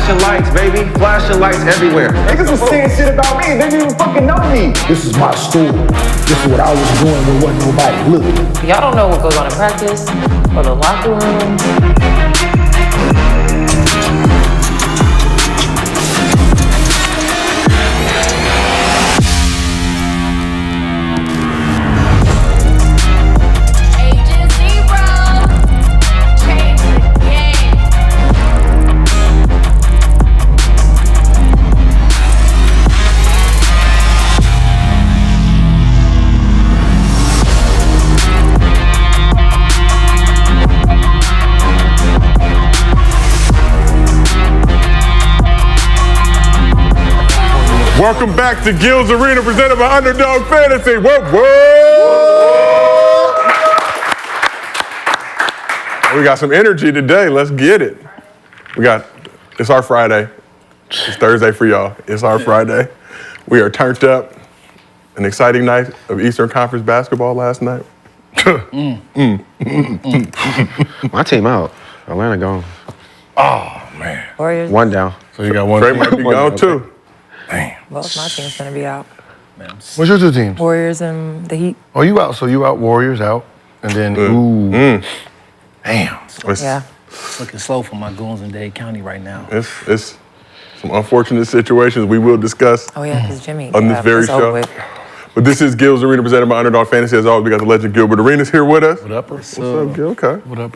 Flashing lights, baby. Flashing lights everywhere. Niggas was saying shit about me. They didn't even fucking know me. This is my story. This is what I was doing when wasn't nobody looking. Y'all don't know what goes on in practice or the locker room. Welcome back to Gil's Arena, presented by Underdog Fantasy. Whoa, whoa! We got some energy today. Let's get it. It's our Friday. It's Thursday for y'all. It's our Friday. We are turned up. An exciting night of Eastern Conference basketball last night. My team out. Atlanta gone. Oh, man. Warriors. One down. So you got one. Trae might be gone, too. Damn. Both my team's gonna be out. What's your two teams? Warriors and the Heat. Oh, you out. So you out, Warriors out. And then, Damn. Yeah. It's looking slow for my goons in Dade County right now. It's some unfortunate situations we will discuss Oh, yeah, because Jimmy. on this very show. But this is Gil's Arena, presented by Underdog Fantasy. As always, we got the legend Gilbert Arenas here with us. What up? What's up, Gil? Okay. What up?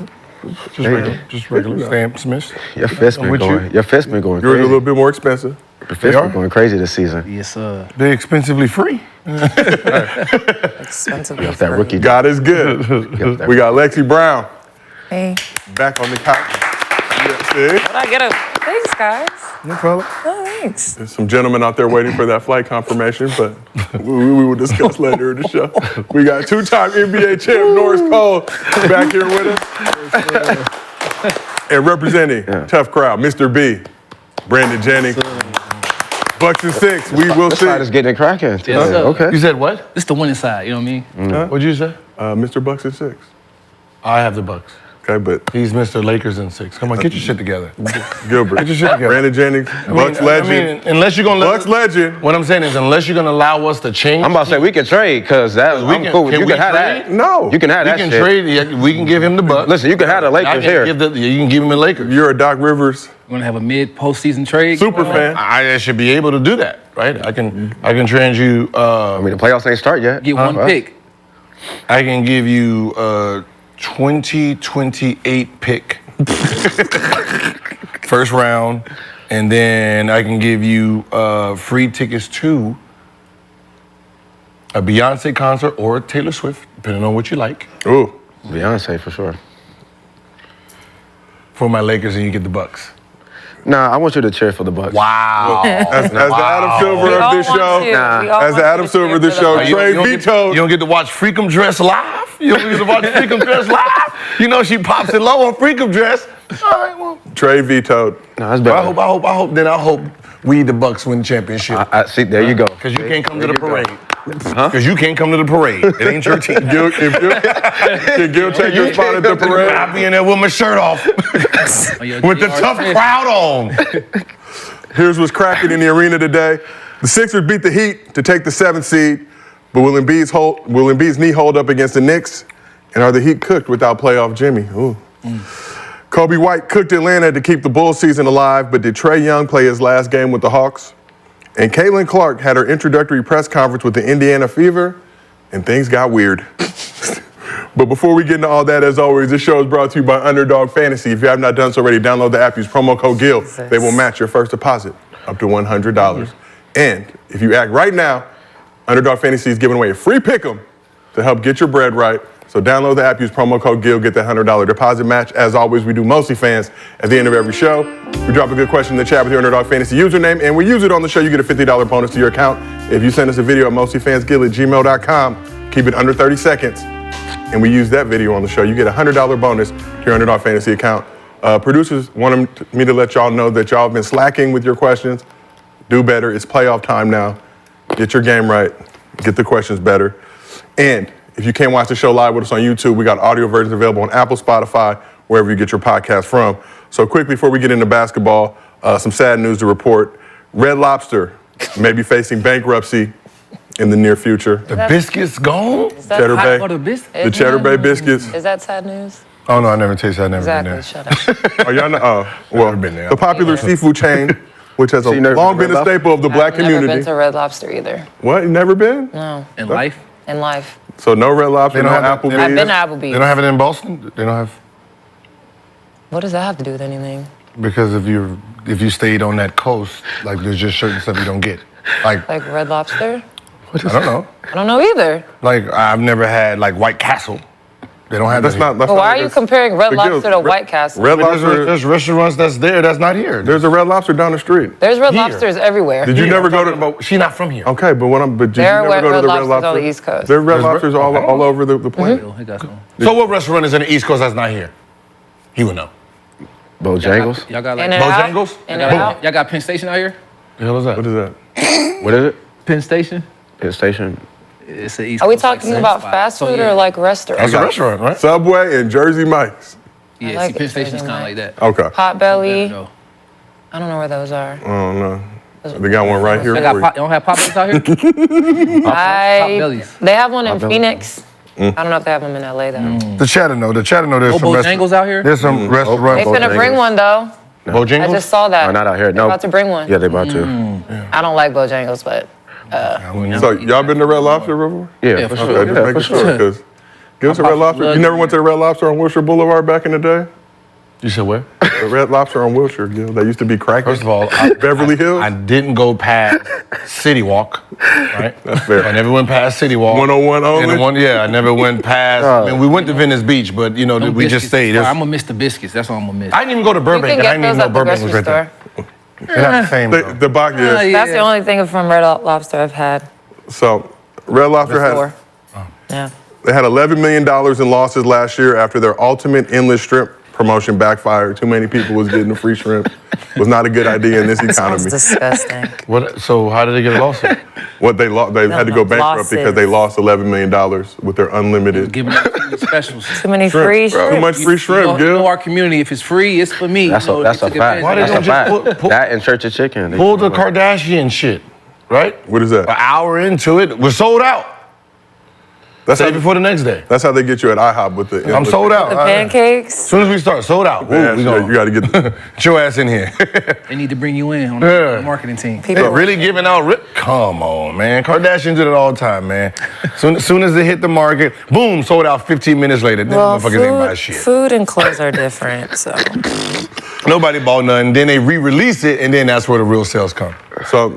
Just regular. Sam Smith. Your fist been going. Your fist been going Yours crazy. a little bit more expensive. Your fist been going crazy this season. Yes, sir. They expensively free. Expensively That rookie. God is good. We got Lexi Brown Hey. back on the couch. Yeah, see? What I get a thanks, guys. No problem. Oh, thanks. There's some gentlemen out there waiting for that flight confirmation, but we will discuss later in the show. We got two-time NBA champ Norris Cole back here with us. And representing Tough Crowd, Mr. B, Brandon Jennings. Bucks and 6, we will see. This getting it cracking. Yes, sir. Okay. You said what? This the winning side, you know what I mean? What'd you say? Mr. Bucks and 6. I have the Bucks. Okay, but He's Mr. Lakers in 6. Come on, get your shit together. Gilbert, Get your shit together. Brandon Jennings, Bucks legend. Unless you're gonna Bucks legend. What I'm saying is, unless you're gonna allow us to change. I'm about to say we can trade because I'm cool with you. You can have that. No. You can have that We can shit. trade. We can give him the Bucks. Listen, you can have the Lakers here. You can give him the Lakers. You're a Doc Rivers We're gonna have a mid-postseason trade. super fan. I should be able to do that, right? I can trade you. I mean, the playoffs ain't start yet. Get one pick. I can give you 2028 pick, first round, and then I can give you free tickets to a Beyonce concert or a Taylor Swift, depending on what you like, Ooh. Beyonce for sure. for my Lakers, and you get the Bucks. Nah, I want you to cheer for the Bucks. Wow. As the Adam Silver of this show, as the Adam Silver of this show, Trae vetoed. You don't get to watch Freakum Dress live? You don't get to watch Freakum Dress live? You know she pops it low on Freakum Dress. All right, well. Trae vetoed. No, that's better. I hope we the Bucks win the championship. I see, there you go. Because you can't come to the parade. Because you can't come to the parade. It ain't your team. Can Gil take your spot at the parade? I'll be in there with my shirt off. With the tough crowd on. Here's what's cracking in the arena today. The Sixers beat the Heat to take the 7th seed, but will Embiid's knee hold up against the Knicks? And are the Heat cooked without playoff Jimmy? Ooh. Coby White cooked Atlanta to keep the Bulls season alive, but did Trae Young play his last game with the Hawks? And Caitlin Clark had her introductory press conference with the Indiana Fever, and things got weird. But before we get into all that, as always, this show is brought to you by Underdog Fantasy. If you have not done so already, download the app, use promo code GIL. They will match your first deposit up to $100. And if you act right now, Underdog Fantasy is giving away a free pick'em to help get your bread right. So download the app, use promo code GIL, get that $100 deposit match. As always, we do MostlyFans at the end of every show. We drop a good question in the chat with your Underdog Fantasy username, and we use it on the show. You get a $50 bonus to your account. If you send us a video at mostlyfansgil@gmail.com, keep it under 30 seconds, and we use that video on the show. You get a $100 bonus to your Underdog Fantasy account. Producers wanted me to let y'all know that y'all have been slacking with your questions. Do better. It's playoff time now. Get your game right. Get the questions better. And if you can't watch the show live with us on YouTube, we got audio versions available on Apple, Spotify, wherever you get your podcast from. So quickly, before we get into basketball, Some sad news to report. Red Lobster may be facing bankruptcy in the near future. The biscuits gone? Cheddar Bay. Butter biscuit. The Cheddar Bay biscuits. Is that sad news? Oh, no, I never tasted. I never Exactly. been Shut up. Oh, y'all know? Well, been there. the popular seafood chain, which has So you never long been been to a Red staple of the black I've never been community. to Red Lobster either. What? You never been? No, In life. in life. So no Red Lobster, They no don't have that- Applebee's. I've been to They Applebee's. don't have it in Boston? They don't have... What does that have to do with anything? Because if you stayed on that coast, like there's just certain stuff you don't get. Like, Like Red Lobster? I don't know. I don't know either. Like I've never had like White Castle. They don't have That's that not. here. That's But not why are you comparing Red Big Lobster deal. to White Castle? Red But Lobster. there's restaurants that's there that's not here. There's a Red Lobster down the street. There's Red Here. Lobsters everywhere. Did you never go to? But she's not from here. Okay, but did you There are never go to Red the Red Lobsters Lobster? on the East Coast. There are Red There's Lobsters all over the planet. He got some. So what restaurant is in the East Coast that's not here? He would know. Bojangles? Y'all got like. In and out. Bojangles? In and out. Y'all got Penn Station out here? The hell is that? What is that? What is it? Penn Station. Penn Station. It's the East Are we Coast, like, talking same about spot. fast So, food yeah. or like restaurants? That's a restaurant, right? Subway and Jersey Mike's. Yeah, I like see, Penn it, Station's Jersey kind of like Mike's. that. Okay. Potbelly. No. I don't know where those are. I don't know. They got one right here Y'all for got you. y'all don't have Potbellies out here? Potbellies. They have one in Potbelly. Phoenix. I don't know if they have them in LA though. The Chattanooga. There's some Bojangles restaurants. out here? There's some They restaurants. finna bring one though. Bojangles? I just saw that. No, not out here. They're No. about to bring one. Yeah, they about to. I don't like Bojangles, but So y'all been to Red Lobster before? Yeah, for for sure. Okay, just Yeah, making for sure. sure. Because give us a Red Lobster. You never went to the Red Lobster on Wilshire Boulevard back in the day? You said where? The Red Lobster on Wilshire, Gil. That used to be cracking. First of all, Beverly Hills? I didn't go past City Walk, right? That's fair. I never went past City Walk. 101 only? I never went past. I mean, we went to Venice Beach, but you know, Them we just biscuits. stayed. I'm gonna miss the biscuits. That's all I'm gonna miss. I didn't even go to you Burbank, can and I get didn't even those know at the Burbank was grocery right store. there. They're not the same. though. The box, yes. That's the only thing from Red Lobster I've had. So, Red Lobster Before. had Yeah. they had $11 million in losses last year after their ultimate endless shrimp promotion backfired. Too many people was getting the free shrimp. Was not a good idea in this Sounds economy. disgusting. What? So how did they get a lawsuit? What they lost, they had to go bankrupt because they lost $11 million with their unlimited. Giving out free specials. Too many Shrimp, free bro. shrimp. Too much free shrimp, You know Gil. our community. If it's free, it's for me. That's You know, a, that's they a took fact. advantage Why of they That's that. don't a just fact. That and Church of Chicken. They Pull the keep going. Kardashian shit, right? What is that? An hour into it, we're sold out. That's Save it how, for the next day. that's how they get you at IHOP with the. I'm sold out. The pancakes. As soon as we start, sold out. Man, Ooh, we you going. got to get. Get your ass in here. They need to bring you in on Yeah. the marketing team. They really giving out Come on, man. Kardashians do it all the time, man. Soon as they hit the market, boom, sold out 15 minutes later. Then Well, motherfuckers ain't buy shit. food and clothes are different, so. Nobody bought nothing. Then they re-release it, and then that's where the real sales come. So,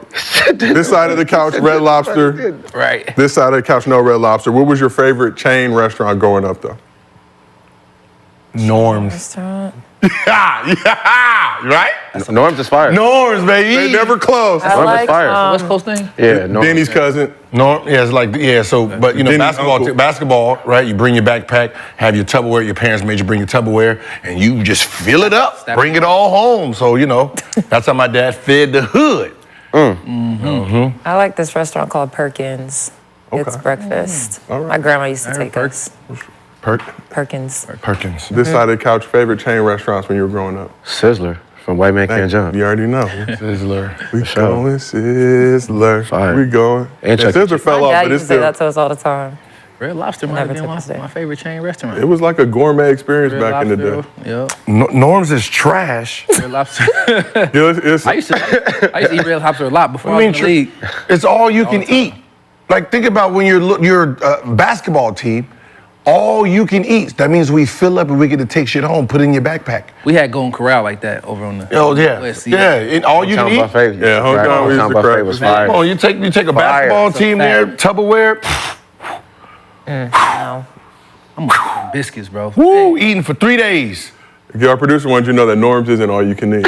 this side of the couch, Red Lobster. Right. This side of the couch, no Red Lobster. What was your favorite chain restaurant growing up, though? Norms. Restaurant. yeah, right? Norm's is fire. Norms, baby. They never closed. I Norm is like fire. West Coast thing? Yeah, Norm. Denny's cousin. Norm, yeah, it's like, yeah, so, but you know, Denny's uncle. basketball, right? You bring your backpack, have your Tupperware, your parents made you bring your Tupperware, and you just fill it up, bring it all home. So, you know, that's how my dad fed the hood. I like this restaurant called Perkins. It's breakfast. All right. My grandma used to take us. Perkins. Perkins. This side of the couch, favorite chain restaurants when you were growing up? Sizzler from White Man Can't Jump. You already know. Sizzler. We sure. going Sizzler. Fire. We going. And Chuck E. Sizzler Cheese. fell My off, dad but used it's to say still. that to us all the time. Red Lobster might Never have been took us there. my favorite chain restaurant. It was like a gourmet experience Red back in the day. Lobster, Yep. Norms is trash. Red Lobster. Yeah, it's, I used to eat Red Lobster a lot before I I mean, was in the league. it's all you can eat. Like, think about when you're basketball team, all you can eat. That means we fill up and we get to take shit home, put it in your backpack. We had Golden Corral like that over on the Oh, yeah. West. Yeah, and all you can Hometown eat. buffet. Yeah, hometown we used Hometown to buffet crack. was fire. Come on, you take a basketball It's a team there, fact. Tupperware, No. I'm on biscuits, bro. woo, eating for 3 days. If our producer wants you to know that Norm's isn't all you can eat.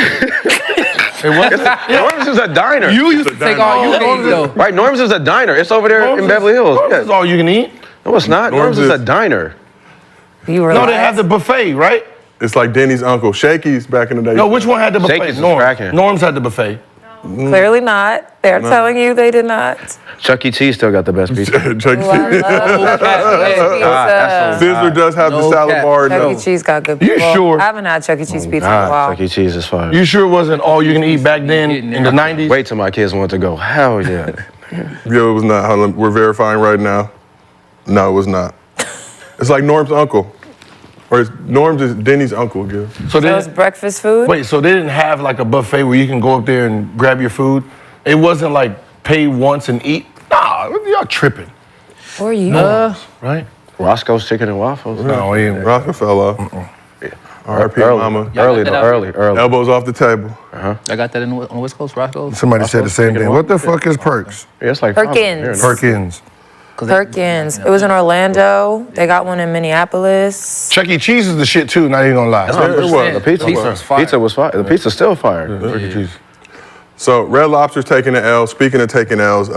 Norm's is a diner. You used to take all you can eat though. Right, Norm's is a diner. It's over there in Beverly Hills. Norms is Yeah. all you can eat. No, it's not. Norm's Norm's is a is- diner. You were No, they have the buffet, right? It's like Denny's uncle. Shakey's back in the day. No, which one had the buffet? Shakey's was cracking. Norms had the buffet. Clearly not. They're telling you they did not. Chuck E. Cheese still got the best pizza. Chuck E. Ooh, I Cheese. love pizza. Sizzler does have the No salad cap. bar. Chuck No. E. Cheese got good. You sure? I haven't had Chuck E. Cheese pizza in a while. Chuck E. Cheese is fire. You sure it wasn't all you can eat back then in the 90s? Wait till my kids want to go. Hell yeah. Yeah, it was not. Hold on, we're verifying right now. No, it was not. It's like Norm's uncle. Or Norm's is Denny's uncle, Gil. So That was breakfast food? wait, so they didn't have like a buffet where you can go up there and grab your food? It wasn't like pay once and eat? Nah, y'all tripping, Or you? right? Roscoe's Chicken and Waffles. No, it ain't. Rockefeller. R.I.P. Early, Mama. early, Yeah, though, that- early. Elbows off the table. I got that on the West Coast, Roscoe's. Somebody said the same thing. What the fuck is Perks? Yeah, it's like Perkins. Perkins. Perkins. It was in Orlando. They got one in Minneapolis. Chuck E. Cheese is the shit too, not even gonna lie. That's what I'm It was. saying. The pizza Pizza was was fire. Pizza was fire. The pizza's still fire. Chuck E. Cheese. So Red Lobster's taking the L. Speaking of taking L's,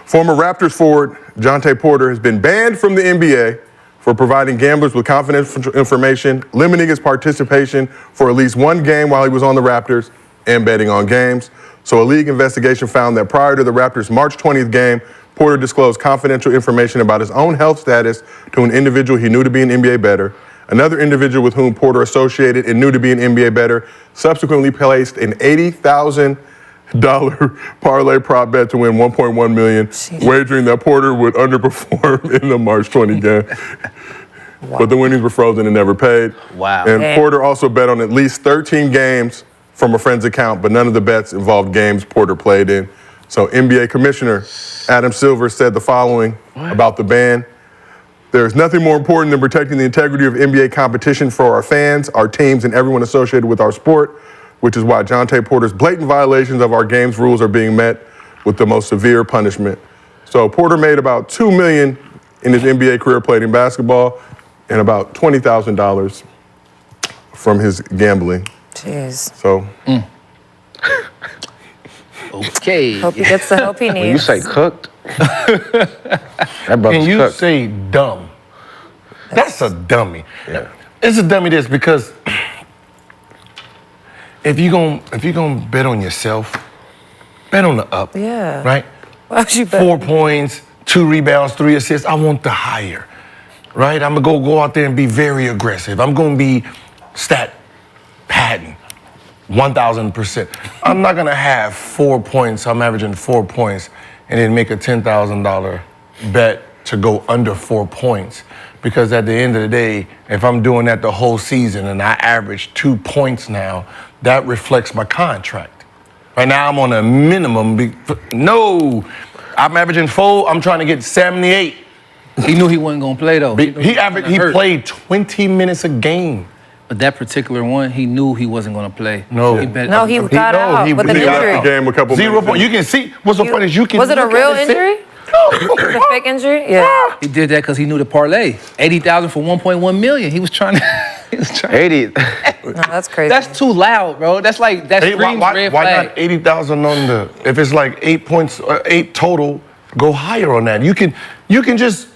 former Raptors forward Jontay Porter has been banned from the NBA for providing gamblers with confidential information, limiting his participation for at least one game while he was on the Raptors, and betting on games. So a league investigation found that prior to the Raptors' March 20th game, Porter disclosed confidential information about his own health status to an individual he knew to be an NBA bettor. Another individual with whom Porter associated and knew to be an NBA bettor subsequently placed an $80,000 parlay prop bet to win $1.1 million, wagering that Porter would underperform in the March 20 game. But the winnings were frozen and never paid. Wow. And Damn. Porter also bet on at least 13 games from a friend's account, but none of the bets involved games Porter played in. So NBA Commissioner Adam Silver said the following about the ban. There is nothing more important than protecting the integrity of NBA competition for our fans, our teams, and everyone associated with our sport, which is why Jontay Porter's blatant violations of our game's rules are being met with the most severe punishment. So Porter made about $2 million in his NBA career played in basketball and about $20,000 from his gambling. Jeez. So Okay. Hope he gets the help he When you needs. say cooked, that brother's Can you cooked. say dumb? That's a dummy. It's a dummy this because if you gonna bet on yourself, bet on the up. Yeah. Right? Why would you bet? 4 points, 2 rebounds, 3 assists. I want the higher. Right? I'm gonna go out there and be very aggressive. I'm gonna be stat padding. 1,000%. I'm not gonna have 4 points. I'm averaging 4 points and then make a $10,000 bet to go under 4 points. Because at the end of the day, if I'm doing that the whole season and I average 2 points now, that reflects my contract. Right now I'm on a minimum. No, I'm averaging 4. I'm trying to get 78. He knew he wasn't gonna play though. He He played 20 minutes a game. But that particular one, he knew he wasn't gonna play. No. He bet. No, he got out with an he got injury. the game a couple 0 minutes points. in. You can see. What's so funny is you can. Was it a look real at and say- injury? Was it a fake injury? Yeah. He did that because he knew the parlay. 80,000 for 1.1 million. He was trying to. He was trying. 80. No, that's crazy. That's too loud, bro. That's like that Hey, screams red why flag. not 80,000 on the? If it's like 8 points, 8 total, go higher on that. You can just.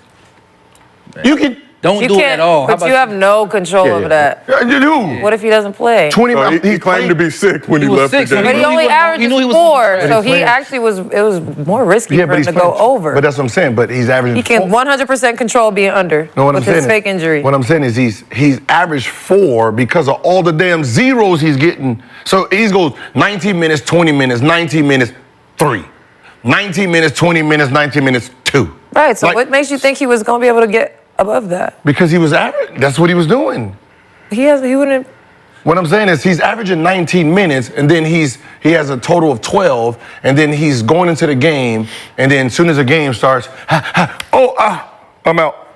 You can. Don't you do it can't, at all. How but you about have no control Yeah, over yeah. that. You do. What if he doesn't play? 20. So he claimed to be sick when he, He was left sick, the so game. But he knew only he averages was 4, playing. so he playing. actually it was more risky Yeah, for but him he's to playing. go over. But that's what I'm saying. But he's averaging. He can 100% control being under No, what with I'm his saying fake injury. What I'm saying is he's averaged 4 because of all the damn zeros he's getting. So he goes 19 minutes, 20 minutes, 19 minutes, 3. 19 minutes, 20 minutes, 19 minutes, 2. Right, so Like- what makes you think he was going to be able to get above that? Because he was average. That's what he was doing. He wouldn't. What I'm saying is he's averaging 19 minutes, and then he has a total of 12, and then he's going into the game, and then as soon as the game starts, I'm out.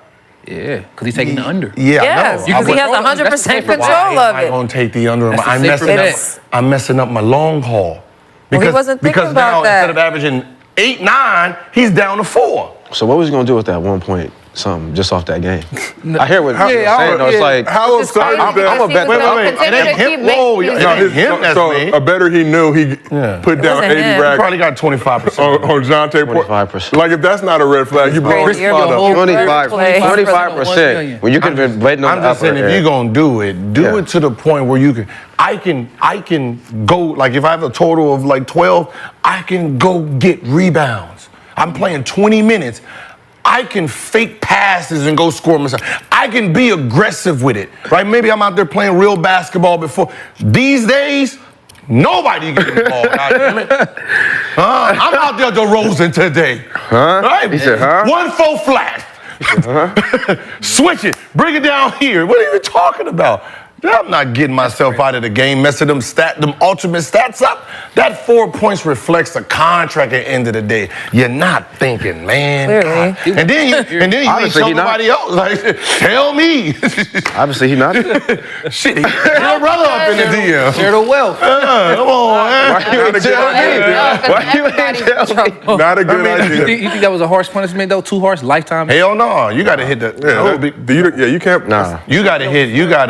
Yeah, because he's taking the under. Yeah, Yes, I know. because he has That's 100% the safer bet. control of Why am I it. gonna take the under? That's the I'm safer messing bet. up. I'm messing up my long haul. Well, he wasn't thinking because about now that. instead of averaging 8, 9, he's down to 4. So what was he gonna do with that 1.1 something just off that game. I hear what you're Yeah, saying. Though. It's like How It's absurd crazy is that? because I'm a bet- he was gonna It continue ain't to him. keep Whoa, making it these- ain't him. That's so me. a better he knew he put down wasn't 80 him. racks Probably got 25%. on Jontay. 25%. Like if that's not a red flag, you blowing Risk your your spot up. whole 25%. When you can be betting on I'm the just saying, upper if end. you're gonna do it, do it to the point where you can. I can go like if I have a total of like 12, I can go get rebounds. I'm playing 20 minutes. I can fake passes and go score myself. I can be aggressive with it, right? Maybe I'm out there playing real basketball before. These days, nobody getting the ball. God damn it. I'm out there DeRozan today. Right? He said, huh? 1-4 flat. Switch it. Bring it down here. What are you talking about? I'm not getting myself out of the game, messing them ultimate stats up. That 4 points reflects a contract at the end of the day. You're not thinking, man. Clearly. God. And then you ain't Honestly, tell he not. nobody else. Like, tell me. Obviously, he not. Shit, your brother up in the DM. Share the wealth. Come on, man. Why you ain't tell me? Why you ain't tell me? Not a good idea. You think that was a harsh punishment though? Too harsh, lifetime? Hell no. You got to hit the. You can't. Nah. You got to hit. You got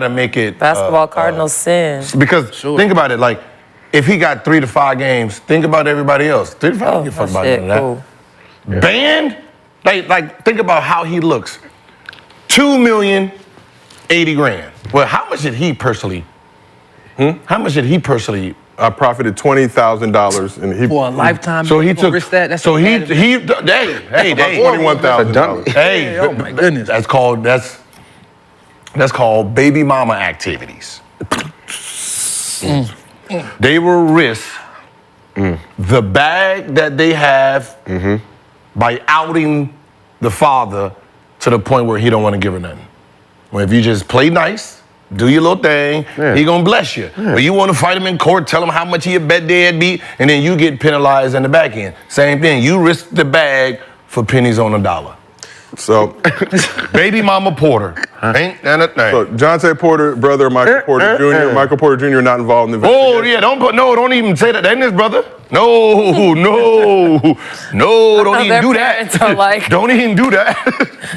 to make it. Basketball Cardinals sin. Because think about it, like if he got 3 to 5 games, think about everybody else. 3 to 5, don't give a fuck about shit, none of that. cool. Banned? Like think about how he looks. $2 million, $80,000. Well, how much did he personally? How much did he personally? I profited $20,000 and he For a lifetime. So he you gonna took. risk that? That's So he bad. hey about $21,000. hey. Oh my goodness. That's called baby mama activities. They will risk the bag that they have by outing the father to the point where he don't want to give her nothing. Well, if you just play nice, do your little thing, he gonna bless you. But you want to fight him in court, tell him how much he a bet deadbeat, and then you get penalized in the back end. Same thing. You risk the bag for pennies on a dollar. So, Baby mama Porter. Ain't that a thing? so Jontay Porter, brother of Michael Porter Jr. Michael Porter Jr. not involved in the Oh investigation. yeah, don't even say that. That ain't his brother. No, don't even their do parents that. are like- Don't even do that.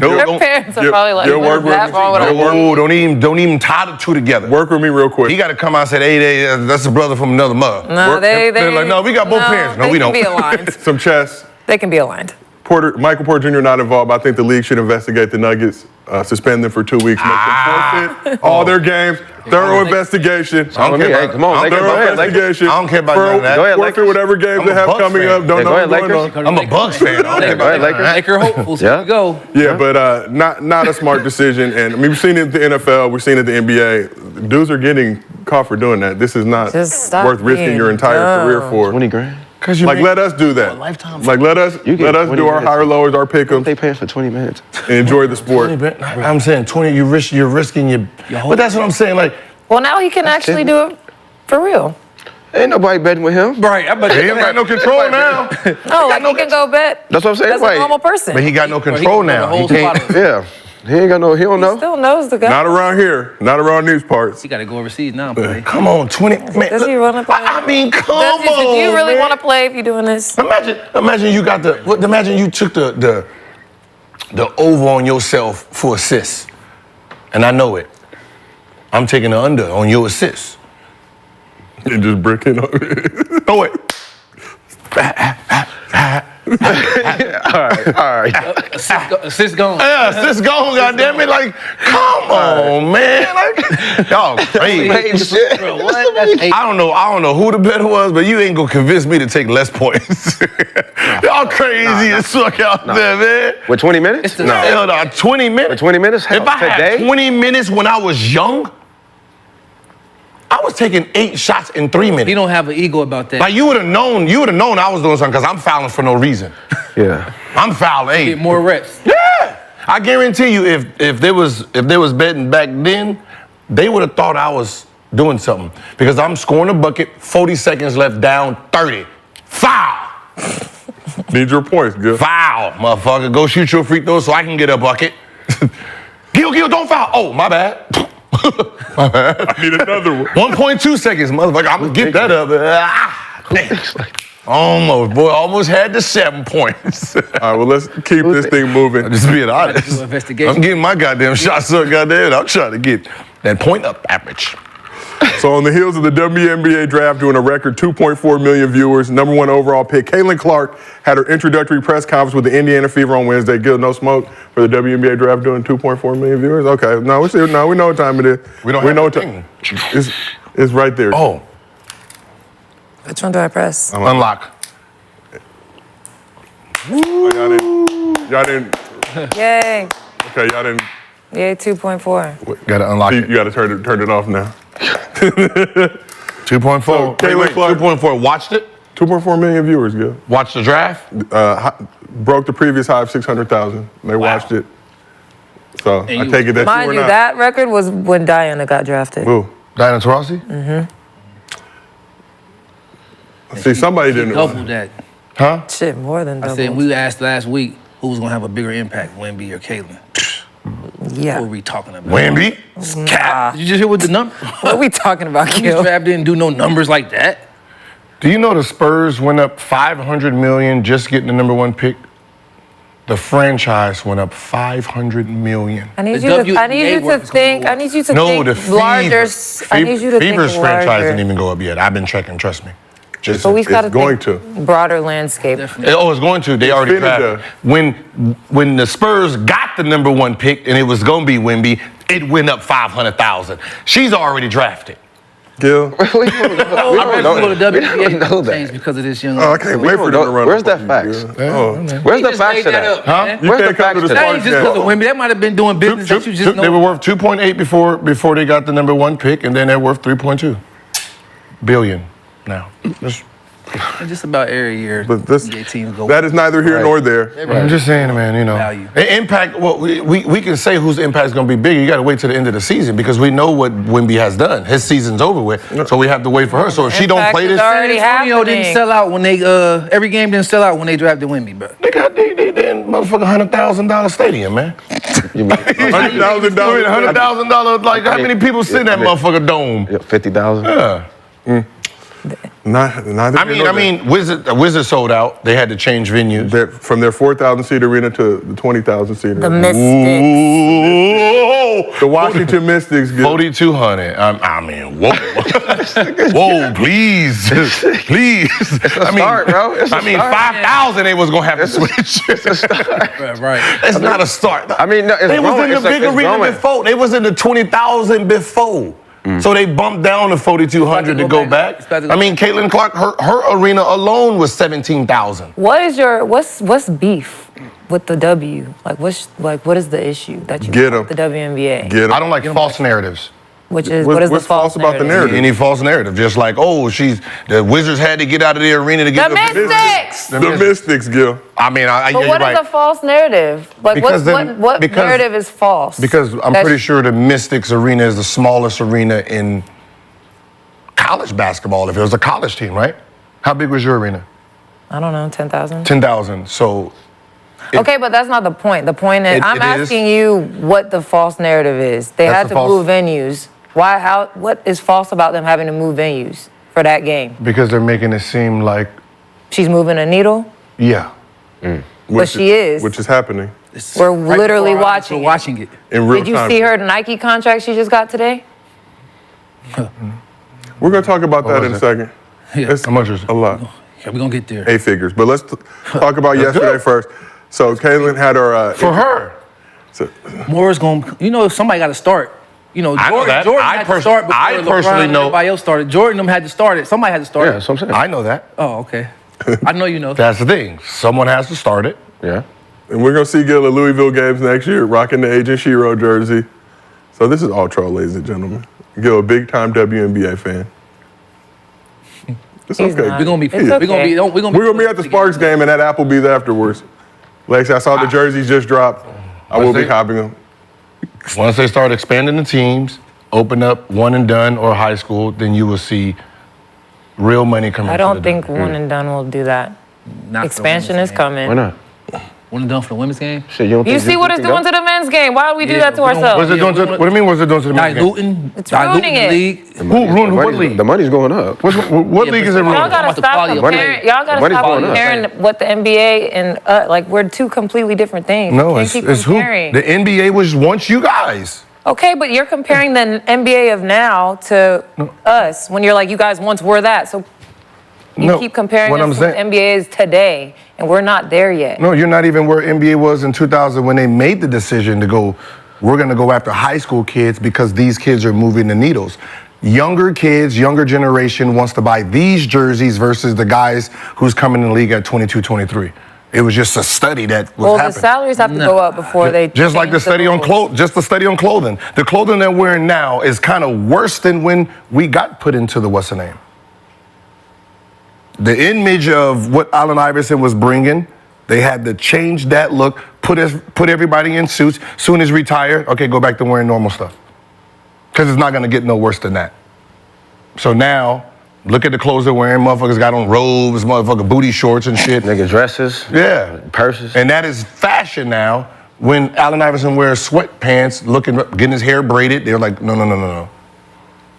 No, Their don't. parents are your- probably like, your what work is that with- wrong with your a work- Oh, don't even tie the two together. Work with me real quick. He got to come out and say, hey, that's a brother from another mother. No, they're like, no, we got both parents. No, we don't. They can be aligned. Some chess. They can be aligned. Michael Porter Jr. not involved. I think the league should investigate the Nuggets, suspend them for 2 weeks, make them forfeit all their games. Thorough investigation. I don't care Hey, about- come on, Lakers. Go Thorough ahead, Lakers. investigation. I don't care about none of that. Go ahead, Forfeit Lakers. whatever games I'm they a have Bucks coming fan. up. Don't Yeah, know go ahead, what's going Lakers. on. I'm a Bucks fan. I don't care Go ahead, about Lakers. Laker hopefuls. Yeah. Here we go. Yeah, but not a smart decision. And I mean, we've seen it in the NFL, we've seen it in the NBA. Dudes are getting caught for doing that. This is not Just stop worth risking being your entire dumb. career for. 20 grand. Like, let us do that. lifetime. Like, let us You get do 20 our minutes. higher lowers, our They pick'ems, paying for 20 minutes. and enjoy the sport. I'm saying 20. You're risking your. But that's what I'm saying. Like, Well, now he can actually do it for real. Ain't nobody betting with him. Right. I bet he ain't got no control now. No, like he can go bet. That's what I'm saying. As a Wait. normal person. But he got no He control can go the now. whole He can't. spot. Yeah. He ain't got no, he don't know. Still knows the guy. Not around here. Not around these parts. He got to go overseas now, buddy. Come on, 20. Man, Does he look, wanna play? I mean, come Do on. you really man. want to play if you're doing this? Imagine you got imagine you took the over on yourself for assists. And I know it. I'm taking the under on your assists. And just bricking on it. Throw it. All right. Assist gone. Yeah, assists gone, goddammit. Like, come on, man. Like, y'all crazy. Hey, shit. Bro, what? That's eight. I don't know who the better was, but you ain't gonna convince me to take less points. Y'all crazy as fuck out there, man. With 20 minutes? It's the- No. Hell no, 20 minutes. With 20 minutes? Hell, If I today? had 20 minutes when I was young, I was taking 8 shots in 3 minutes. He don't have an ego about that. Like you would have known I was doing something because I'm fouling for no reason. Yeah. I'm fouling. Get more reps. Yeah. I guarantee you if they was betting back then, they would have thought I was doing something. Because I'm scoring a bucket, 40 seconds left, down 30. Foul! Need your points, Gil. Foul, motherfucker. Go shoot your free throw so I can get a bucket. Gil, don't foul. Oh, my bad. I need another one. 1.2 seconds, motherfucker. I'm gonna get that up. Ah, damn. Almost, boy. Almost had the 7 points. All right, well, let's keep this thing moving. I'm just being honest. do an investigation. I'm getting my goddamn shots up, goddamn. I'm trying to get that point up average. So on the heels of the WNBA draft doing a record 2.4 million viewers, number 1 overall pick, Caitlin Clark had her introductory press conference with the Indiana Fever on Wednesday. Gil, no smoke for the WNBA draft doing 2.4 million viewers? Okay, no, we know what time it is. We don't know what time. It's right there. Oh, Which one do I press? unlock. Y'all didn't. Yay. Okay, y'all didn't. Yay, 2.4. Gotta unlock it. You got to turn it off now. 2.4. So, Caitlin Clark- 2.4. Watched it. 2.4 million viewers, Gil. Watched the draft. Broke the previous high of 600,000. They watched it. So I take it that Mind you were you, not. that record was when Diana got drafted. Ooh. Diana Taurasi. See, somebody didn't. Double that. Huh? Shit, more than I double. said we asked last week who was gonna have a bigger impact, Wemby or Caitlin. Yeah. What were we talking about? Wemby. Nah. Did you just hear what the number? What are we talking about, Wemby's Gil? draft didn't do no numbers like that. Do you know the Spurs went up $500 million just getting the number 1 pick? The franchise went up $500 million. I need The you to WNBA work is gonna think. go I up. need you to No, think the larger. I need you to think Fever's franchise larger. didn't even go up yet. I've been checking, trust me. Just, But we've got to going think broader landscape. oh, it's going to. They already Finna drafted. When the Spurs got the number 1 pick and it was going to be Wemby, it went up 500,000. She's already drafted. Gil. I bet you go to WNBA know that. change because of this young. Oh, I can't wait for them to run. Where's the that fucking facts? Gil. Oh. Where's He the just facts made to that that? up, Huh? man. You Where's the can't come facts to the to That that? ain't Sparks just because of game. Wemby. That might have been doing business that you just know. They were worth 2.8 before they got the number 1 pick, and then they're worth 3.2 billion now. Just about every year. But this, NBA teams go. that is neither here nor there. I'm just saying, man, you know. Value. Impact, well, we can say whose impact is going to be bigger. You got to wait till the end of the season because we know what Wemby has done. His season's over with, so we have to wait for her. So if she don't Impact play is this already season, San Antonio didn't happening. sell out when they every game didn't sell out when they drafted Wemby, bro. they in motherfucking $100,000 stadium, man. You mean $100,000. $100,000, like how many people sit in that motherfucking dome? 50,000? Yeah. Neither I mean, Wizards sold out. They had to change venues. from their 4,000 seat arena to the 20,000 seat The arena. Mystics. The Washington Mystics get 4,200. I mean, whoa, whoa, please, please. start, bro. It's a I mean, start. 5,000 they was gonna have to switch. Right. That's not a start. I mean, no, it's They was growing. in the big It's arena growing. before. They was in the 20,000 before. So they bumped down to 4,200 to go back. I mean, Caitlin Clark, her arena alone was 17,000. What's beef with the W? What is the issue that you Get have 'em. with the WNBA? Get 'em. I don't like false narratives. Which is what is the what's false about the narrative? Any false narrative, just like, oh, the Wizards had to get out of the arena to get The Mystics! The Mystics, Gil. I mean, But you're what is right. a false narrative? Like, Because what because- narrative is false? Because I'm That's- pretty sure the Mystics arena is the smallest arena in college basketball. If it was a college team, right? How big was your arena? I don't know, 10,000? 10,000. So Okay, but that's not the point. The point is, I'm it is. asking you what the false narrative is. They That's had the to false- move venues. What is false about them having to move venues for that game? because they're making it seem like, She's moving a needle? yeah. But she is. Which is happening We're literally watching it. watching it. in real Did you time. see her Nike contract she just got today? We're going to talk about that was in a it? second. Yeah. It's How much is it? a lot. Yeah, we're gonna get there. 8 figures. But let's talk about yesterday first. So Caitlin had her... For her. More is gonna. You know, somebody got to start. You know, I know that. Jordan I had to start before I LeBron personally and know- everybody else started. Jordan them had to start it. Somebody had to start Yeah, it. that's what I'm saying. I know that. Oh, okay. I know you know. That's the thing. Someone has to start it. Yeah. And we're going to see Gil at Louisville games next year, rocking the Agent Shiro jersey. So this is all troll, ladies and gentlemen. Gil, a big-time WNBA fan. It's He's okay. not. We're gonna be. It's We're gonna okay. be. We're gonna We're going to be at the Sparks game and at Applebee's afterwards. Lex, I saw the jerseys just dropped. I will be copping them. Once they start expanding the teams, open up one and done or high school, then you will see real money coming. I don't think one and done will do that. Not the Expansion ones, is man. coming. Why not? When done for the women's game? Shit, you don't You think see what it's doing to the men's game. Why would we do that to ourselves? What's it doing to? What do you mean? What's it doing to the men's game? It's ruining the it. league. Who ruined what league? The money's going up. What league is it Y'all ruining? gotta about the stop quality of comparing. play. Y'all gotta Money's stop going up. comparing what the NBA and like we're two completely different things. No, You it's can't keep who? comparing. The NBA was once you guys. Okay, but you're comparing the NBA of now to us when you're like, you guys once were that. So you No, keep comparing what us I'm to what saying- the NBA is today, and we're not there yet. No, you're not even where NBA was in 2000 when they made the decision to go, we're going to go after high school kids because these kids are moving the needles. Younger kids, younger generation wants to buy these jerseys versus the guys who's coming in the league at 22, 23. It was just a study that was Well, the happening. salaries have to go up before they Just like the change study on rules. just the study on clothing. The clothing that we're wearing now is kind of worse than when we got put into the what's the name. The image of what Allen Iverson was bringing, they had to change that look, put everybody in suits. Soon as retired, okay, go back to wearing normal stuff. Because it's not going to get no worse than that. So now, look at the clothes they're wearing. Motherfuckers got on robes, motherfucker booty shorts and shit. Nigga dresses. Yeah. Purses. And that is fashion now. When Allen Iverson wears sweatpants, getting his hair braided, they're like, no.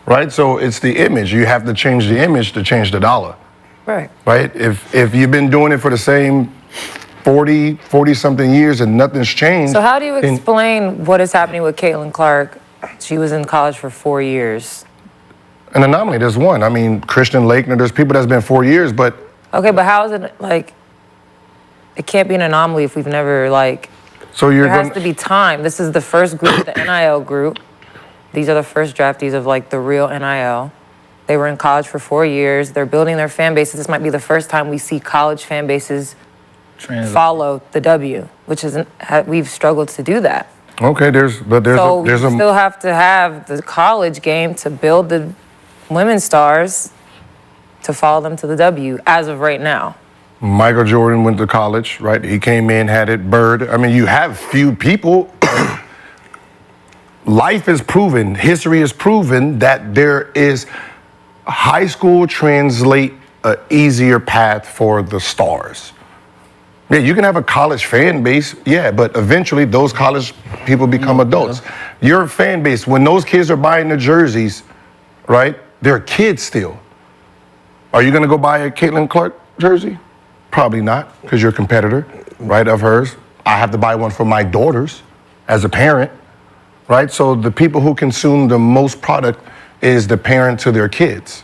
Right? So it's the image. You have to change the image to change the dollar. Right. Right? If you've been doing it for the same 40-something years and nothing's changed. So how do you then- explain what is happening with Caitlin Clark? She was in college for 4 years. An anomaly, there's one. I mean, Christian Laettner, there's people that's been 4 years, but Okay, but how is it like? It can't be an anomaly if we've never like. so you're There has going to be time. This is the first group, the NIL group. These are the first draftees of like the real NIL. They were in college for 4 years. They're building their fan bases. This might be the first time we see college fan bases follow the W, which isn't. We've struggled to do that. Okay, there's So a you still have to have the college game to build the women's stars to follow them to the W as of right now. Michael Jordan went to college, right? He came in, had it. Bird. I mean, you have few people. Life is proven, history has proven that there is high school translate an easier path for the stars. Yeah, you can have a college fan base, yeah, but eventually those college people become adults. Your fan base, when those kids are buying the jerseys, right? They're kids still. Are you gonna go buy a Caitlin Clark jersey? Probably not, because you're a competitor, right, of hers. I have to buy one for my daughters as a parent, right? So the people who consume the most product is the parent to their kids,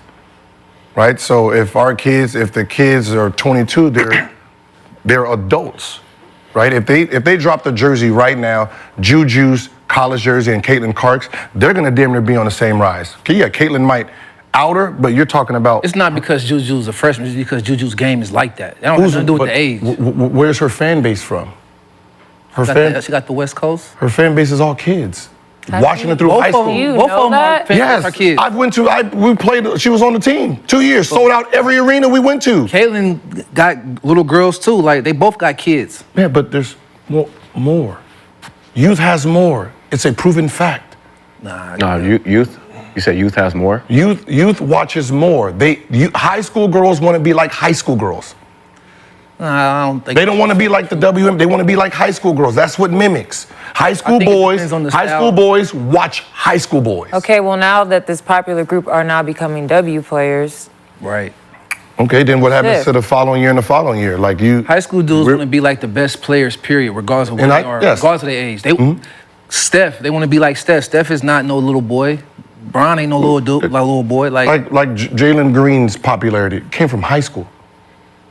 right? So if the kids are 22, they're adults, right? If they drop the jersey right now, Juju's college jersey and Caitlin Clark's, they're gonna damn near be on the same rise. Yeah, Caitlin might out her, but you're talking about. It's not because Juju's a freshman, it's because Juju's game is like that. It don't have nothing to do with the age. Where's her fan base from? She got the West Coast. Her fan base is all kids. How Watching do her through Both high of school. them, You both know of them are that? fans Yes, of her kids. we played, she was on the team 2 years, sold out every arena we went to. Caitlin got little girls too. Like they both got kids. Yeah, but there's more. Youth has more. It's a proven fact. No, youth. You said youth has more? Youth watches more. High school girls want to be like high school girls. I don't think They don't want to be like the WM. They want to be like high school girls. That's what mimics. High school think it boys. depends on the High style. school boys watch high school boys. Okay, well now that this popular group are now becoming W players, right. Okay, then what happens Shift. to the following year and the following year? Like you. High school dudes want to be like the best players, period, regardless of where And they are, yes. regardless of their age. Steph, they want to be like Steph. Steph is not no little boy. Bron ain't no little dude, like little boy. Like Jalen Green's popularity came from high school.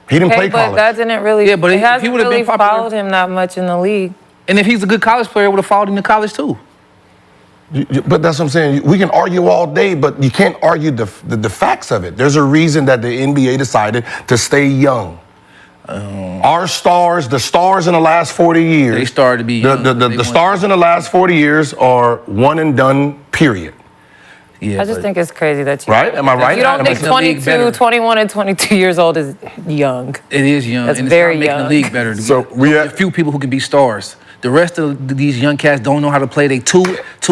He didn't play but college. that didn't really. Yeah, but it if he hasn't would've been really popular- followed him that much in the league. and if he's a good college player, would have followed him to college too. But that's what I'm saying. We can argue all day, but you can't argue the facts of it. There's a reason that the NBA decided to stay young. Our stars, the stars in the last 40 years. They started to be young. The stars in the last 40 years are one and done, period. Yeah, I just think it's crazy that you. Right? Am I right? You don't Am I think making the league 22, better. 21, and 22 years old is young. it is young. That's and it's very not making young. the league better. So There's a few people who can be stars. The rest of these young cats don't know how to play. They two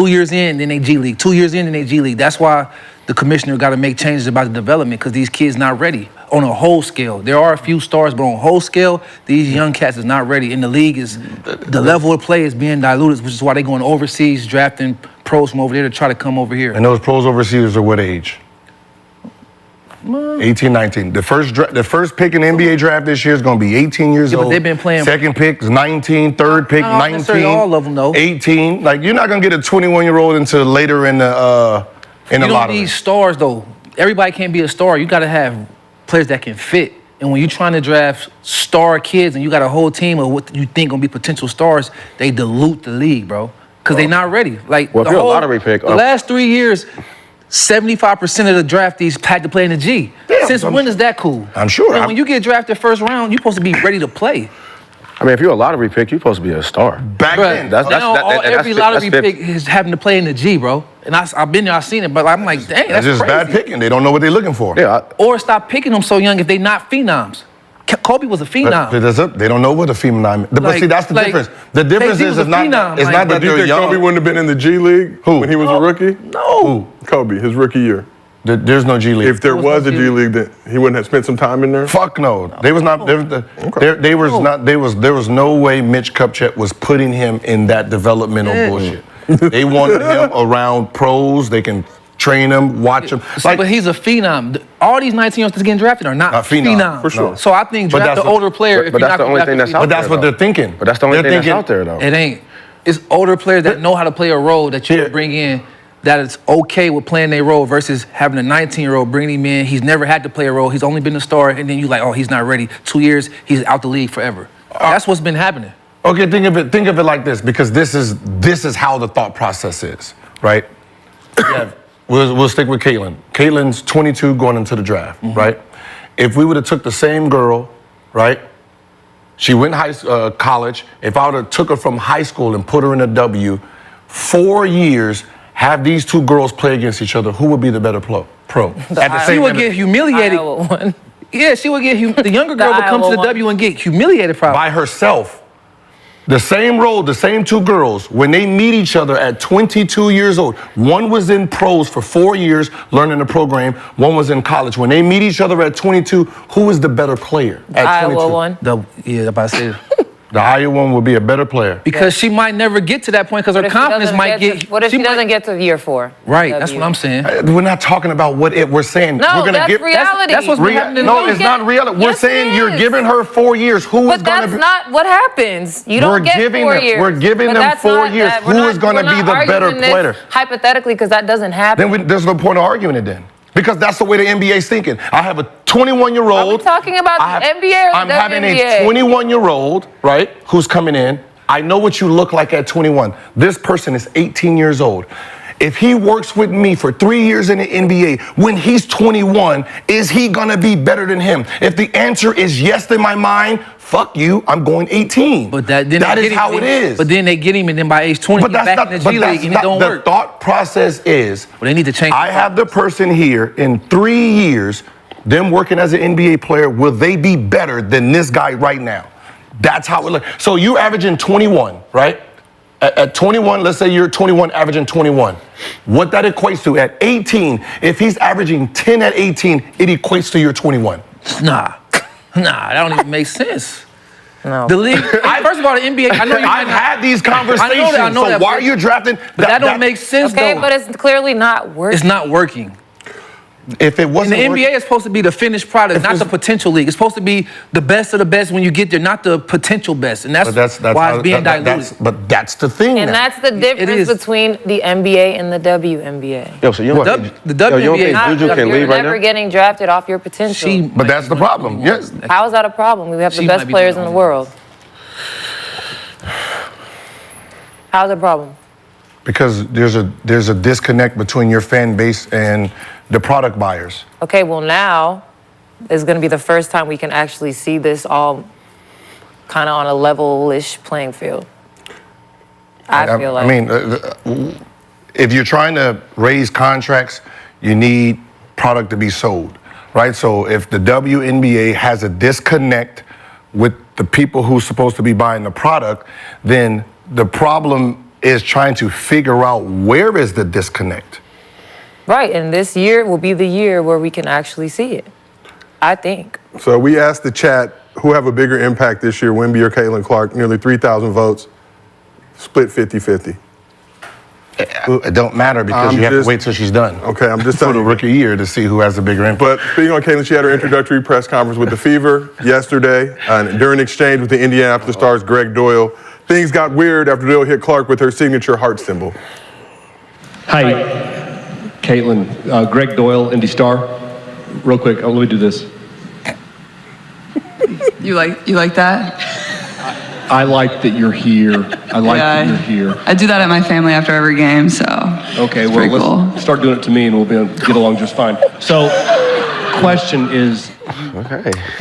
years in, then they G League. 2 years in, then they G League. That's why the commissioner got to make changes about the development because these kids not ready. on a whole scale. There are a few stars, but on a whole scale, these young cats is not ready. And the league is, the level of play is being diluted, which is why they're going overseas, drafting pros from over there to try to come over here. And those pros overseas are what age? 18, 19. The first pick in the NBA draft this year is going to be 18 years old. But they've been playing. Second pick is 19. Third pick, Not 19. all of them, though. 18. Like, you're not going to get a 21-year-old until later in the You don't lottery. need stars, though. Everybody can't be a star. You got to have players that can fit. And when you're trying to draft star kids and you got a whole team of what you think going to be potential stars, they dilute the league, bro. Because they're not ready. Like, Well, if you're a lottery pick, the last 3 years, 75% of the draftees had to play in the G. Since when is that cool? I'm sure. And when you get drafted first round, you're supposed to be ready to play. I mean, if you're a lottery pick, you're supposed to be a star. Back then. Every lottery pick is having to play in the G, bro. And I've been there, I've seen it, but I'm like, dang, That's that's just crazy. bad picking. They don't know what they're looking for. Yeah, Or stop picking them so young if they're not phenoms. Kobe was a phenom. They don't know what a phenom is. But Like- see, that's the like, difference. The difference KD is was a phenom, it's like- not that Do you they're think young. Kobe wouldn't have been in the G League when he was a rookie? No. Kobe, his rookie year. There's no G League. If there was a G League, then he wouldn't have spent some time in there. Fuck no. They was not. There was no way Mitch Kupchak was putting him in that developmental bullshit. They wanted him around pros. They can train him, watch him. But he's a phenom. All these 19-year-olds that's getting drafted are not A phenom, phenoms. for sure. So I think But draft that's the older player if but you're that's not the only thing that's out but that's there, what though. they're thinking. But that's the only They're thing that's thinking- out there, though. It ain't. It's older players that know how to play a role that you Yeah. would bring in that it's okay with playing their role versus having a 19-year-old bring him in. He's never had to play a role. He's only been a star, and then you like, oh, he's not ready. 2 years, he's out the league forever. That's what's been happening. Okay, think of it like this, because this is how the thought process is, right? Yeah, we'll stick with Caitlin. Caitlin's 22 going into the draft, right? If we would have took the same girl, right? She went college. If I would have took her from high school and put her in a W, 4 years, have these two girls play against each other, who would be the better pro? At the She same would time, get humiliated. Iowa one. Yeah, she would get the younger girl would come to Iowa the one. W and get humiliated probably. by herself. The same role, the same two girls, when they meet each other at 22 years old, one was in pros for 4 years learning the program, one was in college. When they meet each other at 22, who is the better player at 22? Iowa one. Yeah, I'm about to say. The Iowa one will be a better player. Because she might never get to that point because her What if she confidence doesn't might get. What if she might- doesn't get to year 4? Right, that's what I'm saying. We're not talking about we're saying. No, we're gonna that's give, reality. That's what's been happening. No, it's not reality. We're Yes, saying it you're is. giving her 4 years. Who is But going that's to be? not what happens. You don't We're get giving 4 them- years. we're giving But them that's 4 not years. that. Who We're is not- gonna we're be not the better arguing this player? Hypothetically, because that doesn't happen. Then there's no point of arguing it then. Because that's the way the NBA is thinking. I have a 21-year-old. Are we talking about the NBA or the I'm having a WNBA? 21-year-old, right, who's coming in. I know what you look like at 21. This person is 18 years old. If he works with me for 3 years in the NBA, when he's 21, is he gonna be better than him? If the answer is yes in my mind, fuck you, I'm going 18. But that is how it is. But then they get him, and then by age 20, But he's that's back not, in the but G that's League, and it not don't the work. thought process is, Well, they need to change. I have the person here in 3 years, them working as an NBA player, will they be better than this guy right now? That's how it looks. So you're averaging 21, right? At 21, let's say you're 21, averaging 21. What that equates to at 18, if he's averaging 10 at 18, it equates to your 21. Nah, that don't even make sense. No. The league. First of all, the NBA. I know you. I've had these conversations. I know so that, why are you drafting? But that don't make sense Okay, though. but it's clearly not working. It's not working. If it And wasn't the working- NBA is supposed to be the finished product, not the potential league. It's supposed to be the best of the best when you get there, not the potential best. And that's, But that's why how- it's being diluted. but that's the thing. And now. that's the difference is. between the NBA and the WNBA. Yo, so you don't think, The yo, you don't WNBA think Juju can You're leave right never now? getting drafted off your potential. But that's the problem. Yes. How is that a problem? We have the She best might be players the in the only world. How's it a problem? Because there's a disconnect between your fan base and the product buyers. Okay, well now is going to be the first time we can actually see this all kind of on a level-ish playing field. I feel like. I mean, if you're trying to raise contracts, you need product to be sold, right? So if the WNBA has a disconnect with the people who's supposed to be buying the product, then the problem is trying to figure out where is the disconnect. Right, and this year will be the year where we can actually see it. I think. So we asked the chat who have a bigger impact this year, Wemby or Caitlin Clark. Nearly 3,000 votes, split 50-50. It don't matter because I'm you have just- to wait till she's done. Okay, I'm just For telling the you. rookie year to see who has the bigger impact. But speaking on Caitlin, she had her introductory press conference with the Fever yesterday. And during exchange with the Indianapolis Stars' Greg Doyle, things got weird after Doyle hit Clark with her signature heart symbol. Hi, Caitlin. Greg Doyle, Indy Star. Real quick, let me do this. You like that? I like that you're here. I like Yeah, that you're here. I do that at my family after every game, so. Okay, it's well, pretty let's cool. start doing it to me and we'll get along just fine. So, question is,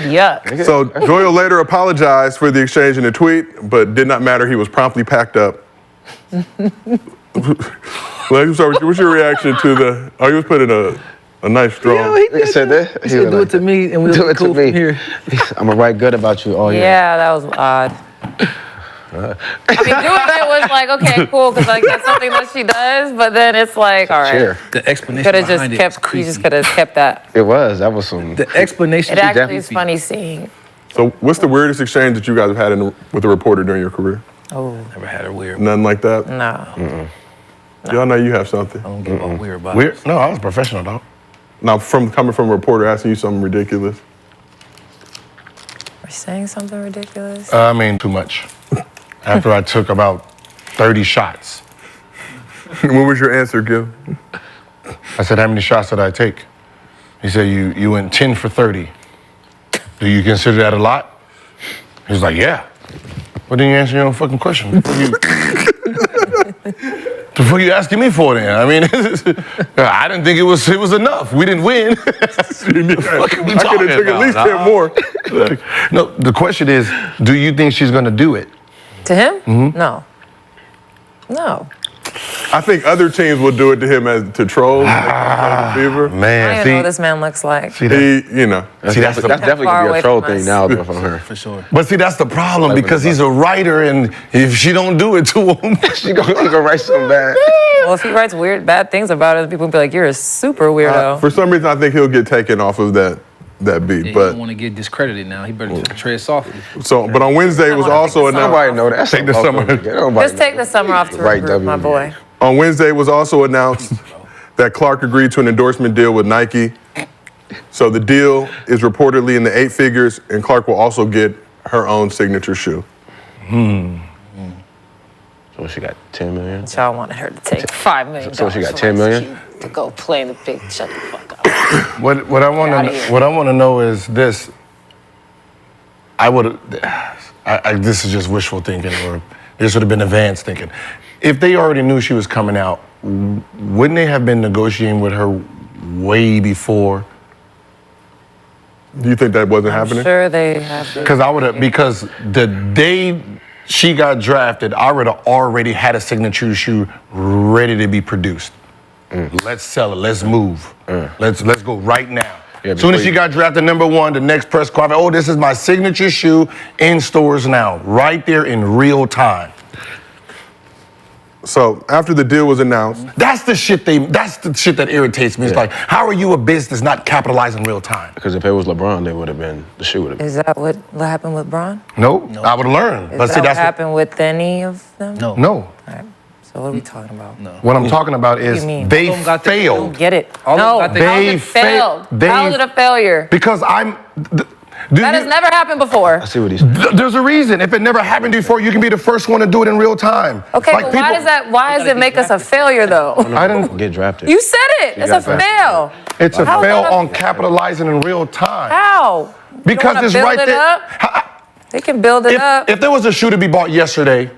Yuck. So Doyle later apologized for the exchange in a tweet, but did not matter. He was promptly packed up. What's your reaction to the? Oh, he was putting a nice strong. He said that. He said, do it to me, and we'll Do be it cool to me. from here. I'm gonna write good about you all year. Yeah, that was odd. I mean, doing it was like, okay, cool, because like that's something that she does, but then it's like, all right. Cheer. The explanation Could have behind just it is kept, creepy. you just could have kept that. It was. That was some. The explanation It actually is is funny seeing. So what's the weirdest exchange that you guys have had with a reporter during your career? Oh, Never had a weird. Nothing like that? no. Y'all know you have something. I don't give a weird about Weird? No, I was professional, dog. Now, coming from a reporter asking you something ridiculous. We're saying something ridiculous. I mean, too much. After I took about 30 shots, What was your answer, Gil? I said, how many shots did I take? He said, you went 10 for 30. Do you consider that a lot? He was like, yeah. Well, then you answer your own fucking question. The fuck you asking me for then? I mean, I didn't think it was enough. We didn't win. I could have took at least 10 more. No, the question is, do you think she's gonna do it? To him? Mm-hmm. No. No. I think other teams will do it to him as to troll. Fever. I don't Man, even know what this man looks like. see that? He, you know. That's, See, that's that's the- definitely Far gonna be away a troll from thing us. now from her. for sure. But see, that's the problem because he's a writer, and if she don't do it to him, She gonna write something bad. Well, if he writes weird, bad things about it, people will be like, you're a super weirdo. For some reason, I think he'll get taken off of that beat. Yeah, he but don't want to get discredited now. He better tread softly. but on Wednesday it was also announced. Nobody know that. That's Take the something summer. else. Nobody Just take know. the summer off to Right, recruit, my WNBA. boy. On Wednesday, it was also announced that Clark agreed to an endorsement deal with Nike. So the deal is reportedly in the 8 figures, and Clark will also get her own signature shoe. So she got 10 million. Y'all wanted her to take $5 million. So she got from 10 us million? to go play in the big. Shut the fuck up. what I want outta here. to know is this. This is just wishful thinking, or this would have been advanced thinking. If they already knew she was coming out, wouldn't they have been negotiating with her way before? Do you think that wasn't happening? Sure, they have. Because the day she got drafted, I would have already had a signature shoe ready to be produced. Let's sell it. Let's move. Let's go right now. Yeah, As soon as before she you- got drafted #1, the next press conference, oh, this is my signature shoe in stores now, right there in real time. So after the deal was announced, That's the shit that irritates me. It's like, how are you a business not capitalizing real time? Because if it was LeBron, the shoe would have been. Is that what happened with Bron? No, I would learn. Is But that see, what that's happened with any of them? No. no. All right. So what are we talking about? No. What I'm talking about is you mean? they All of them got the- I failed. don't get it. All of no, them got the- how They is it failed? failed. How is it a failure? Because That has never happened before. I see what he's saying. There's a reason. If it never happened before, you can be the first one to do it in real time. Okay, Like but why people- does that? Why does it make us a failure though? I didn't. Get drafted. You said it. It's a got drafted. fail. It's a How is fail that a- on capitalizing in real time. How? You Because don't wanna it's build right it there. up? They can build it up. If there was a shoe to be bought yesterday,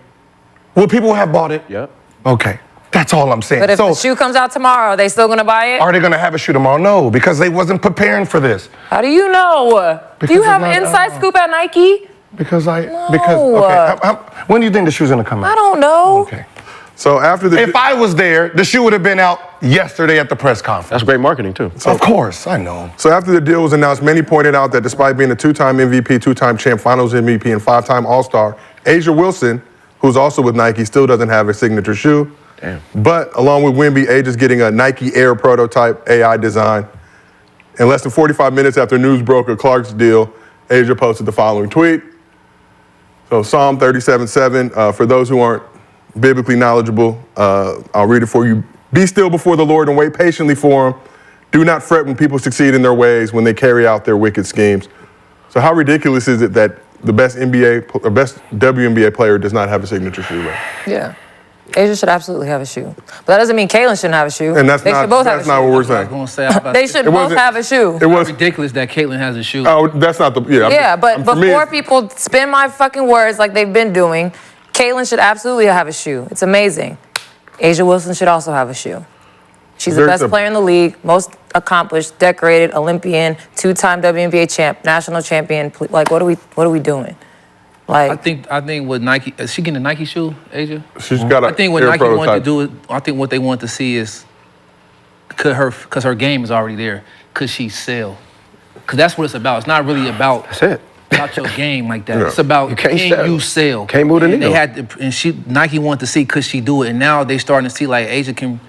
would people have bought it? Yep. Okay, that's all I'm saying. But if So, the shoe comes out tomorrow, are they still gonna buy it? are they going to have a shoe tomorrow? No, because they wasn't preparing for this. How do you know? Because Do you it's have not- an inside scoop at Nike? Because No. when do you think the shoe's going to come out? I don't know. Okay. so after the If I was there, the shoe would have been out yesterday at the press conference. That's great marketing too. Of course, I know. So after the deal was announced, many pointed out that despite being a 2-time MVP, 2-time champ, Finals MVP, and 5-time All-Star, Asia Wilson, who's also with Nike, still doesn't have a signature shoe. Damn. But along with Wemby, Asia's getting a Nike Air prototype AI design. In less than 45 minutes after news broke of Clark's deal, Asia posted the following tweet. So Psalm 37:7, for those who aren't biblically knowledgeable, I'll read it for you. Be still before the Lord and wait patiently for him. Do not fret when people succeed in their ways, when they carry out their wicked schemes. So how ridiculous is it that the best WNBA player does not have a signature shoe ring? Yeah. Asia should absolutely have a shoe. But that doesn't mean Caitlyn shouldn't have a shoe. And that's they not, should both that's have a not shoe. what we're I was saying. gonna say, I'm about They to- should It both wasn't- have a shoe. It was, ridiculous that Caitlyn has a shoe. oh, that's not the, yeah. Yeah, but for me, before it's- people spin my fucking words like they've been doing, Caitlyn should absolutely have a shoe. It's amazing. Asia Wilson should also have a shoe. She's the Very best simple. player in the league, most accomplished, decorated, Olympian, 2-time WNBA champ, national champion. Like, what are we doing? I Like, think what Nike is she getting a Nike shoe, Asia? She's got a I think what Air Nike wanted to prototype. do is I think what they want to see is because her game is already there. Could she sell? Because that's what it's about. It's not really about That's it. about your game like that. Yeah. It's about You can't can sell. you sell? Can't move the And needle. They had to, and Nike wanted to see could she do it, and now they starting to see like Asia can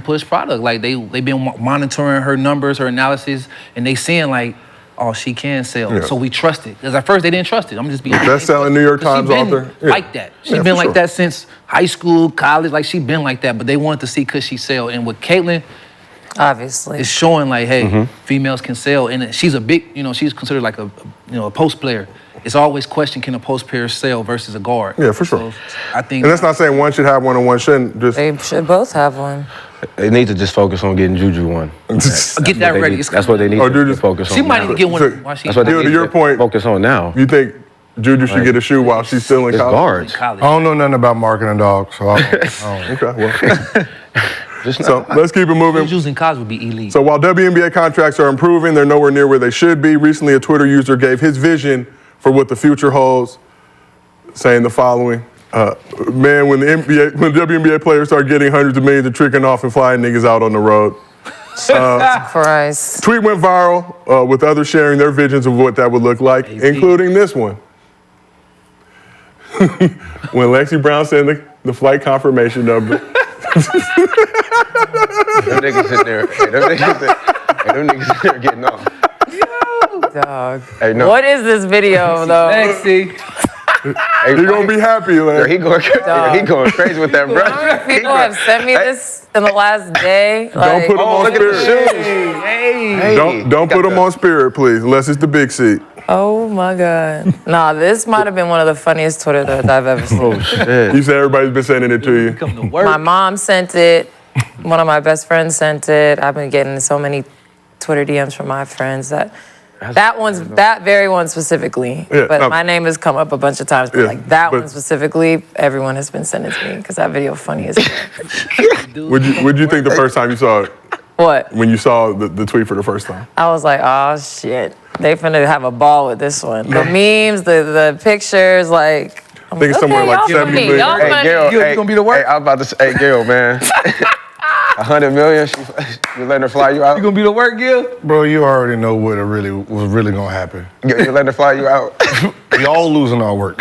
push product. Like they've been monitoring her numbers, her analysis, and they seeing like, oh, she can sell. Yeah. So we trust it. Because at first they didn't trust it. I'm just being honest. Best-selling New York 'Cause Times she been author. Yeah. like that. She's Yeah, been for like sure. that since high school, college. Like she been like that. But they wanted to see could she sell. And with Caitlyn, obviously. it's showing like, hey, Mm-hmm. females can sell. And she's a big, she's considered like a post player. It's always question, can a post player sell versus a guard? Yeah, for sure. So I think And that's not saying one should have one and one shouldn't. Just They should both have one. They need to just focus on getting Juju one. get that They ready. need- It's that's what they need Oh, to Juju- focus on. She might now. need to get one So- while she's That's what they Gil, need to your point, focus on now. you think Juju should get a shoe while she's still in It's college? guards. college. I don't know nothing about marketing, dog, so I don't. Okay, well. Just So let's keep it moving. Using college would be elite. So while WNBA contracts are improving, they're nowhere near where they should be. Recently, a Twitter user gave his vision for what the future holds, saying the following. Man, when WNBA players start getting hundreds of millions and tricking off and flying niggas out on the road. Christ. Tweet went viral with others sharing their visions of what that would look like, including this one. When Lexi Brown sent the flight confirmation number. Them niggas in there. Hey, them niggas in there getting off. Dog. Hey, no. What is this video, though? Lexi. Hey, You're gonna be happy, like. he going crazy with that, bro. How many people have sent me this in the last day? Don't Like, put them on Look at the spirit. shoes. Hey. Don't put them on spirit, please, unless it's the big seat. oh my God. Nah, this might have been one of the funniest Twitter threads I've ever seen. Oh shit. You said everybody's been sending it to you. Come to work. My mom sent it. One of my best friends sent it. I've been getting so many Twitter DMs from my friends that very one specifically. Yeah, but no. my name has come up a bunch of times. But Yeah, like that but- one specifically, everyone has been sending to me because that video funny as hell. What'd you think the first time you saw it? What? When you saw the tweet for the first time? I was like, oh shit. They finna have a ball with this one. The memes, the pictures, like. I think it's somewhere like 70 million. Y'all Hey, funny. Gail, You hey, gonna be the worst? Hey, I was about to say, hey, Gail, man. 100 million, you letting her fly you out? You gonna be the work, Gil? Bro, you already know what was really gonna happen. You letting her fly you out? We all losing our work.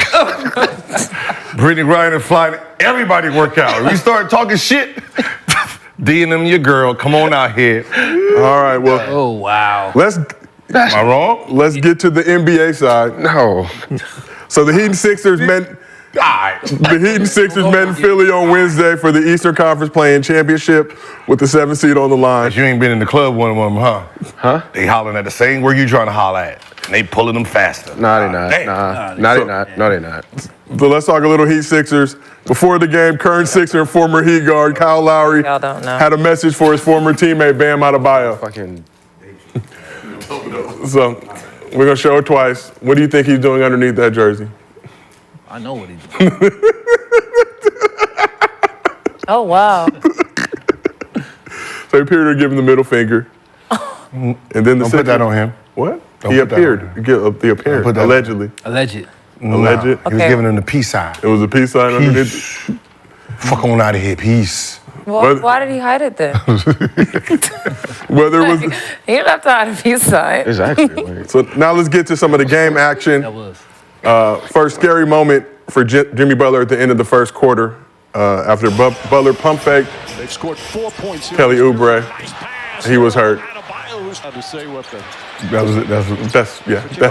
Brittany Griner flying, everybody work out. We start talking shit. D&M your girl, come on out here. All right, well, Oh wow. am I wrong? Let's get to the NBA side. No. So the Heat and Sixers met. The Heat and Sixers met in Philly on Wednesday for the Eastern Conference Play-In Championship with the 7th seed on the line. You ain't been in the club one of them, huh? Huh? They hollering at the same where you trying to holler at. And they pulling them faster. No, they not. Damn. Nah, they not. No, they not. So let's talk a little Heat Sixers. Before the game, current Sixer and former Heat guard Kyle Lowry Y'all don't know. had a message for his former teammate Bam Adebayo. Fucking. So we're gonna show it twice. What do you think he's doing underneath that jersey? I know what he did. Oh, wow. So he appeared to give him the middle finger. And then the Don't put Sixers- that on him. What? Don't He put that appeared. on He appeared. put that on Allegedly. Alleged. Alleged. He was Okay. giving them the peace sign. It was a peace sign underneath. Peace. Fuck on out of here, peace. Well, why did he hide it then? Whether it was. He didn't have to hide a peace sign. Exactly. Like, So now let's get to some of the game action. That was. First scary moment for Jimmy Butler at the end of the first quarter after Butler pump faked They've scored 4 points here. Kelly Oubre. He was hurt. That's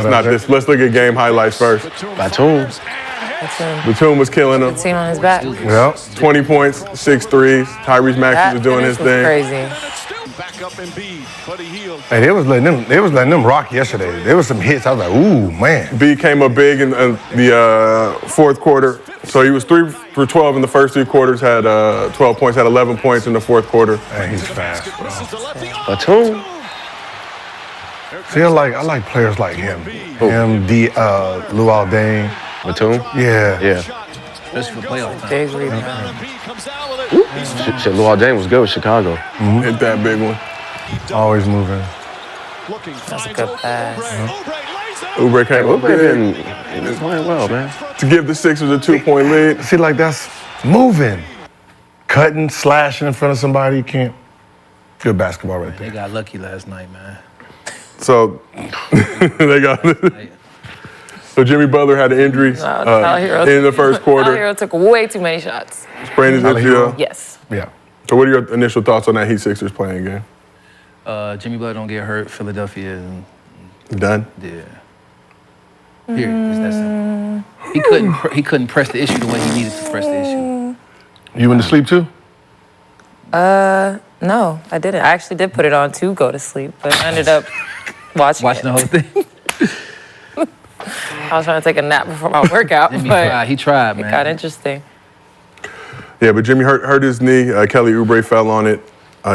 not this. Let's look at game highlights first. Batum. Batum was killing him. The team on his back. Yeah. 20 points, 6 threes. Tyrese Maxey was doing his thing. Crazy. Hey, they was letting them rock yesterday. There was some hits. I was like, ooh, man. B came up big in the fourth quarter. So he was 3 for 12 in the first 3 quarters, had 12 points, had 11 points in the fourth quarter. Man, he's fast, bro. Batum. See, I like players like him. Him, Wildest. Batum. Yeah. Yeah. Especially for playoffs. Big rebound. Shit, Luol Deng was good with Chicago. Hit that big one. Always moving. That's a good pass. Oubre came up big Been playing well, man. to give the Sixers a 2-point lead. See, like that's moving. Cutting, slashing in front of somebody, you can't. Good basketball right They there. got lucky last night, man. So they got. So Jimmy Butler had an injury in the first quarter. Tyler Hero took way too many shots. Sprained his MCL. Yes. Yeah. So what are your initial thoughts on that Heat Sixers playing game? Jimmy Butler don't get hurt. Philadelphia and Done. yeah. Period. It's that simple. He couldn't press the issue the way he needed to press the issue. You went to sleep too? No, I didn't. I actually did put it on to go to sleep, but I ended up watching Watching the whole thing. I was trying to take a nap before my workout, but He tried, it man. got interesting. Yeah, but Jimmy hurt his knee. Kelly Oubre fell on it.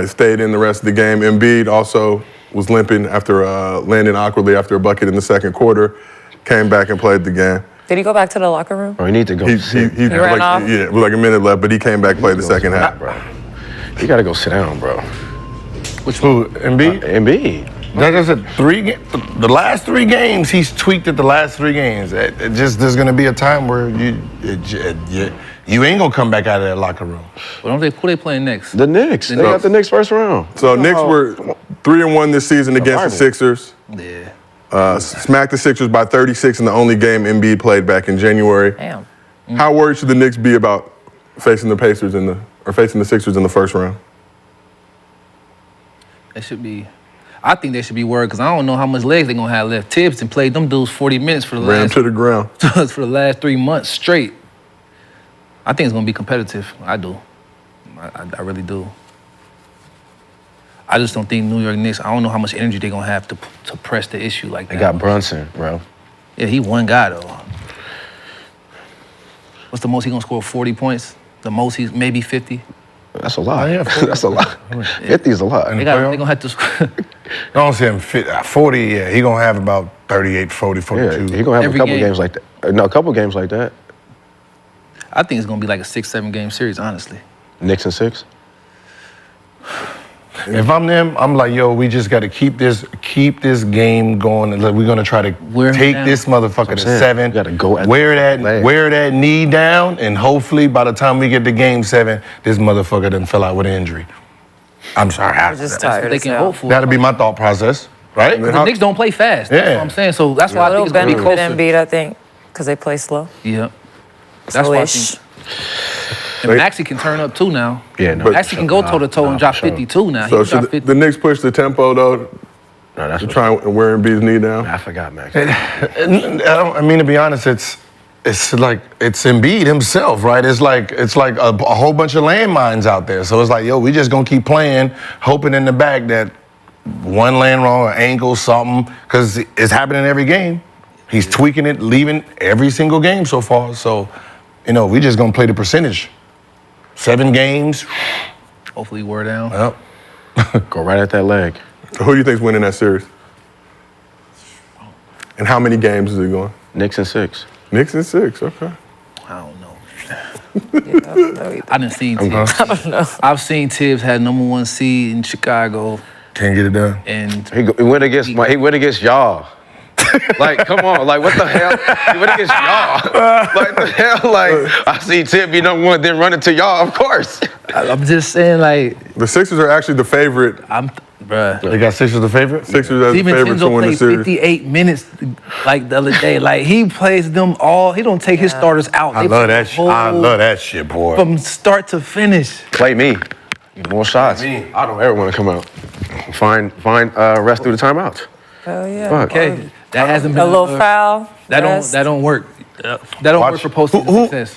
Stayed in the rest of the game. Embiid also was limping after landing awkwardly after a bucket in the second quarter. Came back and played the game. Did he go back to the locker room? Oh, he need to go. He ran off? Yeah, with like a minute left, but he came back, played the second half. bro. You gotta go sit down, bro. Who? Embiid? Embiid. Like I said, the last 3 games, he's tweaked it the last 3 games. There's gonna be a time where you ain't gonna come back out of that locker room. Well, who they playing next? The Knicks. They got the Knicks first round. So Knicks were 3-1 this season against the Sixers. Yeah. Smacked the Sixers by 36 in the only game Embiid played back in January. Damn. How worried should the Knicks be about facing the Pacers facing the Sixers in the first round? They should be. I think they should be worried because I don't know how much legs they're gonna have left. Tibbs and played them dudes 40 minutes for the Ran to the ground. for the last 3 months straight. I think it's gonna be competitive. I do. I really do. I just don't think New York Knicks. I don't know how much energy they're gonna have to press the issue like that. They got Brunson, bro. Yeah, he one guy though. What's the most he gonna score? 40 points. The most he's maybe 50. That's a lot. Oh, yeah, 40. That's a lot. 50 is a lot. They gonna have to. I don't see him 40, yeah. He gonna have about 38, 40, 42. Yeah, he gonna have Every a couple game. games like that. No, a couple games like that. I think it's gonna be like a 6-7 game series, honestly. Knicks and 6. If I'm them, I'm like, yo, we just got to keep this game going. We're gonna try to Wear him take down. this motherfucker to saying. 7. You gotta go at wear the leg. that knee down, and hopefully by the time we get to game 7, this motherfucker done fell out with an injury. I'm sorry. I'm just tired. They as can hell. hope for. That'll be my thought process, right? The Knicks don't play fast. That's Yeah. what I'm saying. So that's why I A little think it's gonna be benefit closer. Embiid, I think, because they play slow. Yeah. That's why I Slowish. think. And Maxey can turn up too now. Yeah, no. Maxey can go toe to toe and drop for sure. 52 now. So He can should drop 50. the Knicks push the tempo though No, that's to what, try and wear Embiid's knee down? I forgot, Max. I mean, to be honest, it's like it's Embiid himself, right? It's like a whole bunch of landmines out there. So it's like, yo, we just gonna keep playing, hoping in the back that one land wrong, or ankle, something, because it's happening every game. He's tweaking it, leaving every single game so far. So, we just gonna play the percentage. 7 games. Hopefully wear down. Yep. Go right at that leg. So who do you think's winning that series? And how many games is it going? Knicks and 6. Knicks and 6, okay. I don't know. I didn't see Tibbs. I don't know. I've seen Tibbs had #1 seed in Chicago, Can't get it done. and He went against y'all. Like, come on, like, what the hell? He went against y'all. Like, the hell? Like, I see Tib be #1, then run into y'all, of course. I'm just saying, like, The Sixers are actually the favorite. bruh. They got Sixers the favorite? Sixers as the favorite to DiVincenzo win the played series. 58 minutes like the other day. Like, he plays them all. He don't take his starters out. I They love play that the shit. I whole- love that shit, boy. From start to finish. Play me. More shots. I don't ever want to come out. Find rest through the timeouts. Hell yeah. Fuck. Okay, that hasn't been A little foul. That rest. don't work. That don't work for postseason success.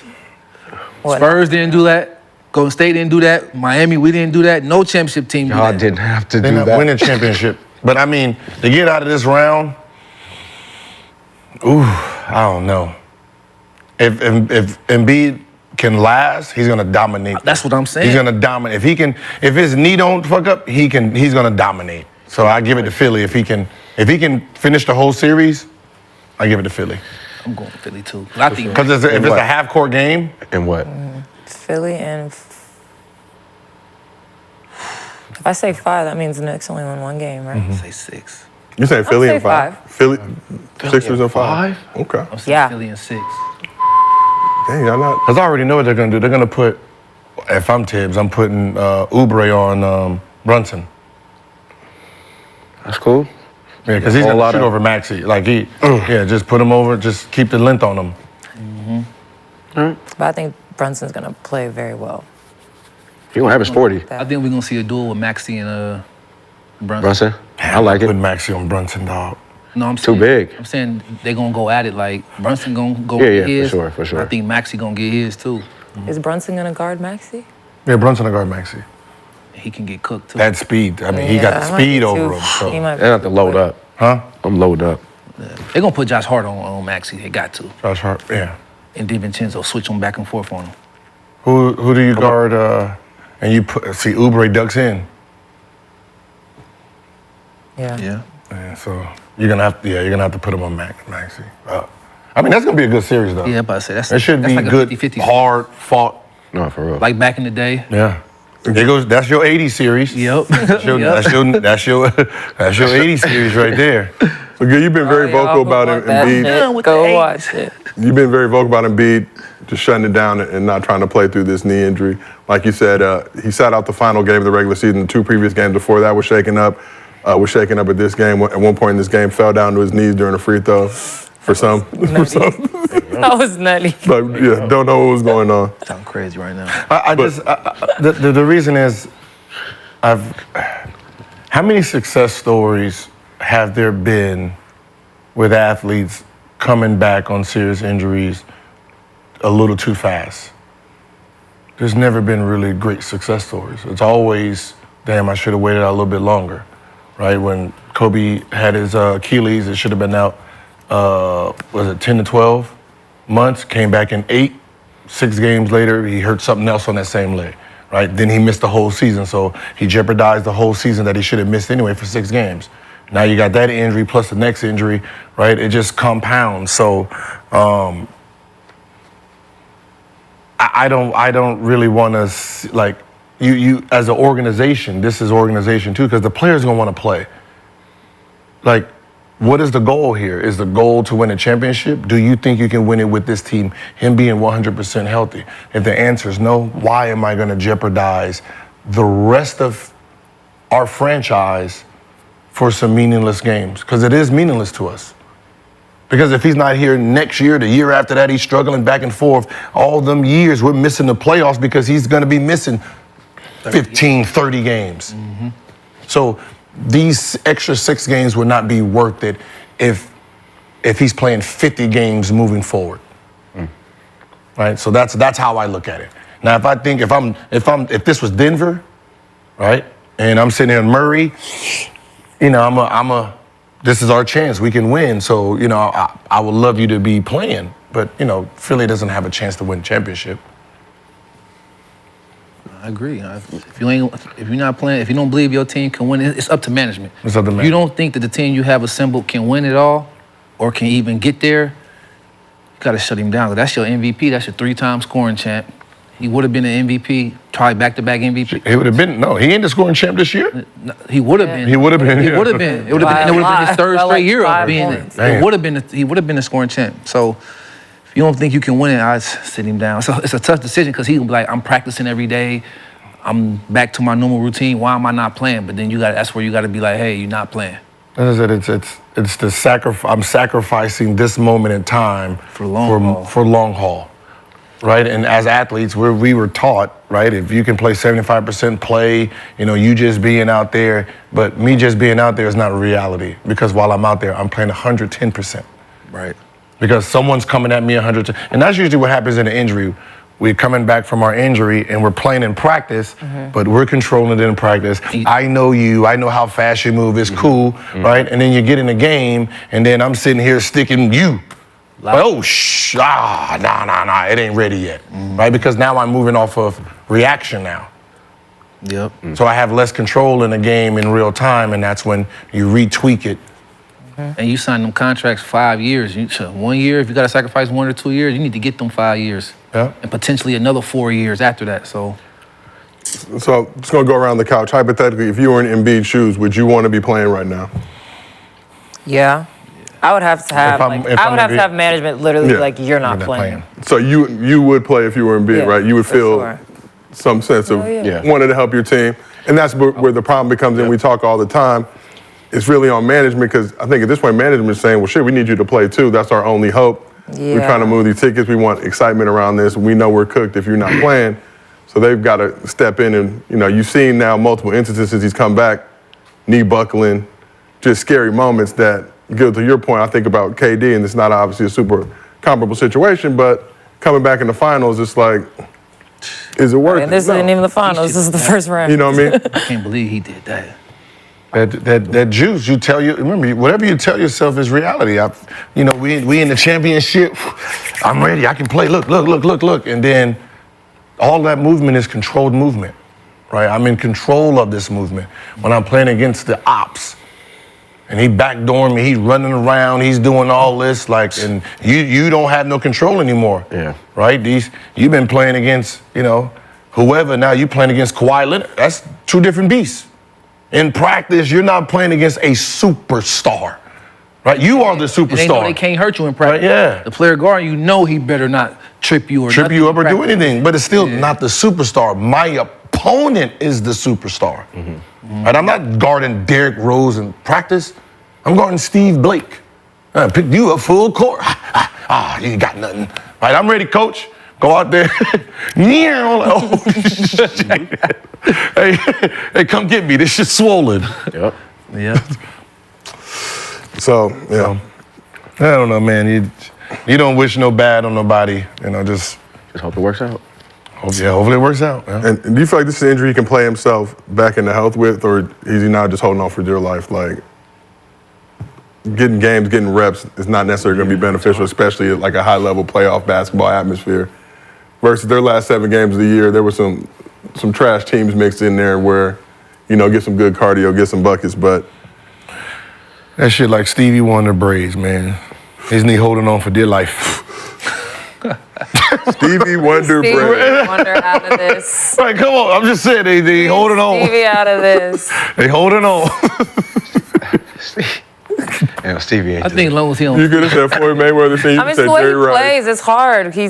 What? Spurs didn't do that. Golden State didn't do that. Miami, we didn't do that. No championship team did Y'all that. didn't have to They're do not that. winning championship. But I mean, to get out of this round, I don't know. If Embiid can last, he's gonna dominate. That's what I'm saying. He's gonna dominate. If his knee don't fuck up, he's gonna dominate. So I give it to Philly. If he can finish the whole series, I give it to Philly. I'm going Philly too. I think Because if it's a half-court game, And what? Philly and. If I say 5, that means the Knicks only won 1 game, right? say 6. You saying Philly say and 5? Philly, Sixers and 5. Okay. I'm saying Yeah. Philly and 6. Dang, y'all not. because I already know what they're gonna do. They're gonna put, if I'm Tibbs, I'm putting Oubre on Brunson. That's cool. Yeah, because he's Whole gonna lot shoot of- over Maxey. Like just put him over. Just keep the length on him. But I think Brunson's going to play very well. He gonna average 40. I think we're gonna see a duel with Maxey and Brunson. Brunson. I like Put it. Maxey on Brunson, dog. No, I'm Too saying, big. I'm saying they're gonna go at it like Brunson gonna go Yeah, get his. for sure. I think Maxey gonna get his too. Is Brunson going to guard Maxey? Yeah, Brunson will guard Maxey. He can get cooked too. That speed. I mean, he got the that might be speed too- over him. He So. might They have to load up. Huh? I'm load up. They're gonna put Josh Hart on Maxey. They got to. Josh Hart. Yeah. And DiVincenzo switch them back and forth on him. Who do you guard? And you see Oubre ducks in. Yeah. Yeah, so you're gonna have to put him on Maxey. I mean, that's gonna be a good series though. Yeah, but I say that's It should that's be like good, a 50-50. hard fought. No, for real. Like back in the day. Yeah. There goes. That's your 80 series. Yep. That's your, Yep. that's your 80 series right there. So, you've been very Y'all vocal who about want that Embiid. shit, Go watch it. You've been very vocal about Embiid just shutting it down and not trying to play through this knee injury. Like you said, he sat out the final game of the regular season. The 2 previous games before that was shaken up. At this game. At one point in this game, fell down to his knees during a free throw. For some. That was nutty. But yeah, don't know what was going on. Sound crazy right now. The reason is, how many success stories have there been with athletes coming back on serious injuries a little too fast? There's never been really great success stories. It's always, damn, I should have waited out a little bit longer, right? When Coby had his Achilles, it should have been out, was it 10 to 12 months, came back in 8, 6 games later, he hurt something else on that same leg, right? Then he missed the whole season, so he jeopardized the whole season that he should have missed anyway for 6 games. Now you got that injury plus the next injury, right? It just compounds. So I don't really want to, like, you as an organization, this is organization too, because the players gonna want to play. Like, what is the goal here? Is the goal to win a championship? Do you think you can win it with this team, him being 100% healthy? If the answer is no, why am I gonna jeopardize the rest of our franchise for some meaningless games? Because it is meaningless to us. Because if he's not here next year, the year after that, he's struggling back and forth. All them years, we're missing the playoffs because he's going to be missing 15, 30 games. Mm-hmm. So these extra 6 games would not be worth it if he's playing 50 games moving forward. Right? So that's how I look at it. Now, if I think if this was Denver, right, and I'm sitting here in Murray, you know, this is our chance. We can win. So, you know, I would love you to be playing. But, you know, Philly doesn't have a chance to win championship. I agree. If you're not playing, if you don't believe your team can win, it's up to management. It's up to If you management. don't think that the team you have assembled can win it all, or can even get there, you gotta shut him down. That's your MVP. That's your 3-time scoring champ. He would have been an MVP, probably back-to-back MVP. He would have been, no, he ain't the scoring champ this year. He would have been. He would have been. He yeah. would have been. It would have been his third By straight like year of 5 being points. it. Damn. He would have been the scoring champ. So if you don't think you can win it, I'd sit him down. So it's a tough decision because he can be like, I'm practicing every day. I'm back to my normal routine. Why am I not playing? But then that's where you got to be like, hey, you're not playing. As I said, it's the sacrifice. I'm sacrificing this moment in time For long haul. For long haul, right? And as athletes, we were taught, right? If you can play 75% play, you just being out there. But me just being out there is not a reality because while I'm out there, I'm playing 110%. Right. Because someone's coming at me 100%. And that's usually what happens in an injury. We're coming back from our injury and we're playing in practice, but we're controlling it in practice. I know you. I know how fast you move. It's cool, right? And then you get in the game, and then I'm sitting here sticking you. Like, nah, it ain't ready yet, right? Because now I'm moving off of reaction now. Yep. So I have less control in the game in real time, and that's when you retweak it. And you sign them contracts 5 years. 1 year, if you got to sacrifice 1 or 2 years, you need to get them 5 years. Yeah. And potentially another 4 years after that. So just gonna go around the couch. Hypothetically, if you were in Embiid's shoes, would you want to be playing right now? Yeah. I would have to have management literally like you're not playing. So you would play if you were Embiid, right? You would feel some sense of wanting to help your team, and that's where the problem becomes in. We talk all the time. It's really on management because I think at this point management is saying, well, shit, we need you to play too. That's our only hope. Yeah. We're trying to move these tickets. We want excitement around this. We know we're cooked if you're not playing. So they've got to step in and, you've seen now multiple instances since he's come back, knee buckling, just scary moments that, to your point, I think about KD, and it's not obviously a super comparable situation, but coming back in the finals, it's like, is it worth it? And this isn't even the finals. This is the first round. You know what I mean? I can't believe he did that. That juice, remember, whatever you tell yourself is reality. We in the championship. I'm ready. I can play. Look. And then all that movement is controlled movement, right? I'm in control of this movement. When I'm playing against the ops, and he backdooring me, he's running around, he's doing all this, and you don't have no control anymore. Yeah. Right? You've been playing against, whoever. Now you playing against Kawhi Leonard. That's two different beasts. In practice, you're not playing against a superstar, right? You are the superstar. And they know they can't hurt you in practice. Right, yeah. The player guarding he better not trip you up or do anything. But it's still not the superstar. My opponent is the superstar. Right? I'm not guarding Derrick Rose in practice. I'm guarding Steve Blake. I picked you up full court. You ain't got nothing. Right? I'm ready, coach. Go out there. Hey, come get me. This shit's swollen. Yep. Yeah. So, I don't know, man. You don't wish no bad on nobody. Just hope it works out. Hopefully it works out. Yeah. And do you feel like this is an injury he can play himself back into health with, or is he now just holding on for dear life? Like, getting games, getting reps is not necessarily going to be beneficial, especially at like a high-level playoff basketball atmosphere. Versus their last 7 games of the year, there were some trash teams mixed in there where, get some good cardio, get some buckets, but that shit like Stevie Wonder braids, man. Isn't he holding on for dear life? Stevie Wonder braids. Stevie Wonder out of this. Right, come on. I'm just saying they holding on. Stevie out of this. They holding on. Stevie ain't I think as long as he don't. You could have said Floyd Mayweather thing. I mean, the way he plays, it's hard. He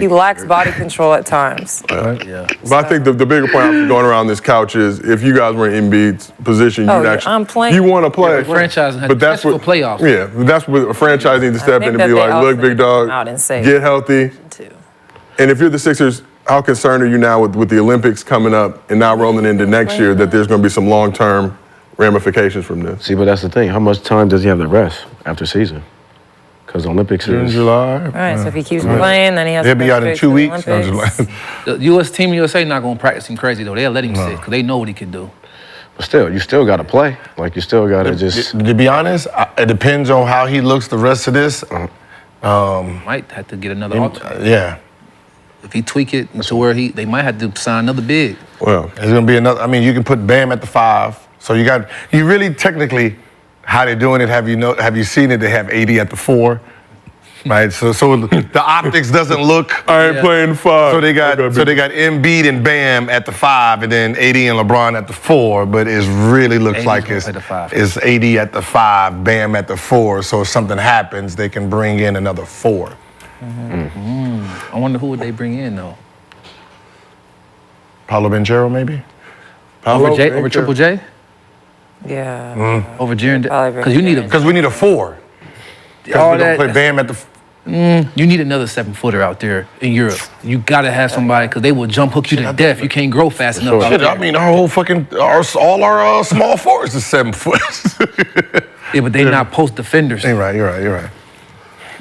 lacks body control at times. Yeah. But I think the bigger point I'm going around this couch is if you guys were in Embiid's position, you'd actually I'm playing. You want to play. Yeah, franchise had but that's what playoffs. Yeah, that's what a franchise needs to step in and be like, look, big dog, get healthy. And if you're the Sixers, how concerned are you now with the Olympics coming up and now rolling into next year that there's going to be some long-term ramifications from this? See, but that's the thing. How much time does he have to rest after season? Because the Olympics June, is July. All right, so if he keeps playing, then he has He'll to be go out in straight 2 to weeks. the Olympics. The U.S. Team USA not going to practice him crazy, though. They'll let him sit because they know what he can do. But still, you still got to play. Like, you still got to just... To be honest, it depends on how he looks the rest of this. Might have to get another alternate. Yeah. If he tweak it to where they might have to sign another big. Well, there's going to be another... I mean, you can put Bam at the 5. So you really technically, how they're doing it, have you seen it? They have AD at the 4, right? So the optics doesn't look. I ain't playing 5. So they got Embiid and Bam at the 5, and then AD and LeBron at the 4. But it really looks like it's AD at the 5, Bam at the 4. So if something happens, they can bring in another 4. I wonder who would they bring in though. Paulo Banchero, maybe. Over Triple J. Yeah. Over Jaren, because we need a 4. Because we don't play Bam at the. You need another 7-footer out there in Europe. You gotta have somebody because they will jump hook you to death. You can't grow fast enough. Shit, I mean, our whole fucking, all our small forwards is 7 foot. Yeah, but they not post defenders. You're right.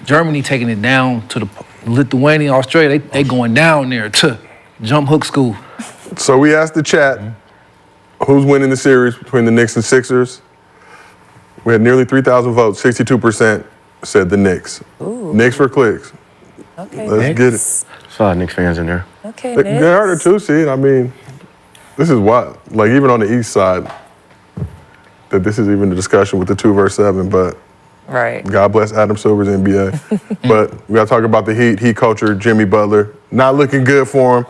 Germany taking it down to the Lithuania, Australia. They going down there to jump hook school. So we asked the chat, who's winning the series between the Knicks and Sixers? We had nearly 3,000 votes. 62% said the Knicks. Ooh. Knicks for clicks. Okay, Let's get it. There's a lot of Knicks fans in there. Okay, They are the 2 seed. I mean, this is what, like even on the East side, that this is even a discussion with the 2 versus 7, but Right. God bless Adam Silver's NBA. But we got to talk about the Heat culture, Jimmy Butler. Not looking good for him.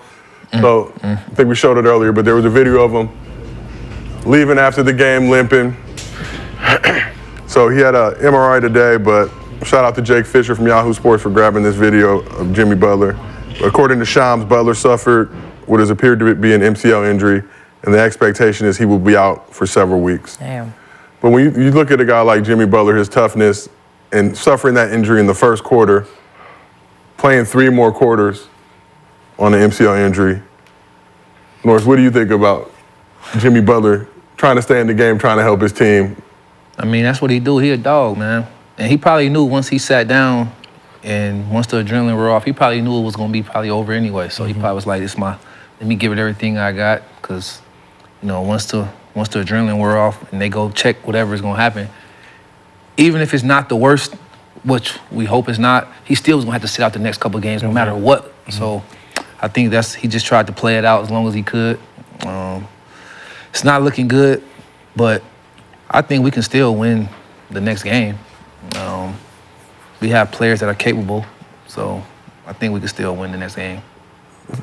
So I think we showed it earlier, but there was a video of him leaving after the game, limping. So he had an MRI today, but shout out to Jake Fisher from Yahoo Sports for grabbing this video of Jimmy Butler. According to Shams, Butler suffered what has appeared to be an MCL injury, and the expectation is he will be out for several weeks. Damn. But when you look at a guy like Jimmy Butler, his toughness, and suffering that injury in the first quarter, playing 3 more quarters on an MCL injury, Norris, what do you think about Jimmy Butler trying to stay in the game, trying to help his team? I mean, that's what he do. He a dog, man. And he probably knew once he sat down and once the adrenaline wore off, he probably knew it was gonna be probably over anyway. So he probably was like, let me give it everything I got, because, you know, once the adrenaline wore off and they go check whatever is gonna happen, even if it's not the worst, which we hope it's not, he still was gonna have to sit out the next couple of games no matter what. So I think he just tried to play it out as long as he could. It's not looking good, but I think we can still win the next game. We have players that are capable, so I think we can still win the next game.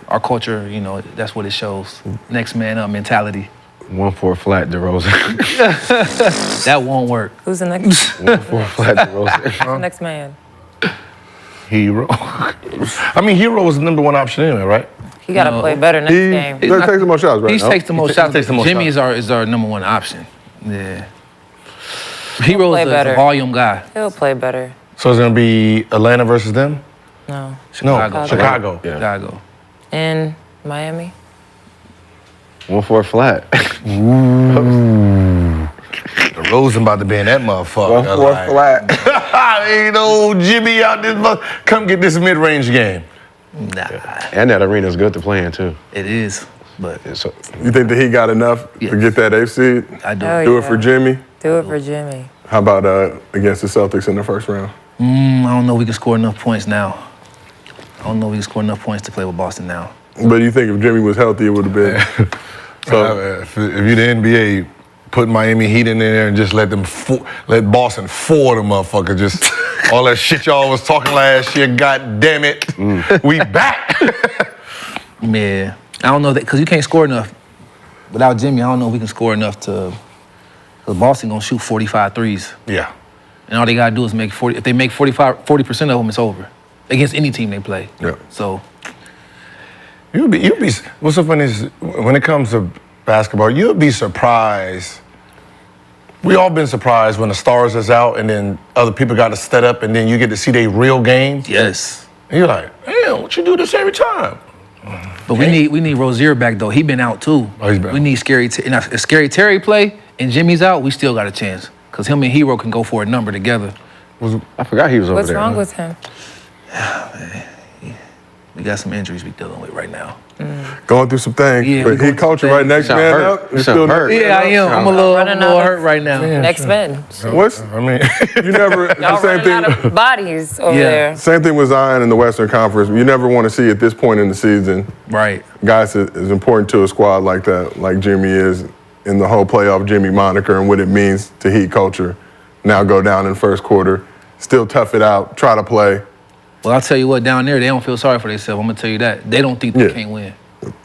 Our culture, you know, that's what it shows. Next man up mentality. 1-4 flat, DeRozan. That won't work. Who's the next? 1-4 flat, DeRozan. The next man? Hero. I mean, Hero was the number 1 option anyway, right? He got to play better next game. He takes the most shots, right? He takes the most shots. takes the most Jimmy shots. is our number 1 option. Yeah. Hero play is a better. volume guy. He'll play better. So it's gonna be Atlanta versus them? No. Chicago. Yeah. Chicago. In Miami? 1-4 flat. The Rosen about to be in that motherfucker. 1-4 flat. Ain't no Jimmy out this mother. Come get this mid-range game. Nah, And that arena's good to play in, too. it is. But So, You think that he got enough Yes. to get that 8th seed? I do. Oh, Do yeah. it for Jimmy? Do it for Jimmy. How about against the Celtics in the first round? I don't know if we can score enough points now. I don't know if we can score enough points to play with Boston now. But you think if Jimmy was healthy, it would have been. So If you're the NBA, put Miami Heat in there and just let Boston four them motherfuckers. Just all that shit y'all was talking last year. God damn it, we back. Yeah, I don't know that because you can't score enough without Jimmy. I don't know if we can score enough to. Because Boston gonna shoot 45 threes, Yeah. and all they gotta do is make 40. If they make 40% of them, it's over against any team they play. Yeah. So You'll be. What's so funny is when it comes to basketball, you'll be surprised. We all been surprised when the stars is out and then other people got to step up and then you get to see their real game. yes, And you're like, damn, what you do this every time? but we need Rozier back though. He been out too. Oh, he's been We out. need Scary. And if Scary Terry play and Jimmy's out, we still got a chance because him and Hero can go for a number together. I forgot he was over What's there. wrong huh? with him? We got some injuries we dealing with right now. going through some things. Yeah, we but he going through coaching some right next things. man Sound up. hurt. He's Sound still hurt. next man Yeah, I up? am. I'm a little Running out of- hurt right now. Next men. What's I mean, you never it's the Y'all same running out thing. of bodies over Yeah. there. Same thing with Zion in the Western Conference. You never want to see at this point in the season Right. guys as important to a squad like that, like Jimmy is, in the whole playoff Jimmy moniker and what it means to Heat culture. Now go down in first quarter, still tough it out, try to play. Well, I'll tell you what, down there, they don't feel sorry for themselves. I'm going to tell you that. They don't think they Yeah. can't win.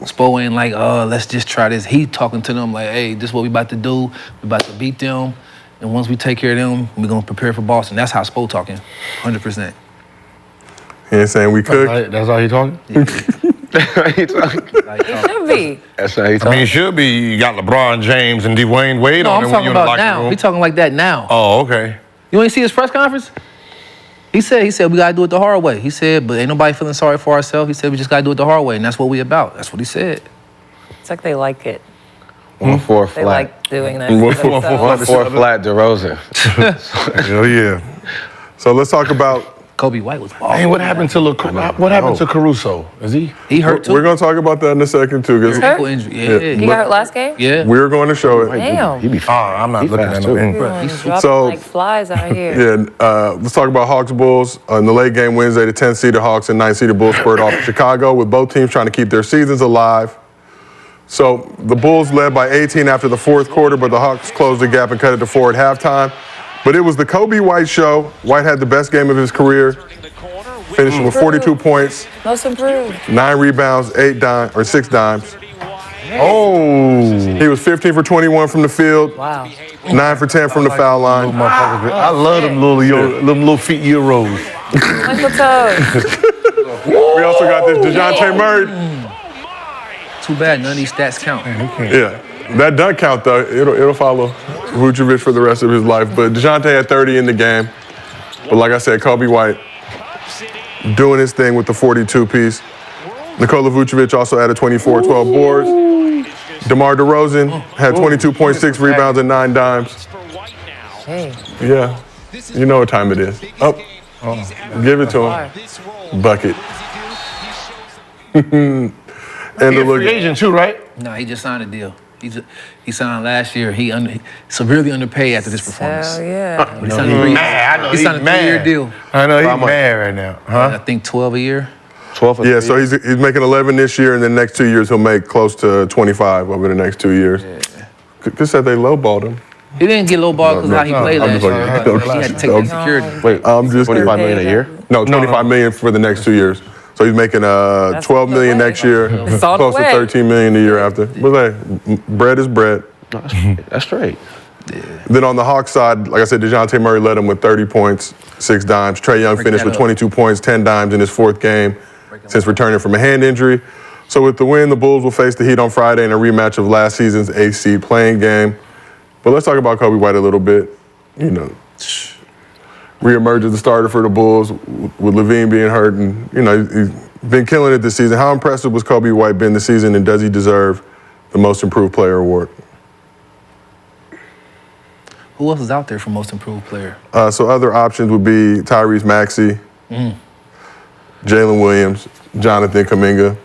Spo ain't like, oh, let's just try this. He talking to them like, hey, this is what we about to do. We about to beat them. And once we take care of them, we're going to prepare for Boston. That's how Spo talking, 100%. He ain't saying we could. that's how he talking? He talking- Like, Should be. That's how he I talking. mean, it should be. You got LeBron James and Dwayne Wade no, on I'm there when talking you in the about locker now. room. We talking like that now. Oh, okay. You ain't see his press conference? He said we gotta do it the hard way. He said, but ain't nobody feeling sorry for ourselves. He said we just gotta do it the hard way, and that's what we about. That's what he said. It's like they like it. 1-4 flat. They like doing that. 1-4 flat DeRozan. Hell yeah. So let's talk about. Kobe White was balling. Hey, what happened to Caruso? Is he? He hurt too. We're going to talk about that in a second, too. Hurt? Ankle injury. Yeah. He got hurt last game? Yeah. We're going to show it. Damn. He be I'm not looking at too. him. He's dropping So- like flies out here. Yeah, let's talk about Hawks Bulls. In the late game Wednesday, the 10th-seeded Hawks and 9th-seeded Bulls squared off in Chicago, with both teams trying to keep their seasons alive. So the Bulls led by 18 after the fourth quarter, but the Hawks closed the gap and cut it to 4 at halftime. But it was the Coby White show. White had the best game of his career, finishing with 42 points, Most improved. 9 rebounds, 6 dimes. Oh. He was 15 for 21 from the field, Wow. 9 for 10 from the foul line. I love them little feet Euros. Michael Toes. We also got this DeJounte Murray. Too bad none of these stats count. Yeah, that dunk count though, it'll follow Vucevic for the rest of his life. But DeJounte had 30 in the game. But like I said, Coby White doing his thing with the 42 piece. Nikola Vucevic also added 24, 12 boards. DeMar DeRozan had 22.6 rebounds and 9 dimes. Hey. Yeah, you know what time it is. Up, give it to him. Bucket. And He's a free agent too, right? No, he just signed a deal. He signed last year. He severely underpaid after this performance. Hell yeah. He signed a He's signed a 3-year deal. I know he's mad right now. I think 12 a year. 12 for Yeah, so he's making 11 this year, and then the next 2 years he'll make close to 25 over the next 2 years. Good said they lowballed him. He didn't get low ball because how he played I'm last just year. like- But he had to take that security. Wait, I'm just 25 million a year? No, 25 million for the next 2 years. So he's making 12 million next year, It's on the close to way. 13 million the year after. But hey, bread is bread. No, that's straight. Then on the Hawks side, like I said, DeJounte Murray led him with 30 points, 6 dimes. Trae Young finished with 22 points, 10 dimes in his 4th game since returning from a hand injury. So with the win, the Bulls will face the Heat on Friday in a rematch of last season's 8th seed playing game. But let's talk about Coby White a little bit. You know, reemerged as the starter for the Bulls with Levine being hurt, and he's been killing it this season. How impressive was Coby White been this season, and does he deserve the Most Improved Player award? Who else is out there for most improved player? So other options would be Tyrese Maxey, Jalen Williams, Jonathan Kuminga.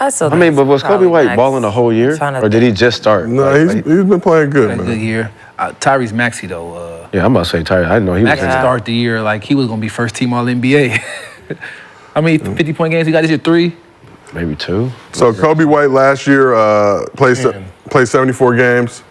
I mean, but was Coby White balling the whole year, or did he just start? No, he's been playing good, Had a man. good year. Tyrese Maxey though. Yeah, I'm about to say Tyrese. I didn't know he was. Maxey started the year like he was gonna be first team All NBA. How many 50-point games he got this year? 3. Maybe 2. So Coby White last year played 74 games,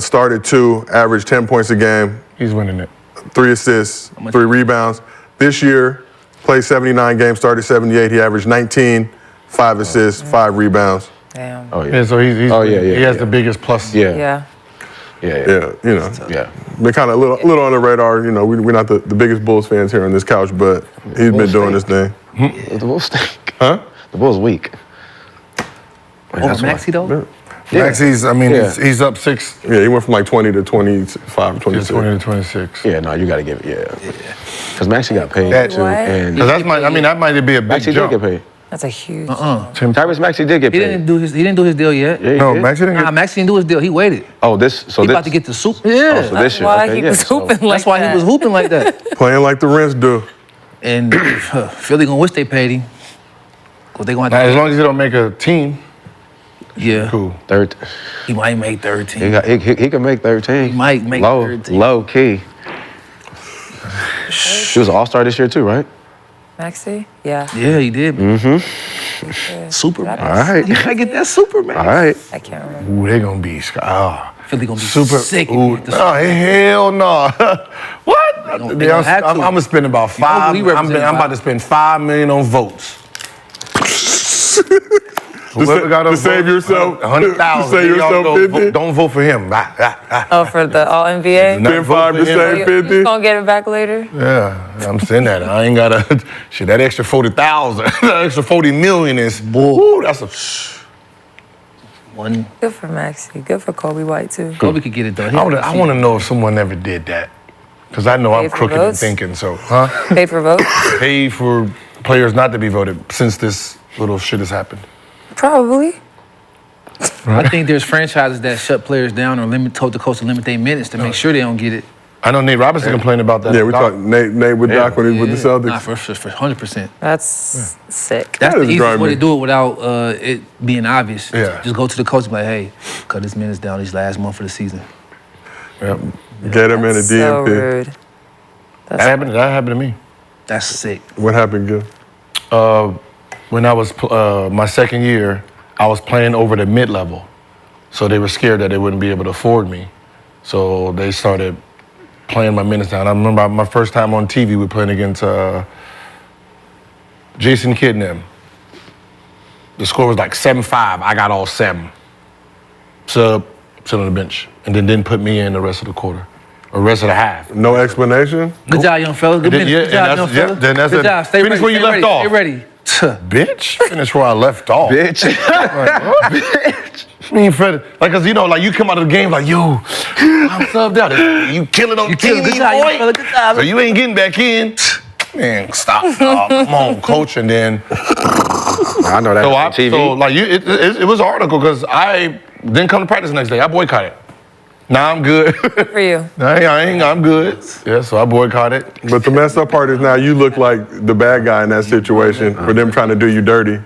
started 2, averaged 10 points a game, He's winning it. 3 assists, 3 rebounds. This year, played 79 games, started 78. He averaged 19, 5 assists, 5 rebounds. Damn. Oh Yeah, yeah. so he has the biggest plus. Yeah. Yeah. Yeah, Yeah. been kind of a little on the radar. We're not the biggest Bulls fans here on this couch, but he's been doing his thing. The Bulls stink. Huh? The Bulls weak. Over Maxey though? Maxey's, he's up 6 Yeah, he went from like 20 to 25, 26. 20 to 26. Yeah, no, you got to give it. Yeah. Because Maxey got paid That- too, What? and Because that might be a big Maxey did jump. get paid. That's a huge. Tyrese Maxey did get He paid. didn't do his deal yet. Yeah, he No, did. Maxey didn't Nah, get. Maxey didn't do his deal. He waited. Oh, this. So He this. about to get the super. Yeah. Oh, so That's this year. why Okay, he yeah, was so- hooping like That's why that. he was hooping like that. Playing like the Rents do. And Philly gonna wish they paid him. Cause they gonna Now, have as to. long as he don't make a team, Yeah. cool. Third. He might make 13. He can make 13. He might make 13. Low key. He was an all-star this year too, right? Maxey? Yeah. Yeah, he did. Superman. All right. You gotta get that Superman. All right. I can't remember. Ooh, they gonna be Philly gonna be super. sick. Ooh, if he no, hell no. What? they gonna have to. I'm gonna spend about You know who 5. he I'm represents, about to spend $5 million on votes. Whoever got to us save yourself- 100,000. to save yourself 50? Don't vote for him. Oh, for the All NBA? Not Spend vote 5 to for him. save You 50. gonna get it back later? Yeah, I'm saying that. I ain't gotta. Shit, that extra 40,000, that extra 40 million is. Woo, that's a. One. Good for Maxey. Good for Coby White too. Kobe could get it though. I want to know if someone ever did that. Because I know I'm Paid for crooked in votes? thinking, so, huh? Paid for votes? Pay for players not to be voted since this little shit has happened. Probably. I think there's franchises that shut players down or told the coach to limit their minutes to make sure they don't get it. I know Nate Robinson complained about that. Yeah, we talked Nate with Doc when he was with the Nah, Celtics. for 100%. That's sick. That's the is easiest driving way me. to do it without it being obvious. Yeah. Just go to the coach and be like, hey, cut his minutes down these last month of the season. Yep. Get him in a That's so DMP. rude. That happened to me. That's sick. What happened, Gil? When I was my second year, I was playing over the mid-level. So they were scared that they wouldn't be able to afford me. So they started playing my minutes down. I remember my first time on TV, we were playing against Jason Kidd and them. The score was like 7-5. I got all 7. Sub, sit on the bench. And then didn't put me in the rest of the quarter. Or rest of the half. No explanation? Good job, young fella. Good Then- minutes. Good yeah, job, young and that's- fella. yeah, then that's Good it. job. Stay Finish ready. where you Stay left ready. off. Stay ready. Bitch, finish where I left off. Bitch. I mean, Fred, like, cause you know, like you come out of the game like, yo, I'm subbed out. You killing on You killing. TV, Good job, young fella. boy. Good job. So you ain't getting back in. Man, stop, dog. Come on, coach. And then, I know that so on TV. it was an article because I didn't come to practice the next day. I boycotted. Now I'm good. Good for you. I'm good. Yeah, so I boycotted. But the messed up part is now you look like the bad guy in that situation for them trying to do you dirty.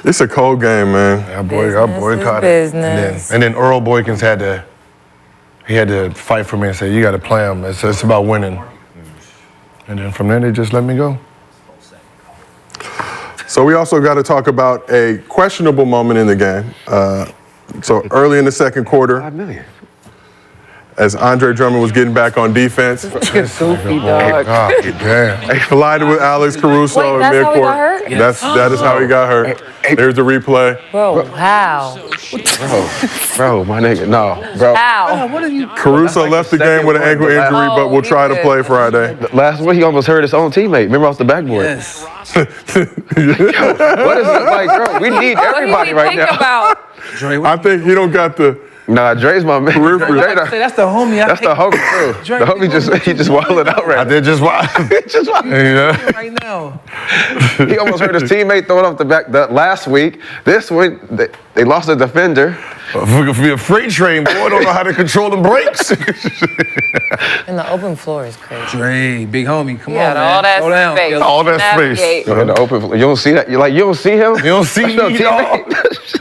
It's a cold game, man. I Business is boycotted. business. And then Earl Boykins had to fight for me and say, you got to play him. It's about winning. And then from there, they just let me go. So we also got to talk about a questionable moment in the game. So early in the second quarter, $5 million. as Andre Drummond was getting back on defense, Goofy dog. God damn. he collided with Alex Caruso Wait, in that's how he got midcourt. hurt? That is how he got hurt. There's the replay. Bro, how? Bro, my nigga, no. Bro, How? What are you? Caruso left the game with an ankle injury, but will try to play Friday. last week he almost hurt his own teammate. Remember off the backboard? Yes. What is it like, bro? We need everybody right think now. about? I think he don't got the Nah, Dre's my man. peripheral. That's the homie. That's the homie too. Dre, The homie he just wilded out I right now. did just watch. Just wild. Yeah. right now. He almost hurt his teammate throwing off the back last week. This week they lost a defender. Be a freight train, boy. Don't know how to control the brakes. And the open floor is crazy. Dre, big homie. Come Yeah, on, man. all that Slow down. space. Killer. All that space. Navigate. In the open, you don't see that. You don't see him. You don't see That's me, your dog. teammate.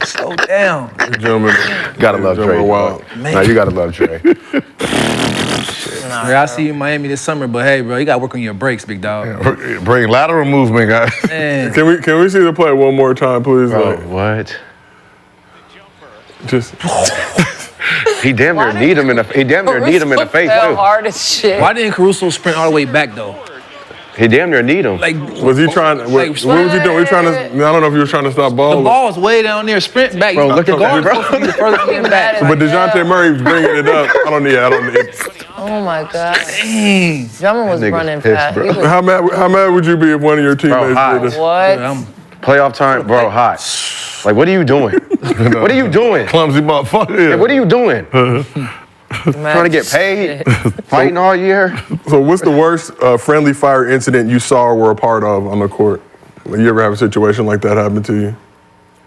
Slow down. Gentlemen, Gotta love Trae. Gentlemen, wild. Nah, you gotta love Trae. Dre, I'll see you in Miami this summer, but hey, bro, you gotta work on your brakes, big dog. Bring lateral movement, guys. Man. Can we see the play one more time, please? Bro, Like, what? just He damn near need him in the. He damn near need him in the face Fell too. hard as shit. Why didn't Caruso sprint all the way back though? He damn near need him. Like, was he trying? What was he doing? We trying to? I don't know if he was trying to stop the ball. ball was way down there. Sprint back. Bro, look the at guard that, is supposed to be the furthest man back. But DeJounte Murray was bringing it up. I don't need. Oh my God. Dang. Drummond was Nigga running pissed, fast. bro. He was, How mad would you be if one of your teammates hot. did this? what? I'm Playoff time, bro. Hot. Like, what are you doing? What are you doing? Clumsy motherfucker. Hey, what are you doing? Trying to get paid? Fighting all year? So, what's the worst friendly fire incident you saw or were a part of on the court? You ever have a situation like that happen to you?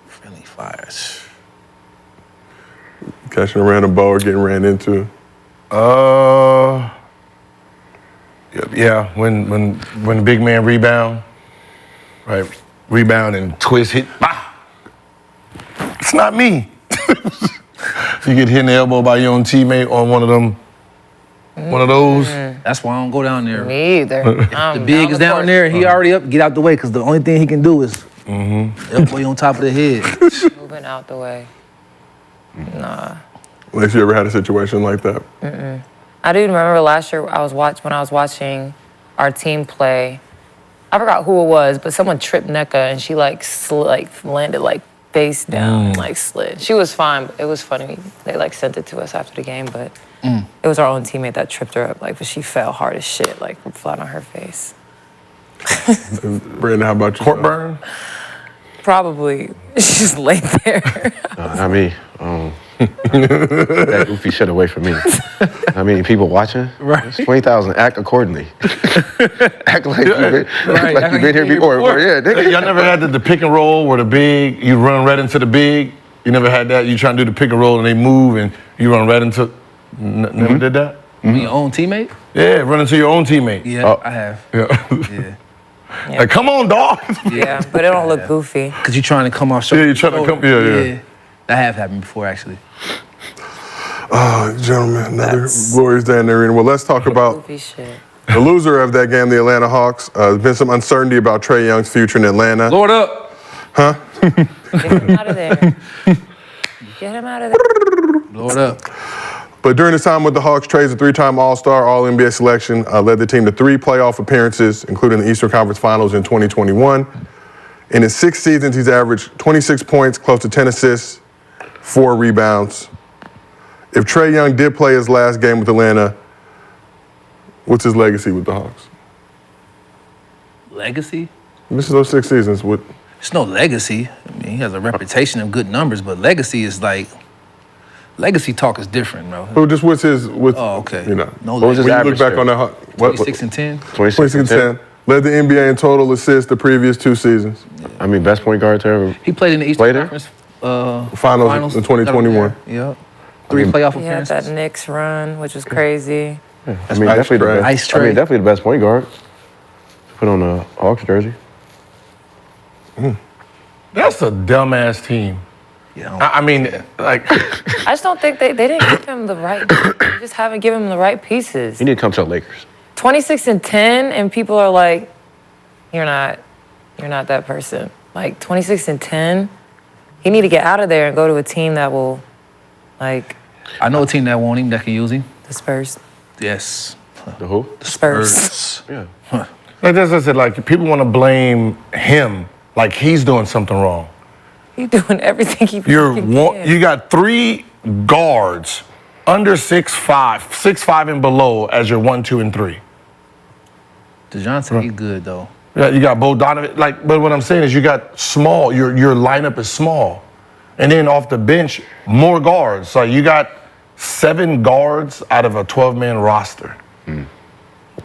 friendly fires. Catching a random ball or getting ran into? Yeah. When the big man rebound, right? Rebound and twist hit. Bah! It's not me. You get hit in the elbow by your own teammate on one of them. One of those. That's why I don't go down there. Me either. The big is down there. He already up. Get out the way, because the only thing he can do is elbow you on top of the head. Moving out the way. Nah. Unless you ever had a situation like that. I do remember last year when I was watching our team play. I forgot who it was, but someone tripped Nneka and she landed face down and slid. She was fine. But it was funny. They sent it to us after the game, but it was our own teammate that tripped her up. But she fell hard as shit, flat on her face. Brandon, how about you? Court burn? Probably. She just laid there. Not me. That goofy shit away from me. I mean, people watching. Right. It's 20,000. Act accordingly. Act like you've been here before. Yeah, nigga. Y'all never had the pick and roll where the big, you run right into the big? You never had that? You trying to do the pick and roll and they move and you run right into, never did that? Your own teammate? Yeah, run into your own teammate. Yeah, I have. Yeah. Yeah. Like, come on, dog. Yeah, but it don't look goofy. Because you're trying to come off Yeah, you're trying to come, yeah. That have happened before, actually. Gentlemen, another glorious day in the arena. Well, let's talk about Goofy shit. the loser of that game, the Atlanta Hawks. There's been some uncertainty about Trae Young's future in Atlanta. Lord up. Get him out of there. Get him out of there. Lord up. But during his time with the Hawks, Trae's a three-time All-Star, All-NBA selection, led the team to 3 playoff appearances, including the Eastern Conference Finals in 2021. In his 6 seasons, he's averaged 26 points, close to 10 assists, 4 rebounds. If Trae Young did play his last game with Atlanta, what's his legacy with the Hawks? Legacy? This is those 6 seasons. It's no legacy. I mean, he has a reputation of good numbers, but legacy is like, legacy talk is different, bro. Well, just what's his? Oh, okay. You know, No What was his when you average look back there? on that, 26 and 10. 26 and 10. Led the NBA in total assists the previous 2 seasons. I mean, best point guard to ever. He played in the Eastern Played there? Conference Finals in 2021. Yeah. 3 playoff He had appearances. that Knicks run, which was crazy. I mean, definitely the Trae. best. Ice I mean, Trae. definitely the best point guard. Put on a Hawks jersey. That's a dumbass team. Yeah. I mean, like, I just don't think they didn't give him the right. They just haven't given him the right pieces. You need to come to the Lakers. 26 and 10, and people are like, you're not that person. Like 26 and 10, he need to get out of there and go to a team that will, like, I know a team that want him, that can use him. the Spurs. Yes. The who? The Spurs. Yeah. like that's what I said, like, people want to blame him like he's doing something wrong. He doing everything he fucking can. You got 3 guards under 6'5", 6'5" and below as your 1, 2, and 3. DeJounte, he's good, though. Yeah, you got Bogdanovic. Like, but what I'm saying is you got small. Your lineup is small, and then off the bench, more guards. So you got 7 guards out of a 12-man roster.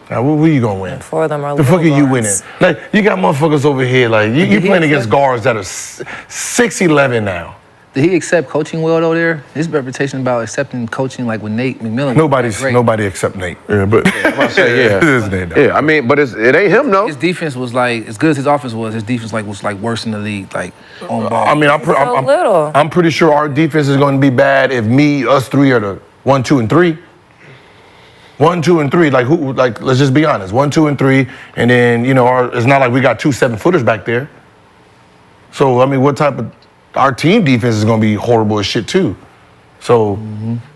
Now, who you gonna win? 4 of them are The fuck are little you winning? guards. Like, you got motherfuckers over here. Like, you playing against guards that are 6'11" now. Did he accept coaching well, though, there? His reputation about accepting coaching, like with Nate McMillan. Nobody except Nate. Yeah, but I'm about to say, yeah. It is Nate. Yeah, I mean, but it ain't him, though. His defense was like, as good as his offense was, his defense was like worse in the league, like on ball. I mean, so little. I'm pretty sure our defense is going to be bad if us 3 are the 1, 2, and 3. 1, 2, and 3. Like who? Like, let's just be honest. 1, 2, and 3, and then it's not like we got 2 7-footers back there. So I mean, what type of our team defense is going to be horrible as shit too. So,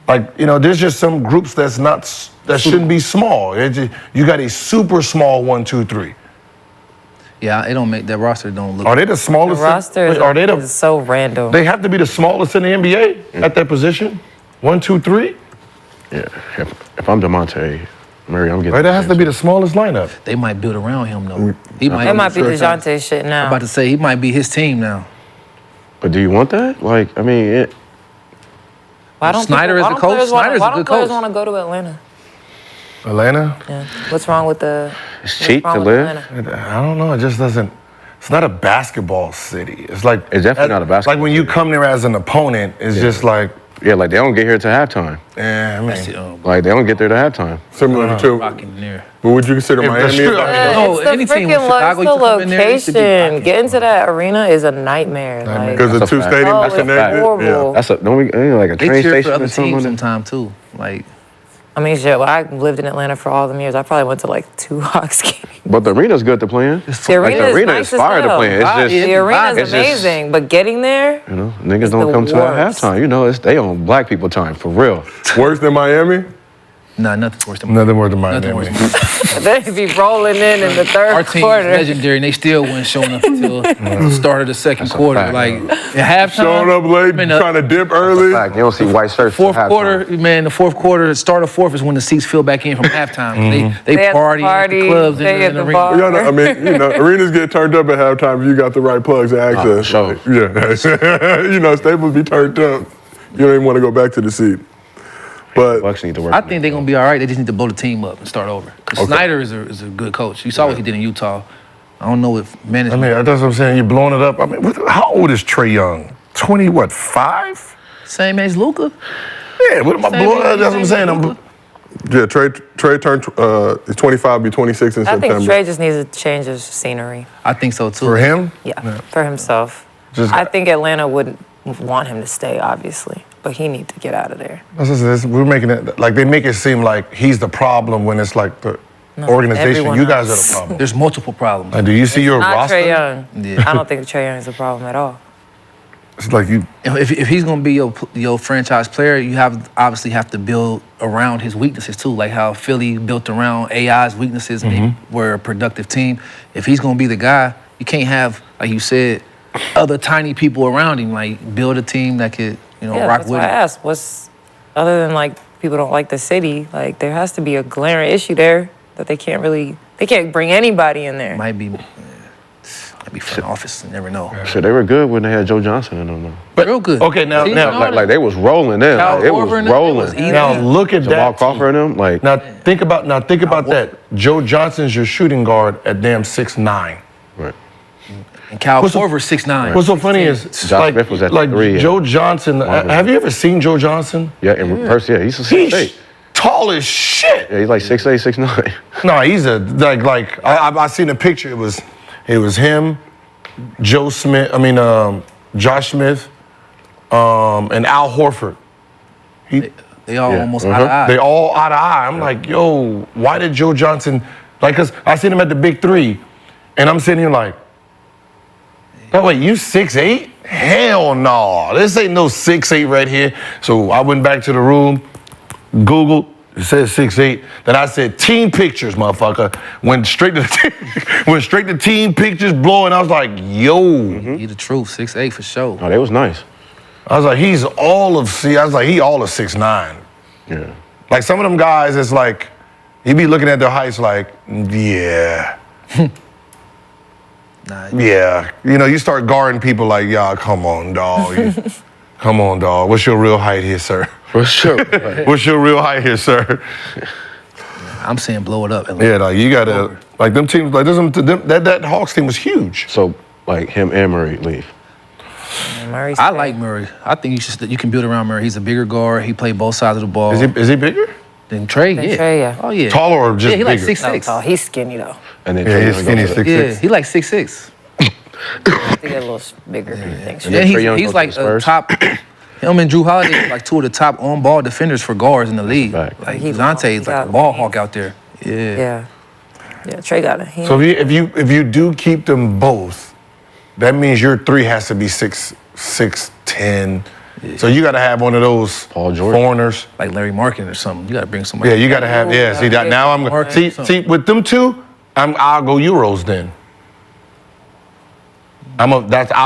there's just some groups that shouldn't be small. You got a super small 1, 2, 3. Yeah, it don't make that roster don't look. Are they the smallest? The roster is so random. They have to be the smallest in the NBA at that position. 1, 2, 3. Yeah. If I'm DeMonte Murray, I'm getting. Right, that has to be the smallest lineup. They might build around him though. It might be DeJounte shit now. I'm about to say he might be his team now. But do you want that? Like, I mean, Why don't Snyder is the coach. Snyder's a good players coach. want to go to Atlanta? Atlanta? Yeah. What's wrong with It's cheap to live. I don't know. It just doesn't. It's not a basketball city. It's like It's definitely not a basketball Like when you come there as an opponent, it's just like, Yeah, like they don't get here to halftime. I mean, Like they don't get there to halftime. similar to, Rocking there. but would you consider If the Miami? strip- No, It's the any team freaking with Chicago, it's the you come in there, it should be location. rocking. Getting to that arena is a nightmare. Like, Because the That's a 2 fact. stadiums oh, That's a it's fact. horrible. That's don't we like a They train cheer station for other or something? teams on there? sometime too. Like I mean, shit. Well, I lived in Atlanta for all them years. I probably went to like 2 Hawks games. But the arena's good to play in. The arena, the arena nice is fire as to hell. play in. It's just The arena's it's just- amazing, but getting there, You know, niggas It's don't the come to that worst. halftime. You know, they on black people time for real. Worse than Miami? nah, nothing's worse than nothing more than Nothing Miami. worse. they'd be rolling in the Our third team quarter. is legendary, and they still weren't showing up until the start of the second quarter. fact, Like at halftime, Showing up late, I mean, trying to dip early. Fact, you don't see white shirts. fourth at halftime. quarter, man. The fourth quarter, the start of fourth is when the seats fill back in from halftime. They They at the party at the party, clubs they in at the the arena. bar. Y'all know, I mean, arenas get turned up at halftime if you got the right plugs and access. sure. Like, yeah. Staples be turned up. You don't even want to go back to the seat. But Bucks need to work. I think they're gonna be all right. They just need to blow the team up and start over. Because Snyder is a good coach. You saw what he did in Utah. I don't know if management. I mean, that's what I'm saying. You're blowing it up. I mean, how old is Trae Young? 20, what, 5? Same as Luka. Yeah, what am I blowing up? That's what I'm saying. yeah, Trae turned is 25, be 26 in I think September. Trae just needs to change his scenery. I think so too. For him? Yeah, for himself. Just- I think Atlanta would want him to stay, obviously, but he needs to get out of there. We're making it, like, they make it seem like he's the problem when it's like the organization. everyone You guys are else. the problem. There's multiple problems. Like, do you see your Not roster? Trae Young. Yeah. I don't think Trae Young is a problem at all. It's like you. If he's gonna be your franchise player, you obviously have to build around his weaknesses too, like how Philly built around AI's weaknesses and they were a productive team. If he's gonna be the guy, you can't have, like you said, other tiny people around him. Like build a team that could, Yeah, rock that's with why I him. asked. What's other than like people don't like the city? Like there has to be a glaring issue there that they can't bring anybody in there. Might be front office. You never know. Shit, they were good when they had Joe Johnson in them. Though. But, Real good. Okay, now, See, Like they was rolling in. Kyle Like, it was Korver and them, rolling. it was easy. now look at Jamal that. Crawford and them, like Now think about that. Joe Johnson's your shooting guard at damn 6'9". right. And Kyle What's the- Korver 6'9". What's so funny is Josh Smith was at the 3, Joe Johnson. Have you ever seen Joe Johnson? Yeah, in person, he's a He's 6'8". tall as shit. Yeah, he's like 6'8", 6'9". No, he's a like I seen a picture. It was him, Josh Smith, and Al Horford. They all Yeah. almost out of eye. They all out of eye. I'm like, yo, why did Joe Johnson, like, cause I seen him at the Big Three, and I'm sitting here like, oh wait, you 6'8"? Hell no, this ain't no 6'8" right here. So I went back to the room, Googled, it says 6'8". Then I said, team pictures, motherfucker. Went straight to team pictures, blowing. I was like, yo. He the truth, 6'8" for sure. Oh, they was nice. I was like, he all of 6'9". Yeah. Like some of them guys, it's like, you be looking at their heights like, yeah. Nah, Yeah. You start guarding people like, y'all, come on, dog. Come on, dog. What's your real height here, sir? For sure. What's your real height here, sir? I'm saying blow it up. Yeah, like you gotta, like them teams, like that Hawks team was huge. So, like him and Murray leave. Murray's I great. like Murray. I think you can build around Murray. He's a bigger guard. He played both sides of the ball. Is he bigger? Than Trae? Than Yeah. Trae, yeah. Oh yeah. Taller or just Yeah, he like bigger? 6'6". Oh, he's skinny though. And then Yeah, Trae he's Young skinny, goes to- 6'6". Yeah, he like 6'6". I think a little bigger. Thanks. And Yeah, then Trae Young he's goes to like the a Spurs. top. Him and Drew Holiday are like two of the top on-ball defenders for guards in the league. Fact. Like He Jontay is like got a ball it. hawk out there. Yeah. Yeah, Trae got it. So if you do keep them both, that means your 3 has to be 6'10". So you got to have one of those Paul George. foreigners. Like Larry Markin or something. You got to bring somebody. Yeah, you got to have. Yeah, see that now I'm Martin. see with them two, I'll go Euros then. I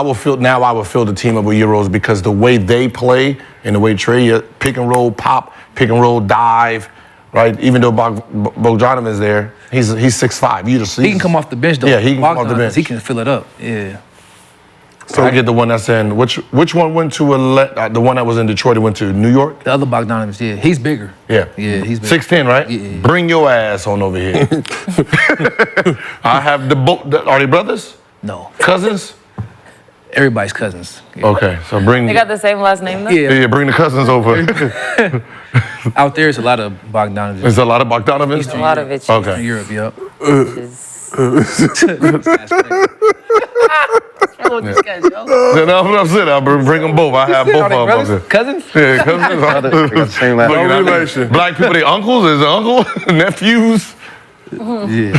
will fill the team up with Euros because the way they play and the way Trae pick and roll pop, pick and roll dive, right? Even though Bogdanovich's there, he's 6'5". You just He can come off the bench though. Yeah, he can come off the Bogdan, bench. He can fill it up. Yeah. So I get the one that's in which one went to the one that was in Detroit. It went to New York. The other Bogdanovich, yeah. He's bigger. Yeah, Yeah, he's bigger. 6'10", right? Yeah. Bring your ass on over here. I have are they brothers? No. Cousins? Everybody's cousins. Yeah. Okay, so bring. They got the same last name though? Yeah. Yeah, bring the cousins over. Out there, it's a lot of Bogdanovich. There's a lot of Bogdanovich. A lot of it. In Okay. Europe, yep. No, I'm saying. I'll bring them both. I have both of them. Brothers? Cousins? Yeah, cousins. They got the same last Look name. at that. relation. Black people, they uncles, is uncle, nephews. Yeah.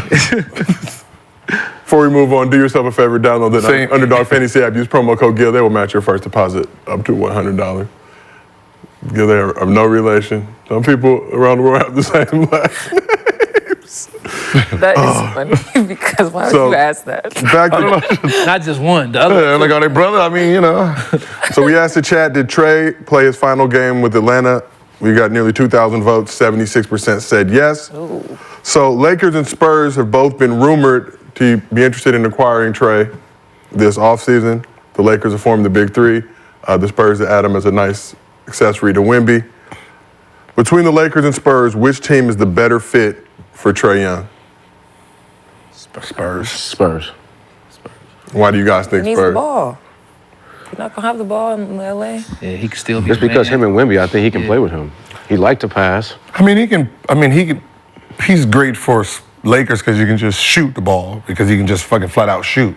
Before we move on, do yourself a favor, download the Same. Underdog Fantasy app. Use promo code GIL. They will match your first deposit up to $100. GIL, they are of no relation. Some people around the world have the same last name. That is funny because why would So- you ask that? Back to, Not just one. The other. Yeah, like, are they brother? I mean, so we asked the chat, did Trae play his final game with Atlanta? We got nearly 2,000 votes. 76% said yes. So Lakers and Spurs have both been rumored to be interested in acquiring Trae this offseason. The Lakers have formed the Big Three. The Spurs add him as a nice accessory to Wemby. Between the Lakers and Spurs, which team is the better fit for Trae Young? Spurs. Why do you guys think He needs the Spurs? ball. You're not gonna have the ball in LA. Yeah, he can still be. Just because him and Wemby, I think he can play with him. He liked to pass. He's great for Lakers because you can just shoot the ball because he can just fucking flat out shoot.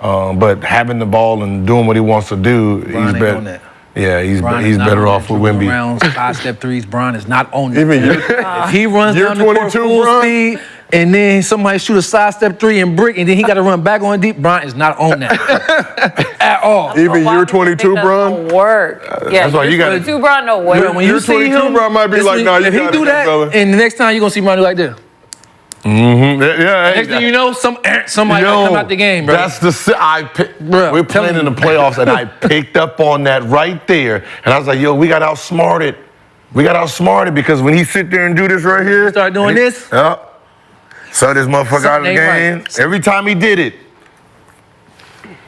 But having the ball and doing what he wants to do, Bron he's ain't better. on that. Yeah, he's Bron is not better on off that. with Dribbling Wemby. around, side-step threes, Bron is not on that. Even you. If he runs Year down the court 22, full Bron? speed, and then somebody shoot a sidestep three and brick, and then he got to run back on deep, Bron is not on that at all. Even Why year do you think 22, that's Bron? gonna work. Yeah, that's why you gotta- 22, Bron, no way. When you Year see 22, him, Bron might be listen, like, nah, you if he got do it, that, fella. and the next time you're gonna see Bron like this. Next thing you know, somebody gonna come out the game, bro. That's Bruh, we're playing in the playoffs, and I picked up on that right there. And I was like, yo, we got outsmarted. We got outsmarted because when he sit there and do this right here. Start doing this? Yeah. So this motherfucker out of the Something ain't game. right. Every time he did it,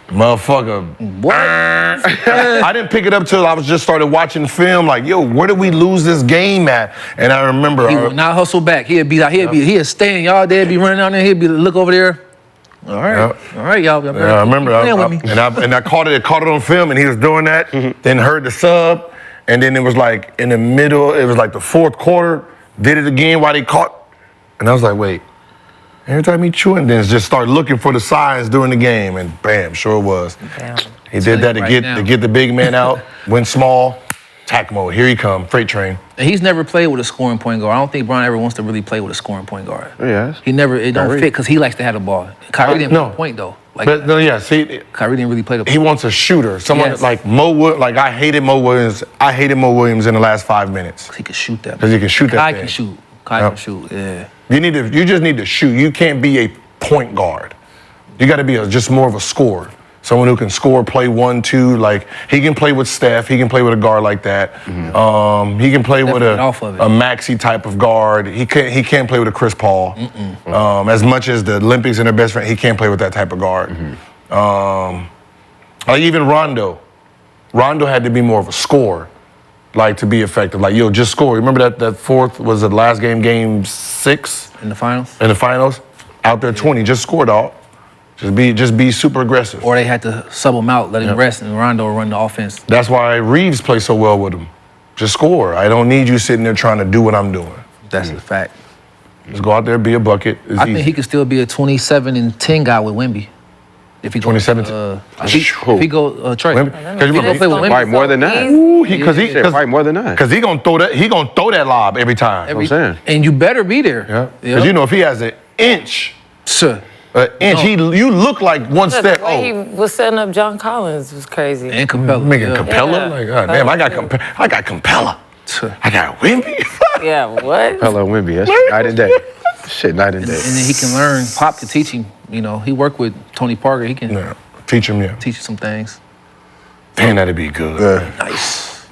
motherfucker. What? I didn't pick it up till I was just started watching film. Like, yo, where did we lose this game at? And I remember. He will not hustle back. He'll stay in y'all there, be running down there, he'll be look over there. All right, all right, y'all. Yeah, I remember. Playing with me. And I caught it on film, and he was doing that. Then heard the sub, and then it was like in the middle. It was like the fourth quarter. Did it again while they caught, and I was like, wait. Every time he chewing, then just start looking for the signs during the game, and bam, sure it was. Damn. He did that to Right get now. to get the big man out. Went small, attack mode. Here he come, freight train. And he's never played with a scoring point guard. I don't think Bron ever wants to really play with a scoring point guard. Yes. He never. It don't Kyrie. fit because he likes to have the ball. Kyrie didn't No. play the point though. Like But no, yeah, see, Kyrie didn't really play the point. he wants a shooter. Someone Yes. like like I hated Mo Williams. I hated Mo Williams in the last 5 minutes. He can shoot that. 'Cause he can shoot that Kai thing. can shoot. Kai Yep. can shoot. Yeah. You just need to shoot. You can't be a point guard. You got to be just more of a scorer. Someone who can score, play 1-2. Like he can play with Steph. He can play with a guard like that. He can play with Definitely off of it. a Maxey type of guard. He can't play with a Chris Paul. As much as the Olympics and their best friend, he can't play with that type of guard. Like even Rondo. Rondo had to be more of a scorer, like to be effective. Like yo, just score. Remember that fourth was the last game 6 In the finals. in the finals. Out there 20, just score, dog. Just be super aggressive. Or they had to sub him out, let him rest, and Rondo run the offense. That's why Reeves plays so well with him. Just score. I don't need you sitting there trying to do what I'm doing. That's a fact. Just go out there, be a bucket. It's I easy. think he could still be a 27 and 10 guy with Wemby. If he go, 27. if he go Trae. Wemby? 'Cause you He remember- gonna play with Wemby. Probably more than that. Ooh, because Shit, probably more than that. Because he gonna throw that. He gonna throw that lob every time. I'm saying. And you better be there. Yeah. Because you know if he has an inch, Sir. you look like one The step. way he was setting up John Collins was crazy. And Capella. Making yeah. Capella? Yeah. Like, God damn, I got Capella. I got Wemby. Yeah, what? Hello, Wemby. That's night and day. Shit, night and day. And then he can learn. Pop can teach him. You know, he worked with Tony Parker. He can Yeah. Teach him, yeah. teach you some things. Damn, that'd be good. Yeah. Nice.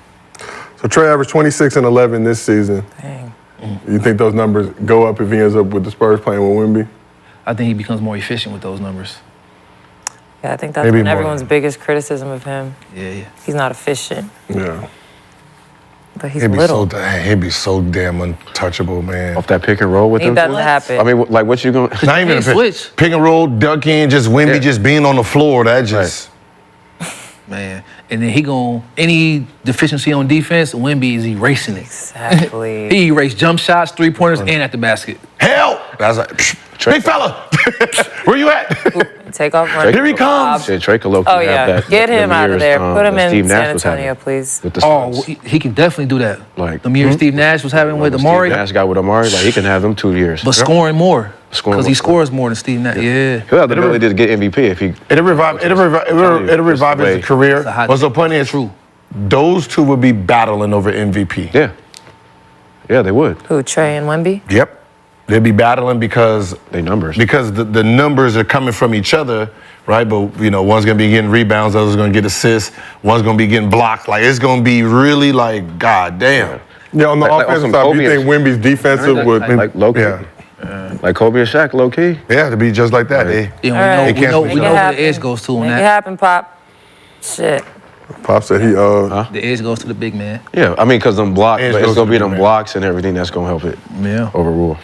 So Trae averaged 26 and 11 this season. Dang. You think those numbers go up if he ends up with the Spurs playing with Wemby? I think he becomes more efficient with those numbers. Yeah, I think that's Maybe been more. everyone's biggest criticism of him. Yeah. He's not efficient, Yeah. but he's He'd be little. he'd be so damn untouchable, man. Off that pick and roll with It him. doesn't happen. I mean, like, what you going? Not even Hey, a pick, switch. pick and roll, duck in, just Wemby Yeah. just being on the floor. That just Man. And then he gon' any deficiency on defense, Wemby is erasing it. Exactly. He erased jump shots, 3-pointers, and at the basket. hell. That's like big fella. Where you at? Take off running. Here he comes. Shit, Trae could low-key Oh have yeah, that. get him them out of years, there. Put him that in Steve San Nash was having Antonio, please. With the Oh, Spurs. he can definitely do that. Like, the years Steve Nash was having with When Amari, Steve Nash got with Amari, like he can have them 2 years. but scoring more. Scoring Because he more. scores more than Steve Nash. Yeah. He'll have the ability to get MVP if he. It'll revive way. his career. It's a hot What's the take. point is, True. those two would be battling over MVP. Yeah. Yeah, they would. Who, Trae and Wemby? Yep. They'd be battling because They numbers. Because the numbers are coming from each other, right? But you know, one's gonna be getting rebounds, the other's gonna get assists, one's gonna be getting blocked. Like it's gonna be really like, god damn. Yeah, on the Like offensive some side, do you Kobe think Wemby's defensive would? Like low key. Yeah. Like Coby and Shaq, low key. Yeah, to be just like that. Right. They, Yeah, All right. we know Make where it the edge goes to on Make it that. happen, Pop. Shit. Pop said he The edge goes to the big man. Yeah, I mean, because them blocks, Edge but goes it's gonna to be the them man. blocks and everything that's gonna help it Yeah. overrule.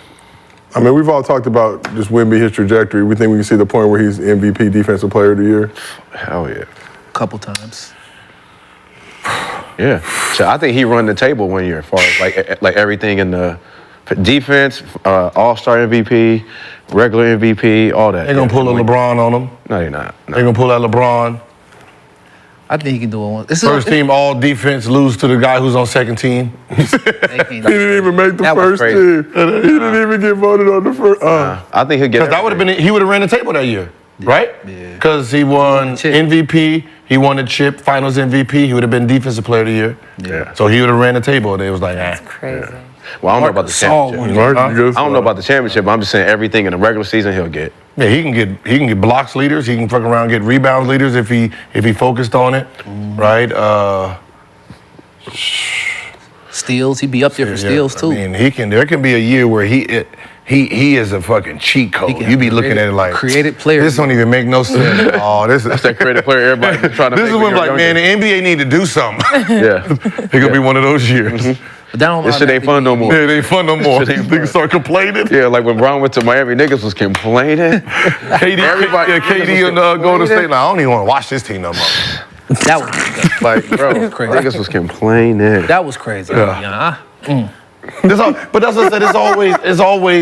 I mean, we've all talked about just Wemby, his trajectory. We think we can see the point where he's MVP Defensive Player of the Year. Hell yeah. Couple times. Yeah. So I think he run the table one year as far as like everything in the defense, All-Star MVP, regular MVP, all that. They're gonna pull a LeBron on him. No, you're not. No. They're gonna pull that LeBron. I think he can do it once. First team all defense lose to the guy who's on second team. He didn't even make the That was first crazy. team. He didn't even get voted on the first. I think he'll get. Because that would have been he would have ran the table that year, right? Yeah. Because he won Chip. MVP, he won the chip, Finals MVP. He would have been Defensive Player of the Year. Yeah. So he would have ran the table. And they was like, Crazy. Well, I don't know about the Saul championship. won. I I don't know about the championship, but I'm just saying everything in the regular season he'll get. Yeah, he can get blocks leaders. He can fuck around and get rebounds leaders if he focused on it, right? Steals, he'd be up there for steals too. I mean, there can be a year where he is a fucking cheat code. can You be looking at it like creative player. This don't even make no sense. Oh, this is That creative player, everybody trying to. this make is when when like, you're man, the younger. NBA need to do something. Yeah. It could be one of those years. But that don't This shit ain't fun no more. Yeah, it ain't fun no more. Shit ain't Niggas start complaining. Yeah, like when Brown went to Miami, niggas was complaining. Everybody- KD and Golden State. Like, I don't even want to watch this team no more. That was Like, bro, crazy. niggas was complaining. that was crazy. Yeah. But that's what I said. It always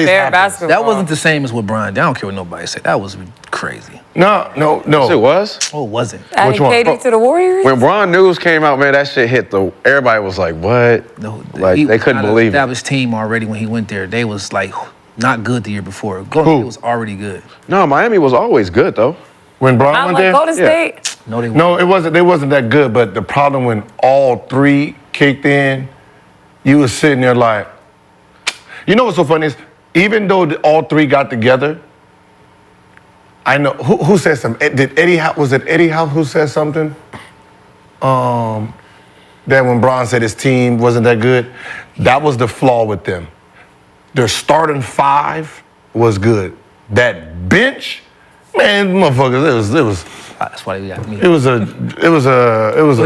Fair happens. basketball. That wasn't the same as what Brian did. I don't care what nobody said. That was crazy. No. Yes, it was. Oh, it wasn't. Adding Which one? KD to the Warriors? When Braun news came out, man, that shit hit the. Everybody was like, "What?" No, Like he they was couldn't not an believe it. established team already when he went there. They was like not good the year before. Golden Who? State was already good. No, Miami was always good though. When Braun Not went like there. Golden State. No, they No, it wasn't. They wasn't that good. But the problem when all three kicked in, you was sitting there like, you know what's so funny is, even though all three got together, I know who said something. Did Eddie Howe? Was it Eddie Howe who said something? That when Bron said his team wasn't that good, that was the flaw with them. Their starting five was good. That bench, man, motherfuckers, it was. That's why they got me. It was a Tom Joyner. It was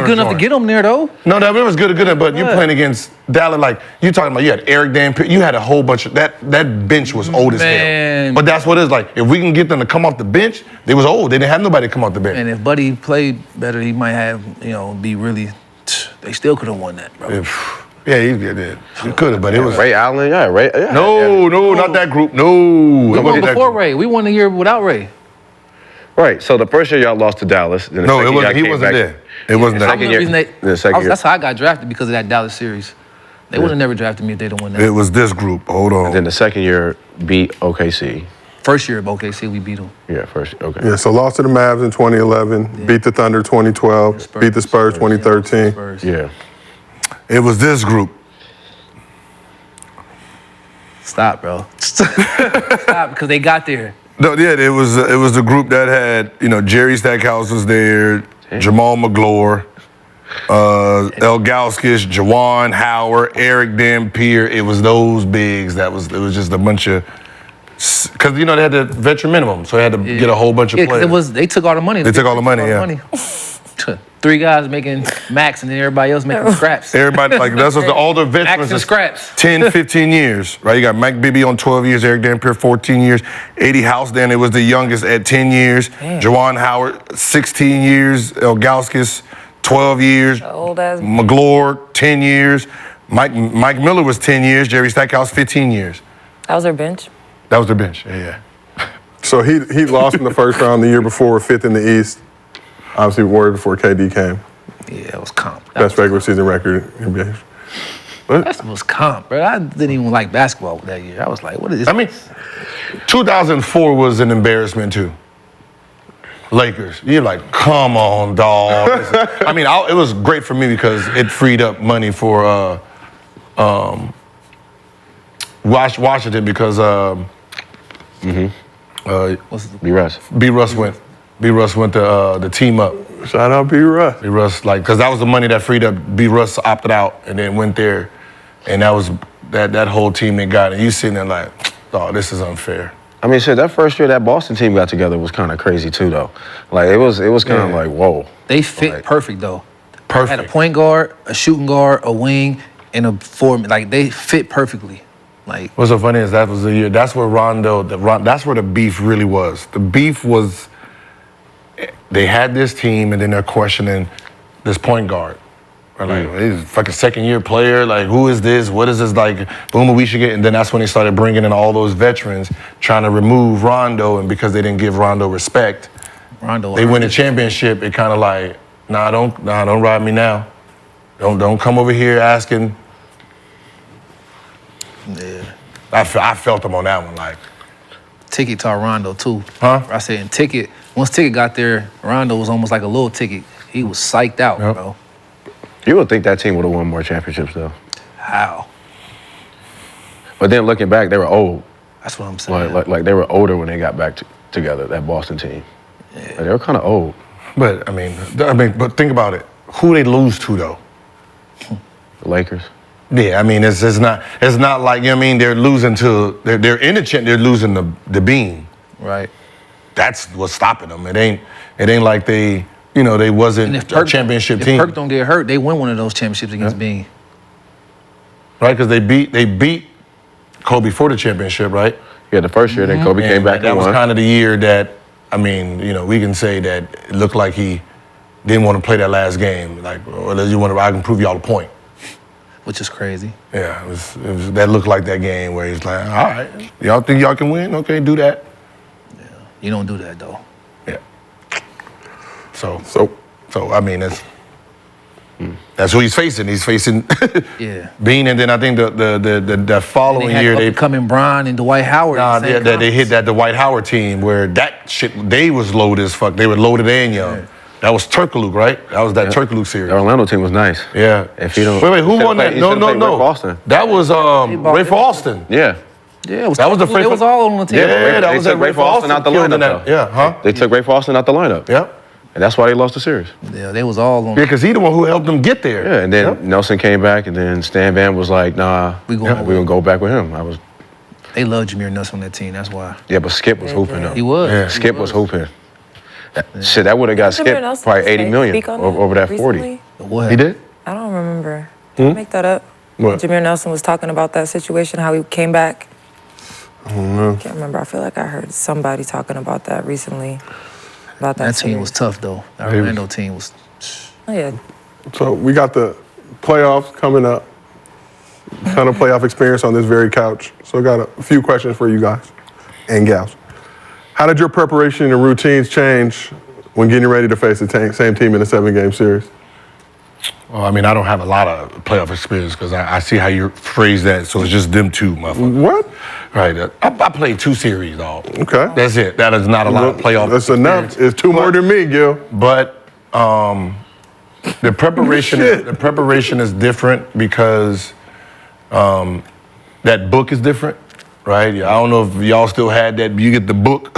good enough to joint. get them there though. No, that it was good, but you playing against Dallas, like you talking about, you had Eric Dampier, you had a whole bunch of that bench was old as hell. Man. But that's what it is like. If we can get them to come off the bench, they was old. They didn't have nobody to come off the bench. And if Buddy played better, he might have, be really. They still could have won that, bro. Yeah, he did. You could have, but it was. Ray Allen, yeah, Ray. Yeah, No, yeah. not that group. No. We It won wasn't that before group. Ray. We won the year without Ray. Right. So the first year y'all lost to Dallas. Then the No, second it wasn't. year He y'all wasn't came there. back. It wasn't The that. second The year. reason they- The second year. That's how I got drafted, because of that Dallas series. They would have never drafted me if they didn't win that. It was this group. Hold on. Then the second year beat OKC. First year of OKC, we beat them. Yeah, first. Okay. Yeah, so lost to the Mavs in 2011, beat the Thunder 2012, beat the Spurs 2013. Spurs. Yeah. It was this group. Stop, bro. Stop, because they got there. No, yeah, it was the group that had, Jerry Stackhouse was there, Jamal McGlure, Elgauskas, Jawan Howard, Eric Dampier. It was those bigs. It was just a bunch of, because they had the veteran minimum, so they had to get a whole bunch of Yeah, 'cause players. they took all the money. They took all the money, yeah. Three guys making max, and then everybody else making scraps. Everybody, like, that's what all the Max veterans and is scraps. 10, 15 years, right? You got Mike Bibby on 12 years, Eric Dampier 14 years, Eddie House then, it was the youngest at 10 years, Jawan Howard 16 years, Elgauskas 12 years, Old ass. McGlure 10 years, Mike Miller was 10 years, Jerry Stackhouse 15 years. That was their bench. That was their bench, yeah. So he lost in the first round the year before, fifth in the East. Obviously, Warriors before KD came. Yeah, it was comp. Best regular season record in NBA. That was comp, bro. I didn't even like basketball that year. I was like, what is this? I mean, 2004 was an embarrassment too. Lakers, you're like, come on, dog. I mean, it was great for me because it freed up money for Washington because B. Russ. B. Russ went the team up. Shout out B. Russ. B. Russ, like, because that was the money that freed up. B. Russ opted out and then went there, and that was that whole team that got it. You sitting there like, oh, this is unfair. I mean, shit, that first year that Boston team got together was kind of crazy too, though. Like it was kind of like whoa. They fit perfect though. Perfect. Had a point guard, a shooting guard, a wing, and a form. Like they fit perfectly. Like what's so funny is that was the year. That's where that's where the beef really was. The beef was they had this team, and then they're questioning this point guard. Or like, he's a fucking second-year player. Like, who is this? What is this? Like, boom, we should get. And then that's when they started bringing in all those veterans, trying to remove Rondo. And because they didn't give Rondo respect, they win a championship. It kind of like, don't ride me now. Don't come over here asking. Yeah, I felt them on that one. Like, Ticket taught Rondo too. Huh? I said, and Ticket. Once Ticket got there, Rondo was almost like a little Ticket. He was psyched out, bro. You would think that team would have won more championships, though. How? But then looking back, they were old. That's what I'm saying. Like they were older when they got back together, that Boston team. Yeah. Like, they were kind of old. but but think about it. Who they lose to though? The Lakers. Yeah, I mean it's not like, you know what I mean, they're losing to they're in the they're losing the beam. Right. That's what's stopping them. It ain't like they wasn't a championship team. If Perk don't get hurt, they win one of those championships against Bean. Right, because they beat Coby for the championship, right? Yeah, the first year, then Coby came back and that was won. kind of the year that, I mean, we can say that it looked like he didn't want to play that last game. Like, I can prove y'all a point. Which is crazy. Yeah, it was that looked like that game where he's like, all right, y'all think y'all can win? Okay, do that. Yeah, you don't do that though. Yeah. So I mean, that's who he's facing. He's facing Bean, and then I think the following year they coming Bron and Dwight Howard. They hit that Dwight Howard team where that shit they was loaded as fuck. They were loaded and young. Yeah. That was Turkaluk, right? That was that Turkaluk series. The Orlando team was nice. Yeah. If you don't wait, who won that? No. Boston. That was Ray for Austin. Yeah. Yeah, it was all on the team. Yeah, that was they took Ray for Austin out the lineup. Yeah, huh? They took Ray for Austin out the lineup. Yep. And that's why they lost the series. Yeah, they was all on. Yeah, because he the one who helped them get there. Yeah, and then Nelson came back, and then Stan Van was like, nah, we're gonna go back with him. They loved Jameer Nelson on that team, that's why. Yeah, but Skip was hooping though. He was. Yeah. Skip was hooping. Shit, that would have got Skip probably 80 million over that 40. What? He did? I don't remember. Did I make that up? What? Jameer Nelson was talking about that situation, how he came back. I don't know. I can't remember. I feel like I heard somebody talking about that recently. About that team was tough though. That Orlando team was. Oh yeah. So we got the playoffs coming up. Ton of playoff experience on this very couch. So I got a few questions for you guys and gals. How did your preparation and routines change when getting ready to face the same team in a 7-game series? Well, I mean, I don't have a lot of playoff experience because I see how you phrase that. So it's just them two, motherfucker. What? Right. I played 2 series, dog. Okay. That's it. That is not a lot of playoff That's experience. enough. It's 2 more than me, Gil. But the preparation is different because that book is different, right? I don't know if y'all still had that. You get the book.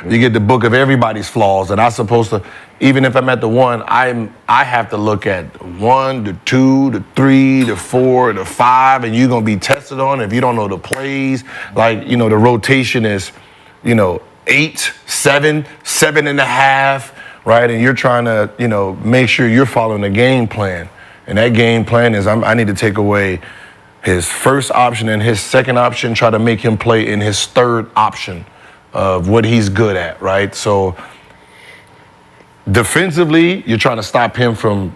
You get the book of everybody's flaws, and I'm supposed to. Even if I'm at the 1, I have to look at 1, the 2, the 3, the 4, the 5, and you're gonna be tested on if you don't know the plays. Like, the rotation is, 8, 7, 7.5, right? And you're trying to, make sure you're following the game plan. And that game plan is I need to take away his first option and his second option, try to make him play in his third option of what he's good at, right? So defensively, you're trying to stop him from,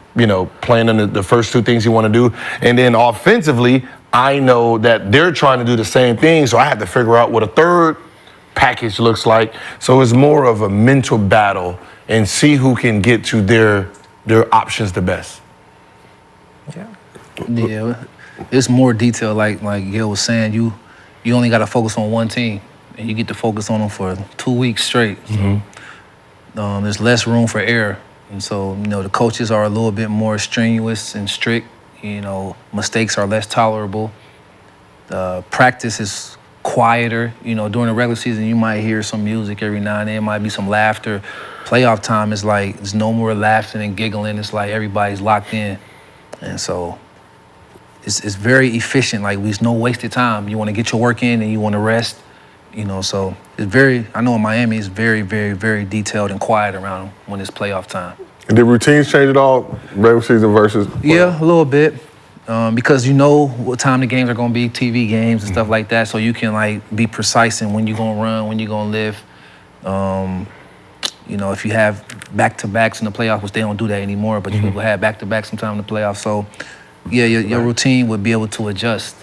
playing in the first 2 things you want to do. And then offensively, I know that they're trying to do the same thing, so I have to figure out what a third package looks like. So it's more of a mental battle and see who can get to their options the best. Yeah, it's more detail. Like Gil was saying, you only got to focus on one team, and you get to focus on them for 2 weeks straight. So, there's less room for error, and so the coaches are a little bit more strenuous and strict. Mistakes are less tolerable. Practice is quieter. During the regular season, you might hear some music every now and then. Might be some laughter. Playoff time is like there's no more laughing and giggling. It's like everybody's locked in, and so it's very efficient. Like there's no wasted time. You want to get your work in and you want to rest, You know, so it's very. I know in Miami, it's very, very, very detailed and quiet around when it's playoff time. And did routines change at all, regular season versus playoff? Yeah, a little bit. Because you know what time the games are going to be, TV games and stuff like that, so you can like be precise in when you're going to run, when you're going to live. You know, if you have back-to-backs in the playoffs, which they don't do that anymore, but you will have back-to-backs sometime in the playoffs. So, yeah, your routine would be able to adjust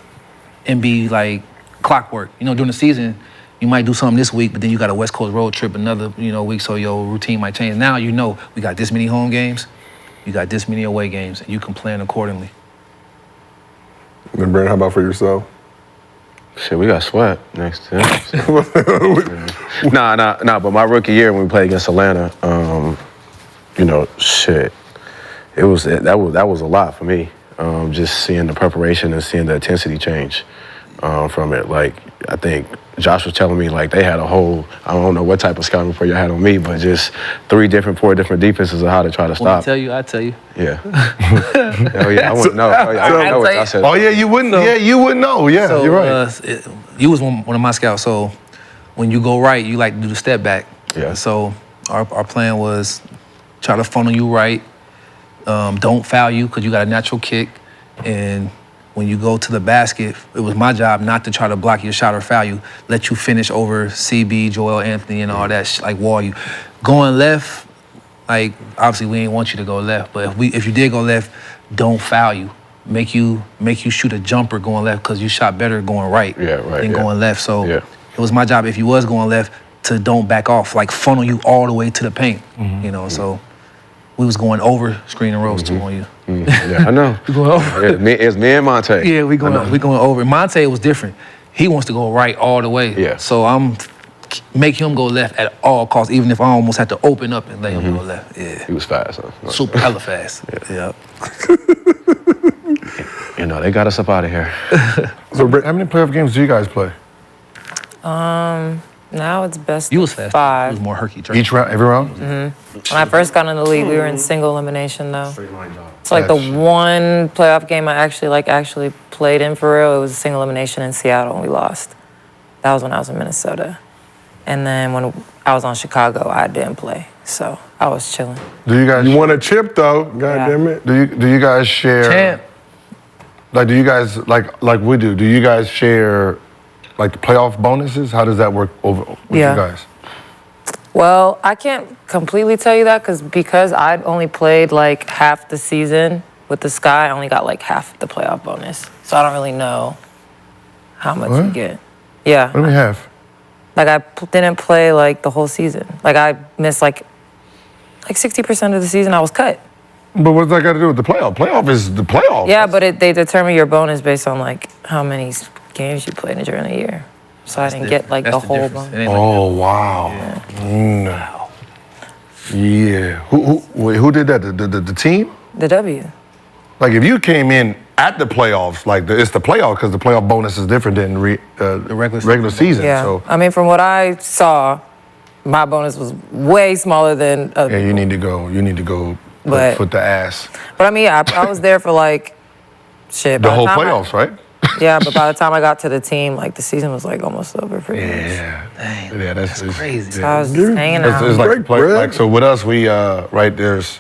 and be like clockwork. You know, during the season, you might do something this week, but then you got a West Coast road trip another, week, so your routine might change. Now you know we got this many home games, you got this many away games, and you can plan accordingly. And Brandon, how about for yourself? Shit, we got swept next to him. Nah, but my rookie year when we played against Atlanta, shit, that was a lot for me. Just seeing the preparation and seeing the intensity change from it. Like, I think Josh was telling me, like, they had a whole, I don't know what type of scouting report you had on me, but just 4 different defenses of how to try to stop. I tell you. Yeah. Hell yeah, I wouldn't know. I don't know what I said. Oh, yeah, you wouldn't. You wouldn't know. Yeah, so, you're right. You was one of my scouts, so when you go right, you like to do the step back. Yeah. So our plan was try to funnel you right, don't foul you because you got a natural kick, and when you go to the basket, it was my job not to try to block your shot or foul you, let you finish over CB, Joel Anthony, and all that, like wall you. Going left, like obviously we ain't want you to go left, but if you did go left, don't foul you. Make you shoot a jumper going left because you shot better going right than going left. So it was my job if you was going left to don't back off, like funnel you all the way to the paint. So we was going over screen and rolls too on you. Yeah, I know. We going over. It's me and Monte. Yeah, we going over. Monte was different. He wants to go right all the way. Yeah. So I'm make him go left at all costs, even if I almost had to open up and let him go left. Yeah. He was fast, huh? Super hella fast. Yeah. They got us up out of here. So, how many playoff games do you guys play? Now it's best You was of fast. 5. You was more herky-jerky. Each round, every round? When I first got in the league, we were in single elimination though. It's like the one playoff game I actually played in for real. It was a single elimination in Seattle and we lost. That was when I was in Minnesota. And then when I was on Chicago, I didn't play. So I was chilling. Do you guys? You won a chip though, God damn it. Do you guys share? Champ. Like, do you guys like we do? Do you guys share like the playoff bonuses? How does that work over with you guys? Well, I can't completely tell you that because I only played like half the season with the Sky. I only got like half the playoff bonus. So I don't really know how much you get. Yeah. What do we have? Like I didn't play like the whole season. Like I missed like 60% of the season I was cut. But what's that got to do with the playoff? Playoff is the playoff. Yeah, but they determine your bonus based on like how many games you played during the year. So I didn't get like the whole bonus. Oh wow! Wow. Yeah. Who did that? The team? The W. Like if you came in at the playoffs, like it's the playoff because the playoff bonus is different than the regular season. Yeah. So I mean, from what I saw, my bonus was way smaller than. Yeah, you need to go. You need to go. Put the ass. But I mean, I was there for like shit. The whole playoffs, right? Yeah, but by the time I got to the team, like the season was like almost over pretty much. Dang, Yeah, that's crazy. So I was just hanging out. It's like so with us, we right there's.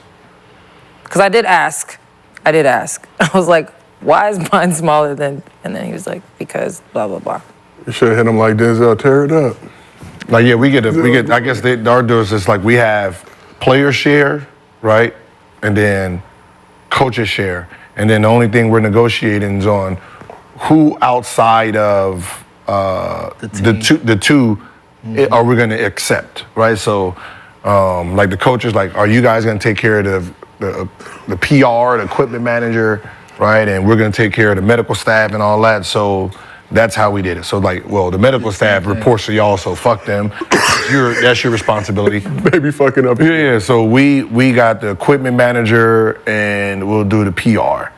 Because I did ask. I was like, why is mine smaller than? And then he was like, because blah blah blah. You should have hit him like Denzel, tear it up. Like yeah, we get. I guess our deal is just like we have player share, right, and then coaches share, and then the only thing we're negotiating is on who outside of the two are we going to accept, right? So, like the coaches, like, are you guys going to take care of the PR, the equipment manager, right? And we're going to take care of the medical staff and all that. So that's how we did it. So like, well, the medical staff reports to y'all, so fuck them. That's your responsibility. Baby fucking up. Yeah. So we got the equipment manager and we'll do the PR.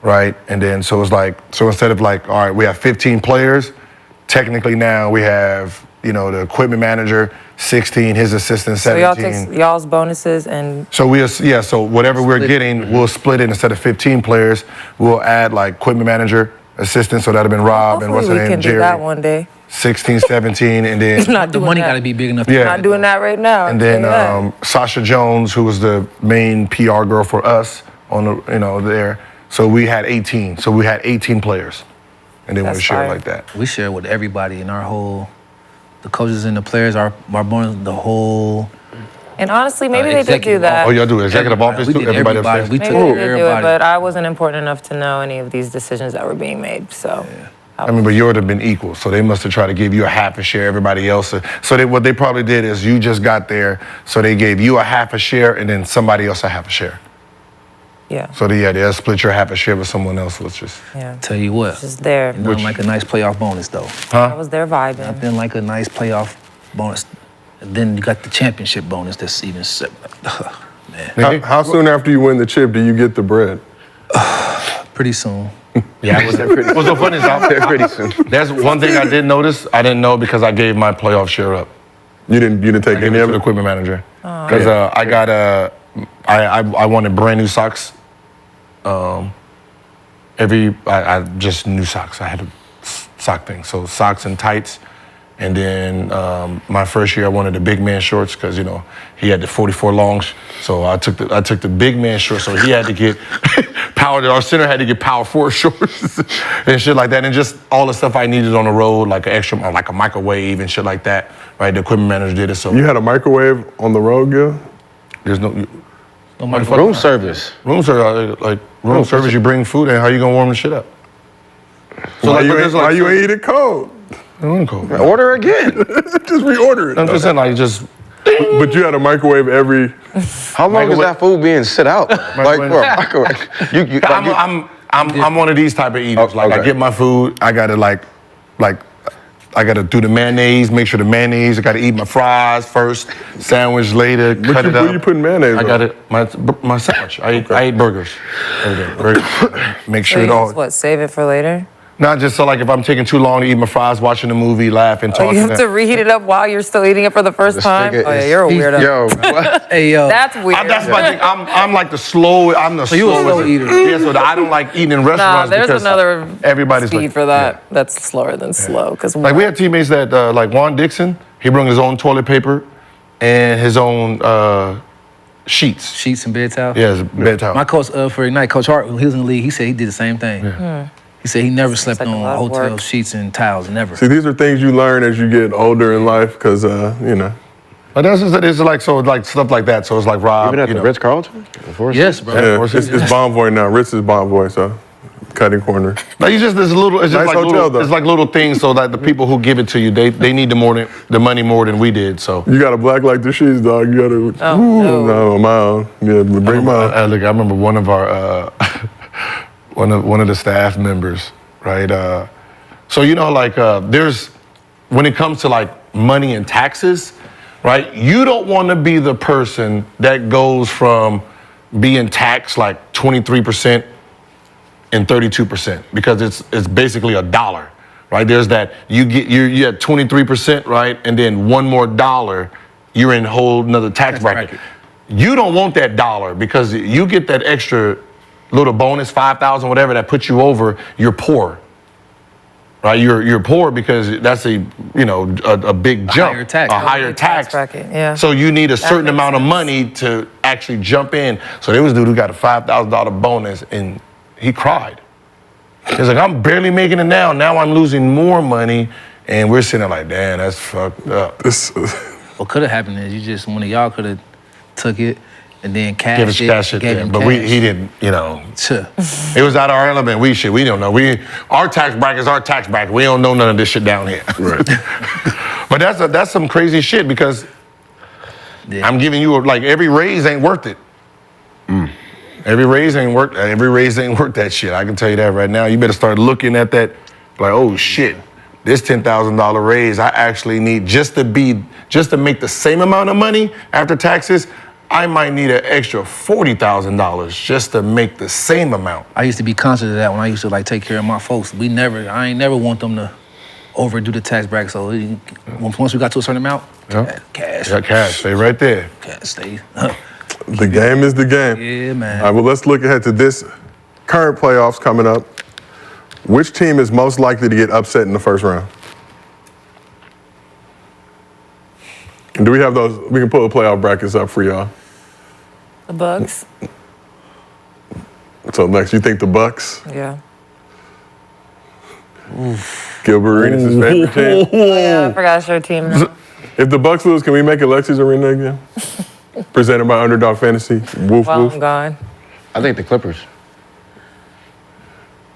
Right, and then so it's like, so instead of like, all right, we have 15 players, technically now we have, the equipment manager, 16, his assistant, 17. So y'all take y'all's bonuses and. So so whatever we're getting, we'll split it instead of 15 players, we'll add like equipment manager, assistant, so that'd have been Rob and what's her name, Hopefully we can Jerry. do that one day. 16, 17, and then Not The doing money that. got to be big enough. Yeah. Not doing that right now. and I'll then tell you that. Sasha Jones, who was the main PR girl for us on the there. So we had 18. So we had 18 players, and then we That's shared fire. like that. We share with everybody in our whole, the coaches and the players, our bonus, the whole. And honestly, maybe they did do executive that. Oh, y'all do executive office We too? did Everybody everybody. upstairs? We Maybe took they care did of do it, everybody. but I wasn't important enough to know any of these decisions that were being made. So, I mean, but you would have been equal, so they must have tried to give you a half a share, everybody else. So what they probably did is you just got there, so they gave you a half a share and then somebody else a half a share. yeah, So they'll split your half a share with someone else, which is. yeah. Tell you what, Just there. nothing like a nice playoff bonus though. I was there vibing. Nothing like a nice playoff bonus. And then you got the championship bonus that's even man. How soon after you win the chip do you get the bread? Pretty soon. Yeah, what's so funny is out there pretty soon. That's one thing I did notice. I didn't know because I gave my playoff share up. You didn't take I gave any it of to the it? equipment manager because I got I wanted brand new socks. I just new socks. I had a sock thing, so socks and tights. And then my first year, I wanted the big man shorts because he had the 44 longs. So I took the big man shorts. So he had to get power. Our center had to get power 4 shorts and shit like that, and just all the stuff I needed on the road, like an extra, like a microwave and shit like that. Right, the equipment manager did it. So You had a microwave on the road, Gil? there's no Room service. room service. You bring food, and how you gonna warm the shit up? So Why there's you ain't eat it cold? Order again. Just reorder it. I'm just saying, like, just But you had a microwave every. How long is that food being sit out? Like for a microwave? I'm one of these type of eaters. Oh, Like I okay. get my food, I gotta I gotta do the mayonnaise, make sure the mayonnaise. I gotta eat my fries first, sandwich later, cut it up. What you putting mayonnaise I on? got it. My sandwich. I eat burgers every day. Burgers. Make So sure you it all. just, what, save it for later? Not just so like if I'm taking too long to eat my fries, watching a movie, laughing, Oh, talking. you have to reheat it up while you're still eating it for the first time? nigga Oh, yeah, is- you're a weirdo. Yo, what? Hey, yo. That's weird. That's my thing. I'm like the slow. I'm the you a slowest. slow eater. Yeah, so I don't like eating in Nah, restaurants there's because another everybody's speed like, for that. That's slower than slow. Because Like we had teammates that like Juan Dixon. He brought his own toilet paper and his own sheets. Sheets and bed towel. Yeah, his bed towel. My coach for Ignite, Coach Hart, when he was in the league, he said he did the same thing. He said he never slept like a on lot of hotel work. sheets and towels, never. See, these are things you learn as you get older in life, because But that's just, it's like so like stuff like that. So it's like Rob. Even at you the know. Ritz Carlton? Yes, bro. Yeah, Four it's Seasons. Bonvoy now. Ritz is Bonvoy, so cutting corner. Like it's just this little. It's just Nice like hotel, little. though. It's like little things so that the people who give it to you, they need the money more than we did. So. You got to black like the sheets, dog. You got to. Oh, no. No, my own. Yeah, bring mine. Look, I remember one of our one of the staff members, right? So like there's when it comes to like money and taxes, right? You don't want to be the person that goes from being taxed like 23% and 32% because it's basically a dollar, right? There's that you're at 23%, right? And then one more dollar, you're in a whole another tax bracket. You don't want that dollar because you get that extra little bonus, 5,000, whatever, that puts you over, you're poor. Right, you're poor because that's a big jump, higher tax. a higher tax. bracket, yeah. So you need a certain makes amount of sense. money to actually jump in. So there was a dude who got a $5,000 bonus and he cried. He's like, I'm barely making it now. Now I'm losing more money, and we're sitting there like, damn, that's fucked up. What could have happened is you just one of y'all could have took it and then Give us cashed it. cash it gave there, him but cash. he didn't. Sure. It was out of our element. We don't know. Our tax bracket is our tax bracket. We don't know none of this shit down here. Right. But that's some crazy shit because Yeah. I'm giving you like every raise ain't worth it. Every raise ain't worth that shit. I can tell you that right now. You better start looking at that like, oh shit, this $10,000 raise I actually need just to make the same amount of money after taxes. I might need an extra $40,000 just to make the same amount. I used to be conscious of that when I used to like take care of my folks. I ain't never want them to overdo the tax bracket. So once we got to a certain amount, cash. Yeah, cash, stay right there. Cash, stay. The game is the game. Yeah, man. All right, well, let's look ahead to this current playoffs coming up. Which team is most likely to get upset in the first round? Do we have those? We can pull the playoff brackets up for y'all. The Bucks. So next, you think the Bucks? Yeah. Gilbert Arenas' favorite team. Oh, yeah, I forgot your team. Now. If the Bucks lose, can we make Alexis Arena again? Presented by Underdog Fantasy. Woof While woof. I'm gone. I think the Clippers.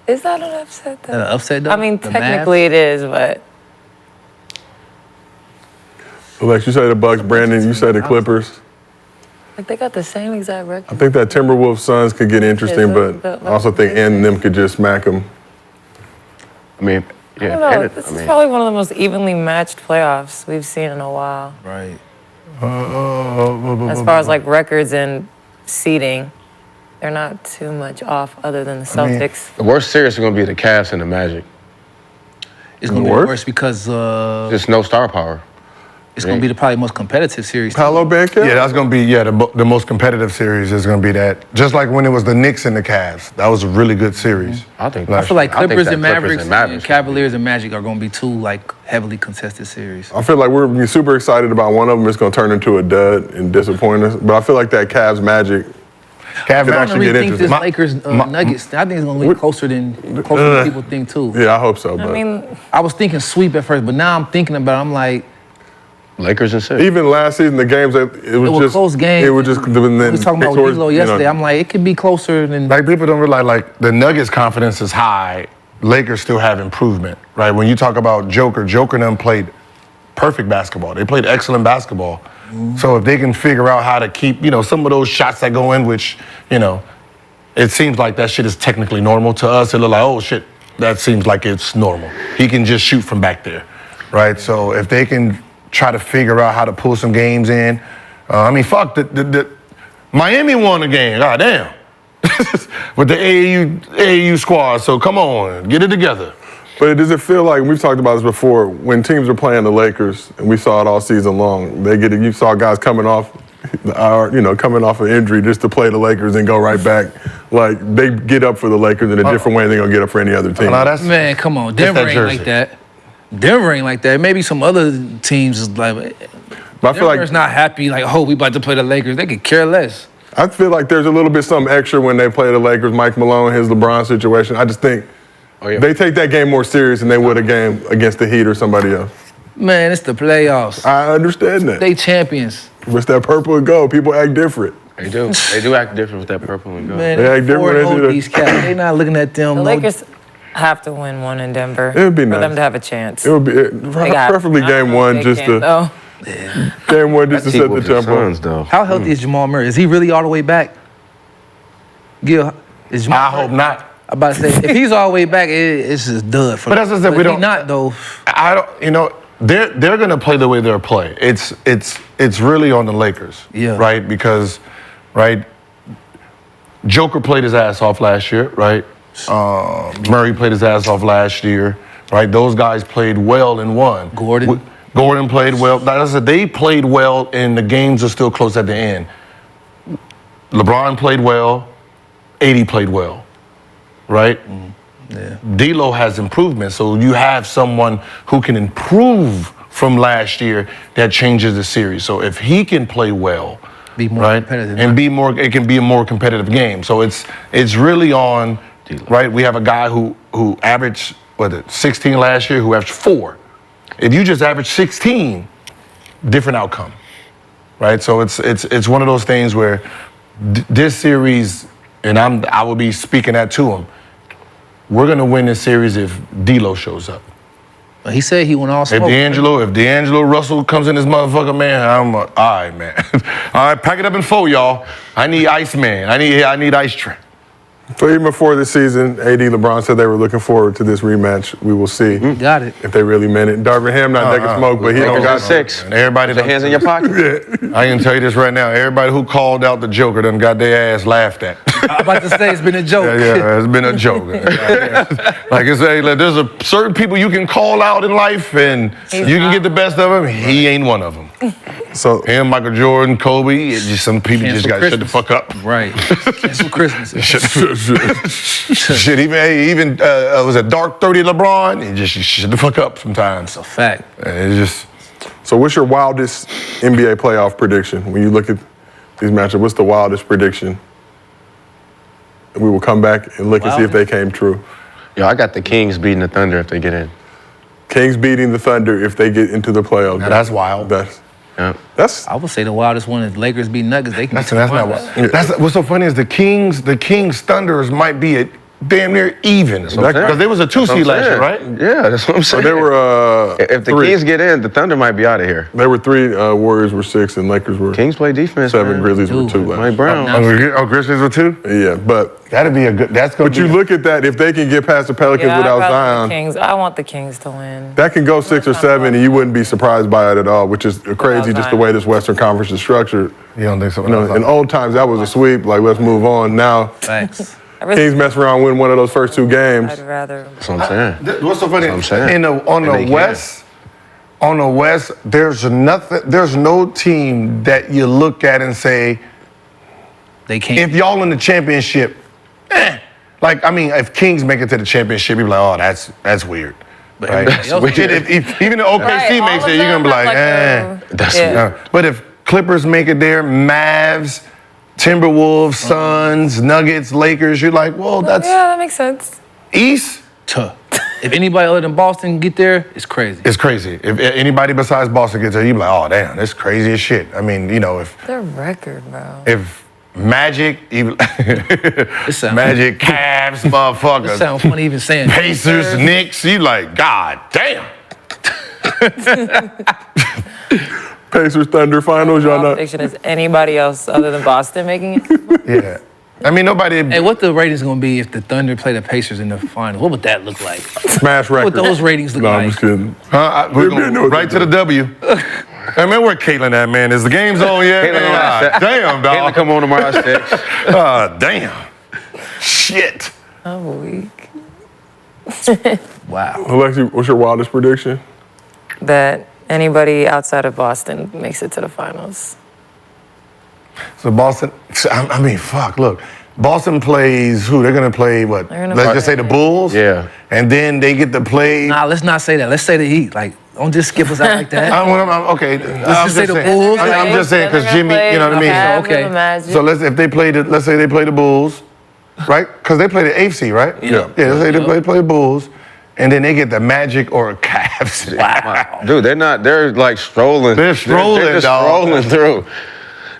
Is that an upset though? An upset though? I mean, The technically it is, but Alex, you say the Bucks. Brandon, you say the Clippers. like they got the same exact I record. think that Timberwolves Suns could get interesting, Is it? but I also think Ant and them could just smack them. I mean, I yeah. don't know. and it- This I is mean, probably one of the most evenly matched playoffs we've seen in a while. Right. As far as like records and seeding, they're not too much off other than the Celtics. the worst series is going to be the Cavs and the Magic. It's gonna be Worse? worse because Just no star power. it's gonna be the probably most competitive series. Paolo Banquet? Yeah, that's going to be, the most competitive series is going to be that. Just like when it was the Knicks and the Cavs. That was a really good series. I think. I feel like I think Clippers that and Clippers Mavericks and Cavaliers and Magic are gonna be two like heavily contested series. I feel like we're gonna be super excited about one of them. It's going to turn into a dud and disappoint us. But I feel like that Cavs Magic Cavs could I actually don't really get think interesting. this Lakers Nuggets. I think it's gonna be closer than people think too. Yeah, I hope so. But I mean, I was thinking sweep at first, but now I'm thinking about it, I'm like, Lakers and 6. even last season, the games, it was was just close games. It was just. we was talking about D'Lo yesterday. I'm like, it could be closer than. Like, people don't realize, like, the Nuggets' confidence is high. Lakers still have improvement, right? When you talk about Joker and them played perfect basketball. They played excellent basketball. So if they can figure out how to keep, some of those shots that go in, which, it seems like that shit is technically normal to us. It look like, oh shit, that seems like it's normal. He can just shoot from back there, right? So if they can try to figure out how to pull some games in, fuck, the Miami won the game, goddamn. With the AAU squad, so come on, get it together. But does it feel like, we've talked about this before, when teams are playing the Lakers, and we saw it all season long, you saw guys coming off an injury just to play the Lakers and go right back. Like, they get up for the Lakers in a different way than they're going to get up for any other team. Man, come on, Denver ain't jersey. like that. Denver ain't like that. Maybe some other teams is like. But I feel like Denver's not happy. Like, oh, we about to play the Lakers. They could care less. I feel like there's a little bit something extra when they play the Lakers, Mike Malone, his LeBron situation. I just think they take that game more serious than they would a game against the Heat or somebody else. Man, it's the playoffs. I understand that. They champions. It's that purple and gold. People act different. They do. They do act different with that purple and gold. Man, They act they different when they do that. these cats. They not looking at them. the Lakers have to win one in Denver It would be for nice. them to have a chance. It would be They got it. preferably I don't game know one, if they just can, to though. game one just to set the tempo. Suns, though. How healthy is Jamal Murray? Is he really all the way back? Gil, is Jamal I Murray- hope not. I'm about to say, if he's all the way back, it's just dud for But them. that's what I said, we if he don't- not though. I don't, they're gonna play the way they'll play. It's really on the Lakers, Yeah. right? Because, right, Joker played his ass off last year, right? Murray played his ass off last year, right? Those guys played well and won. Gordon played well. Like I said, they played well, and the games are still close at the end. LeBron played well. AD played well, right? Yeah. D'Lo has improvement, so you have someone who can improve from last year that changes the series. So if he can play well, Be more right, competitive. and it can be a more competitive game. So it's really on, right? We have a guy who averaged 16 last year, who averaged 4. If you just average 16, different outcome, right? So it's one of those things where this series, and I will be speaking that to him. We're gonna win this series if D'Lo shows up. He said he went all If smoke. D'Angelo Russell comes in this motherfucker, man, I'm all right, man. All right, pack it up in 4, y'all. I need Ice Man. I need Ice Trae. So even before the season, AD, LeBron said they were looking forward to this rematch. We will see Got it. if they really meant it. Darvin Ham not taking smoke, but he don't Lakers got and 6. And everybody The hands in your pocket. I can tell you this right now. Everybody who called out the Joker done got their ass laughed at. I'm about to say it's been a joke. Yeah, it's been a joke. Like I say, there's a certain people you can call out in life, and you can get the best of them. He ain't one of them. So Him, Michael Jordan, Kobe, just some people Cancel just got to shut the Christmas. fuck up. Right. Cancel Christmas. Shit, even was a dark 30 LeBron, you just shut the fuck up sometimes. It's a fact. And it's just, So what's your wildest NBA playoff prediction? When you look at these matchups, what's the wildest prediction? And we will come back and look and see if they came true. Yo, I got the Kings beating the Thunder if they get in. Kings beating the Thunder if they get into the playoffs. Now that's wild. That's I would say the wildest one is Lakers beat Nuggets. They can That's not wild. What's so funny is the Kings Thunders might be damn near even. Because there was a 2 seed last year, right? Yeah, that's what I'm saying. they were if the three. Kings get in, the Thunder might be out of here. They were 3, Warriors were 6, and Lakers were Kings play defense, 7, man. Grizzlies were 2 last. Mike Brown. Oh, Grizzlies were 2? Yeah, but That'd be a good. That's gonna. but you look at that, if they can get past the Pelicans Yeah, without I'd rather the Zion, Kings. I want the Kings to win. that can go 6 or 7, and you wouldn't be surprised by it at all, which is crazy just the way this Western Conference is structured. You don't think so? You know, in old times, that was a sweep. Like, let's move on. Now, Facts. Kings mess around, win one of those first 2 games. I'd rather. That's what I'm saying. What's so funny? That's what I'm saying. On And the West, there's nothing. There's no team that you look at and say, They can't. if y'all in the championship, like I mean, if Kings make it to the championship, you'd be like, oh, that's weird. But Right? everybody else- Shit, if even the OKC Right, all makes of it, you're gonna be them like, have That's yeah. But if Clippers make it there, Mavs, Timberwolves, Suns, Nuggets, Lakers, you're like, well, that's Yeah, that makes sense. East. Tough. If anybody other than Boston get there, it's crazy. It's crazy. If anybody besides Boston gets there, you'd be like, oh, damn, that's crazy as shit. I mean, you know, Their record, bro. if Magic, even sound- Magic, Cavs, It motherfuckers, sounds funny even saying that. Pacers, Knicks, you like, God damn. Pacers, Thunder finals, y'all My not. prediction is anybody else other than Boston making it. Yeah. I mean, nobody. Hey, what the ratings gonna be if the Thunder play the Pacers in the finals? What would that look like? Smash What record. would those ratings look No, like? I'm just kidding. We're going right to the W. Hey, man, where Caitlin at, man? Is the game's on yet? Caitlin on Ah, at damn, Caitlin dog. come on tomorrow at 6. Damn. Shit. I'm weak. Wow. Alexi, what's your wildest prediction? That anybody outside of Boston makes it to the finals. So Boston, I mean, fuck, look. Boston plays who? They're going to play what? They're gonna Let's play- just say the Bulls? Yeah. And then they get to play. Nah, let's not say that. Let's say the Heat. Like, don't just skip us out like that. Okay. just say the saying. Bulls. I'm just saying because Jimmy, you know what I mean? Okay. So let's say they play the Bulls, right? Because they play the AFC, right? Yeah. Yeah, let's say they play the Bulls, and then they get the Magic or Cavs. Wow. Dude, they're like strolling. They're strolling, They're just dog. strolling through.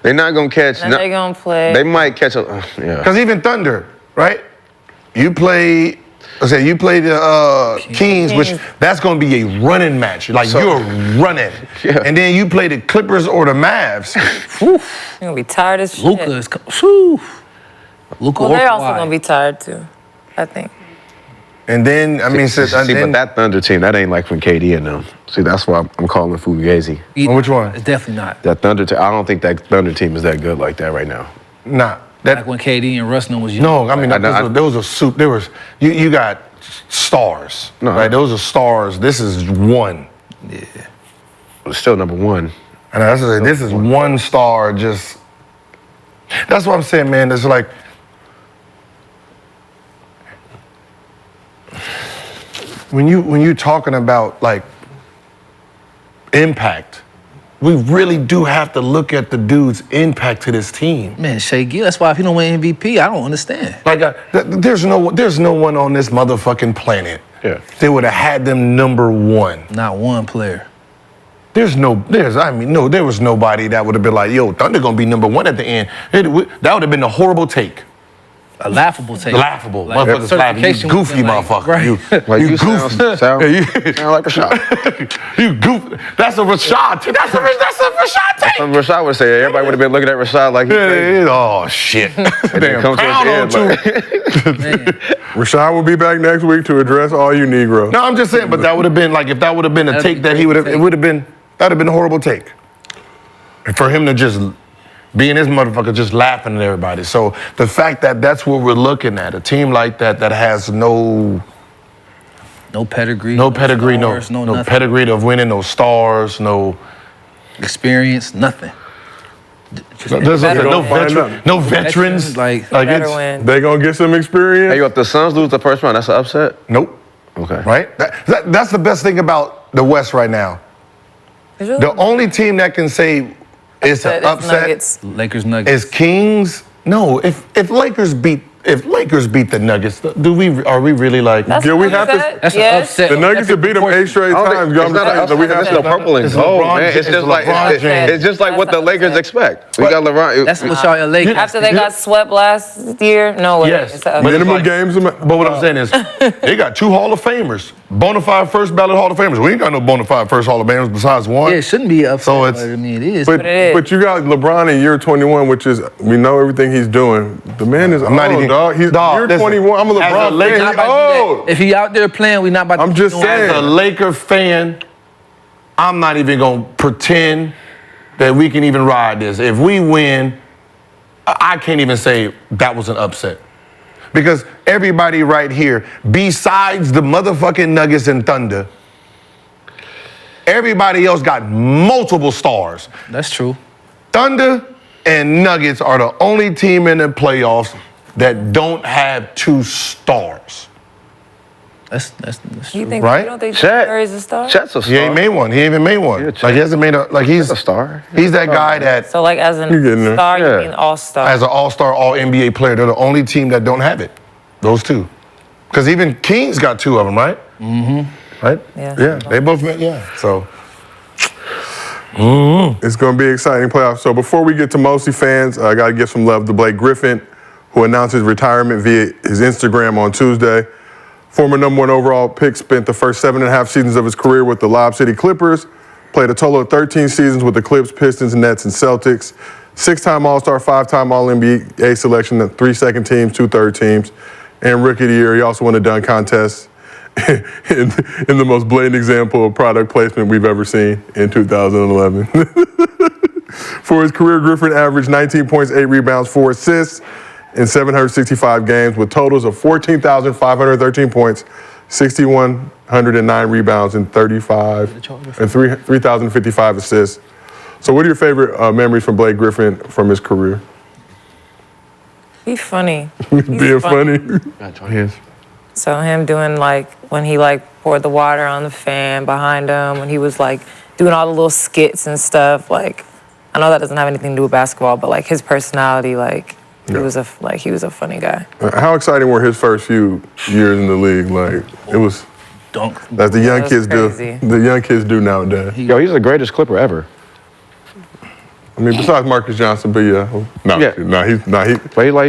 They're not gonna catch. And they gonna play. They might catch a. Yeah. Because even Thunder, right? You play the Kings, which that's going to be a running match. Like you're running, and then you play the Clippers or the Mavs. You're gonna be tired as shit. Luka is. Whew. Luka. Well, they're also gonna be tired too, I think. And then I mean, but that Thunder team, that ain't like from KD and them. See, that's why I'm calling Fugazi. Which one? It's definitely not. That Thunder team, I don't think that Thunder team is that good like that right now. Nah. Like when KD and Russ was young. No, I mean there was a suit. There was you got stars, right? Those are stars. This is one. Yeah, it's still number one. And that's this is one star. Just that's what I'm saying, man. It's like when you talking about like impact. We really do have to look at the dude's impact to this team. Man, Shea Gill. That's why if he don't win MVP, I don't understand. Like, there's no one on this motherfucking planet that would have had them number one. Not one player. There was nobody that would have been like, yo, Thunder gonna be number one at the end. That would have been a horrible take. A laughable take. Laughable. Like, Motherfuckers laughing. You goofy motherfucker. Right. You goofy. Sound like Rashad. You goofy. That's a Rashad take. That's a Rashad take. Rashad would say, everybody would have been looking at Rashad like he crazy. Oh, shit. Damn, come crown on too. Rashad will be back next week to address all you Negroes. No, I'm just saying, but that would have been like, if that would have been a take that he would have, that would have been a horrible take. And for him to just be in his motherfucker just laughing at everybody. So the fact that that's what we're looking at, a team like that has no pedigree. No pedigree, stars, no nothing. pedigree of winning, no stars, no experience, nothing. No veterans. Like it's, they gonna get some experience. Hey, if the Suns lose the first round, that's an upset? Nope. Okay. Right? That's the best thing about the West right now. The only team that can say it's an upset Nuggets. Lakers Nuggets. is Kings. No, if Lakers beat the Nuggets, are we really like? That's Yeah, we an have to- upset. That's Yes. an upset. The Nuggets have beat them 8 straight times. It's not an upset. It's purple and It's gold, LeBron man. It's James. just like LeBron James. it's just like what the That's Lakers upset. expect. We got LeBron. That's what y'all Lakers. After they got swept last year, no way. Yes. It's a upset. Minimum like- games. But what I'm saying is, they got 2 Hall of Famers, bona fide first ballot Hall of Famers. We ain't got no bona fide first Hall of Famers besides one. Yeah, it shouldn't be upset. So it's- but I mean, it is. But it is. but you got LeBron in year 21, which is we know everything he's doing. The man is I'm not even- dog. He's dog, year listen, 21. I'm a as a LeBron Laker- fan. Not He's about to do old. that. If he out there playing, we not about to I'm just doing that. saying. As a Laker fan, I'm not even gonna pretend that we can even ride this. If we win, I can't even say that was an upset. Because everybody right here, besides the motherfucking Nuggets and Thunder, everybody else got multiple stars. That's true. Thunder and Nuggets are the only team in the playoffs that don't have 2 stars. That's You true. think Right? you don't think Chet. Curry's a star? Chet's a star. He ain't made one. He ain't even made one. Yeah, Like he hasn't made a like he's a star. He's that guy that So like as an You getting there. star, Yeah. you mean all-star. as an all-star, all-NBA player, they're the only team that don't have it. Those 2. Because even Kings got 2 of them, right? Mm-hmm. Right? Yeah. Yeah, they both met, yeah. So It's going to be an exciting playoff. So before we get to Mostly Fans, I got to give some love to Blake Griffin, who announced his retirement via his Instagram on Tuesday. Former #1 overall pick, spent the first 7.5 seasons of his career with the Lob City Clippers, played a total of 13 seasons with the Clips, Pistons, Nets, and Celtics. 6-time All-Star, 5-time All-NBA selection, 3 second teams, 2 third teams, and Rookie of the Year. He also won a dunk contest in the most blatant example of product placement we've ever seen in 2011. For his career, Griffin averaged 19 points, 8 rebounds, 4 assists in 765 games with totals of 14,513 points, 6,109 rebounds, and 3,055 assists. So what are your favorite memories from Blake Griffin from his career? He's funny. Being funny. So him doing like when he like poured the water on the fan behind him, when he was like doing all the little skits and stuff. Like I know that doesn't have anything to do with basketball, but like his personality, like he was a funny guy. How exciting were his first few years in the league? Like it was, Dunk. as the young That was kids crazy. do. The young kids do nowadays. Yo, he's the greatest Clipper ever. I mean, besides Marcus Johnson, but yeah. Yeah. He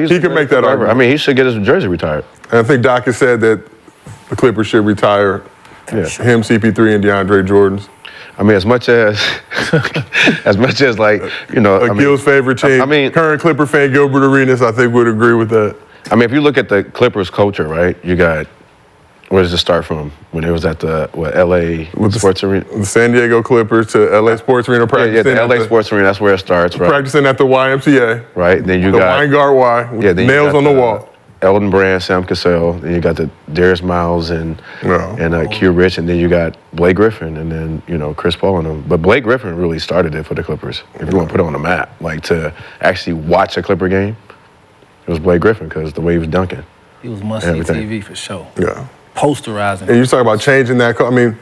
He's can make that ever. argument. I mean, he should get his jersey retired. And I think Doc has said that the Clippers should retire him, CP3, and DeAndre Jordan's. I mean, as much as like, you know, Gil's favorite team. I mean, current Clipper fan Gilbert Arenas, I think would agree with that. I mean, if you look at the Clippers culture, right? You got, where does it start from? When it was at the LA Sports Arena? The San Diego Clippers to LA Sports Arena practicing. Yeah, the LA Sports Arena, that's where it starts, right? Practicing at the YMCA. Right, then you The got Weingart Y, with then you nails got on the wall. Eldon Brand, Sam Cassell, then you got the Darius Miles and Q Rich, and then you got Blake Griffin, and then, you know, Chris Paul and them. But Blake Griffin really started it for the Clippers. If you want to put it on the map, like to actually watch a Clipper game, it was Blake Griffin because the way he was dunking. He was must-see Everything. TV for sure. Yeah. Posterizing. And you talk about changing that. I mean,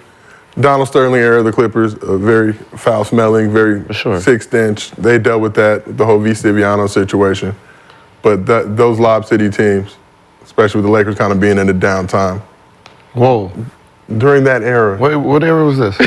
Donald Sterling era of the Clippers, very foul-smelling, very sixth-inch. They dealt with that, the whole V. Stiviano situation. But those Lob City teams, especially with the Lakers kind of being in the downtime. Whoa. During that era. What era was this?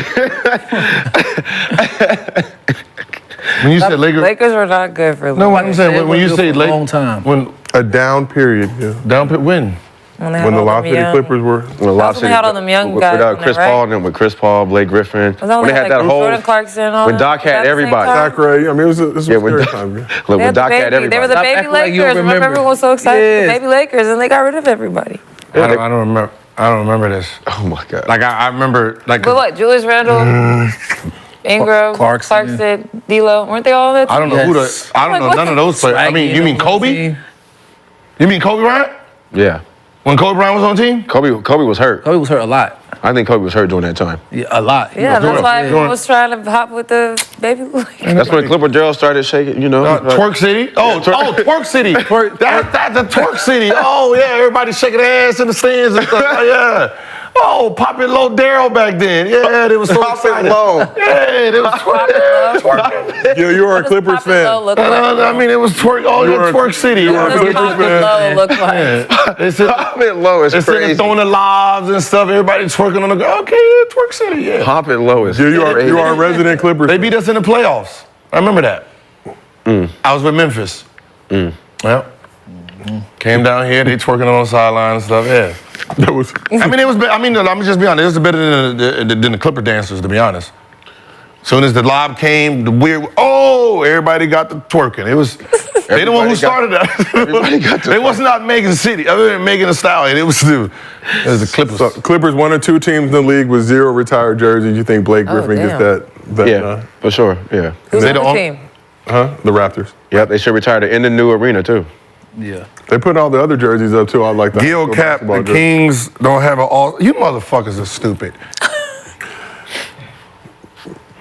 When you said Lakers. Lakers were not good for No, I'm saying when you say a long time. When a down period, yeah. when? When they When the had all Lob them City young- Clippers were. When Lob That's when they had all them young guys Without in Chris there, right? Paul and then with Chris Paul, Blake Griffin. Was that when when they had that whole Jordan Clarkson and all when that? Doc Was that had the same everybody. time? Doc Ray, I mean, it was a Yeah, when scary Doc, time. Yeah. look, They when had the Doc had baby. They were everybody. the Stop baby acting like you Lakers. don't Remember, remember. everyone was so excited Yes. for the baby Lakers, and they got rid of everybody. I don't remember this. Oh my God. Like I remember like. But what? Julius Randle, Ingram, Clarkson. Clarkson, D'Lo, weren't they all on that team? I don't know who the. I don't know none of those players. I mean, you mean Kobe? You mean Kobe Bryant? Yeah. When Kobe Bryant was on the team? Kobe was hurt. Kobe was hurt a lot. I think Kobe was hurt during that time. Yeah, a lot. He Yeah, was that's doing why it. everyone was trying to hop with the baby Lakers. That's when Clipper Gerald started shaking, you know. Twerk City? Twerk City. That's the Twerk City. Oh, yeah, everybody shaking their ass in the stands and stuff. Oh, yeah. Oh, Pop It Low Daryl back then. Yeah, they was so Pop It excited. Low. Yeah, they was twerking. Yo, you are a Clippers fan. I mean, it was twerk. Oh, yeah, twerk city. You are a Clippers fan. Look like. They said, Pop It Low is they said crazy. throwing the lobs and stuff. Everybody twerking on the ground. Okay, yeah, twerk city. Yeah. Pop It Low is Yeah, you crazy. are a resident Clippers They fan. beat us in the playoffs. I remember that. I was with Memphis. Well, came down here. They twerking on the sideline and stuff. Yeah. That was. I mean, let me just be honest. It was better than the Clipper dancers, to be honest. Soon as the lob came, the weird, everybody got the twerking. It was, they the one who started that. Everybody got the They was not Megan City, other than Megan Thee Stallion. It was the Clippers. So, Clippers, one or two teams in the league with 0 retired jerseys. You think Blake Griffin gets that? Yeah, for sure. Yeah. Who's They on the don't- team? Huh? The Raptors. Yep, they should retire in the new arena too. Yeah. They put all the other jerseys up too. I like that. Gil Cap, the Kings don't have an all. You motherfuckers are stupid.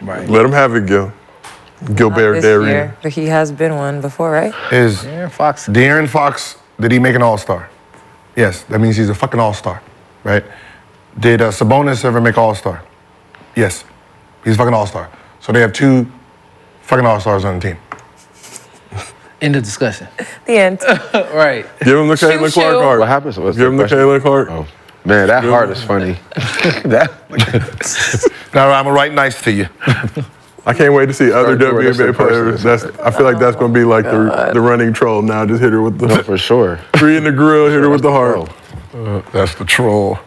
Right. Let them have it, Gil. Gilbert This Darien. year, but he has been one before, right? Is Aaron Fox. De'Aaron Fox, did he make an all-star? Yes, that means he's a fucking all-star, right? Did Sabonis ever make all-star? Yes, he's a fucking all-star. So they have 2 fucking all-stars on the team. End of discussion. The end. Right. Give him the Caitlin Shoo, Clark shoo. heart. What happens? What's Give him the question? Caitlin Clark. Oh, man, that heart is funny. that. Now I'm gonna write nice to you. I can't wait to see other Start doing this in WNBA players. person. I feel like that's going to be like the running troll now. Just hit her with No, the for sure. 3 in the grill, hit her with the heart. That's the troll.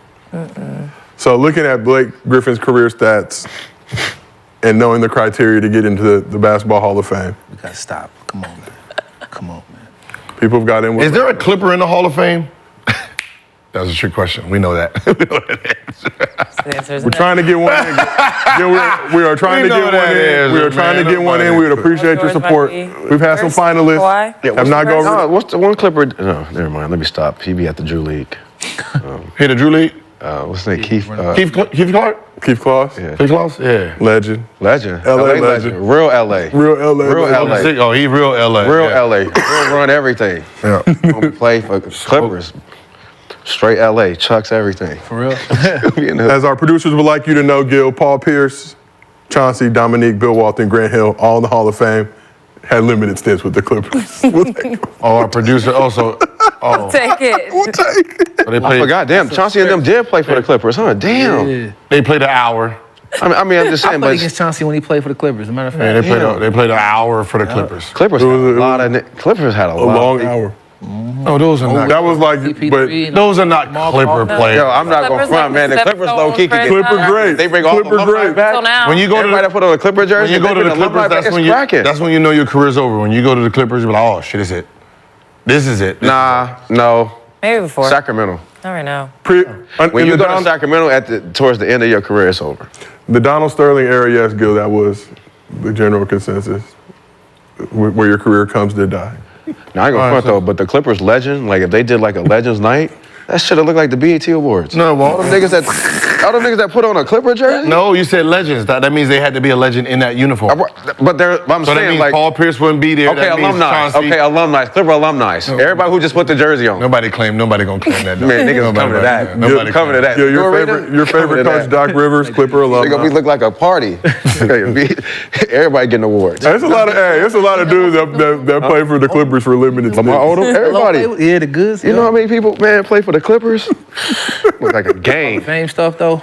So looking at Blake Griffin's career stats and knowing the criteria to get into the Basketball Hall of Fame, We gotta stop. Come on, man. Come on, man. people have got in with. Is there a Clipper in the Hall of Fame? That was a trick question. We know that. The answer is We're trying to get one in. Yeah, we are trying We to know get that one in. is, We are trying to man. get one in. We would appreciate your George support. Wemby. We've had some First, finalists. Kawhi. Have not gone. No, what's the one Clipper? No, never mind. Let me stop. He be at the Drew League. Here, the Drew League. What's his name? Keith. Keith Clark? Keith Claus, Yeah. Keith Klaus? Yeah. legend, Legend. LA legend. legend. Real LA. real LA, Real legend. LA. Oh, he real LA. Real yeah. LA. Real run everything. Yeah. Don't play for Clippers. Straight LA. Chucks everything. For real. Be in the hood. As our producers would like you to know, Gil, Paul Pierce, Chauncey, Dominique, Bill Walton, Grant Hill, all in the Hall of Fame, had limited stints with the Clippers. We'll take them. Oh, our producer also. Oh, Take it. We'll take it. so they I played. forgot. Damn, Chauncey and them did play for the Clippers, huh? Damn. Yeah. They played an hour. I mean, I'm just I saying, played but against Chauncey when he played for the Clippers. As a matter of Yeah, fact. they played an hour for the Clippers. Clippers had was a lot of. Clippers had a A lot. long hour. No, those are not. That was like, but CP3, Those are not Mark Clipper Walton. players. Yo, I'm not going to Clippers front, man. The like Clippers stepped low key on can get. Chris Clipper great. They bring all the Clipper alumni great. back. Till now. When you go to Everybody the, that put on a Clipper when jersey, you go to the Clippers, that's when you know your career's over. When you go to the Clippers, you're like, oh shit, this is it. This is it. Nah, no. Maybe before. Sacramento. Not right now. When you go to Sacramento towards the end of your career, it's over. the Donald Sterling era, yes, Gil, that was the general consensus. Where your career comes to die. Now, I ain't gonna front though, but the Clippers legend, like if they did like a Legends night, that should have looked like the BET Awards. No, it All won't. them niggas that put on a Clipper jersey? No, you said legends. That means they had to be a legend in that uniform. But I'm So that saying means like, Paul Pierce wouldn't be there. okay, That means alumni. Chauncey- Okay, alumni. Clipper alumni. Everybody who just put the jersey on. Nobody gonna claim that. Man, niggas coming to that. Nobody Coming to that. Yeah, your Arena? favorite Coming to coach, that. Doc Rivers, Clipper They gonna be alumni. look like a party. Everybody getting awards. There's a lot of dudes that play for the Clippers for limited Lamar stints. Odom, everybody. Yeah, the goods. You know how many people, man, play for the Clippers? Look like a gang. Fame stuff though.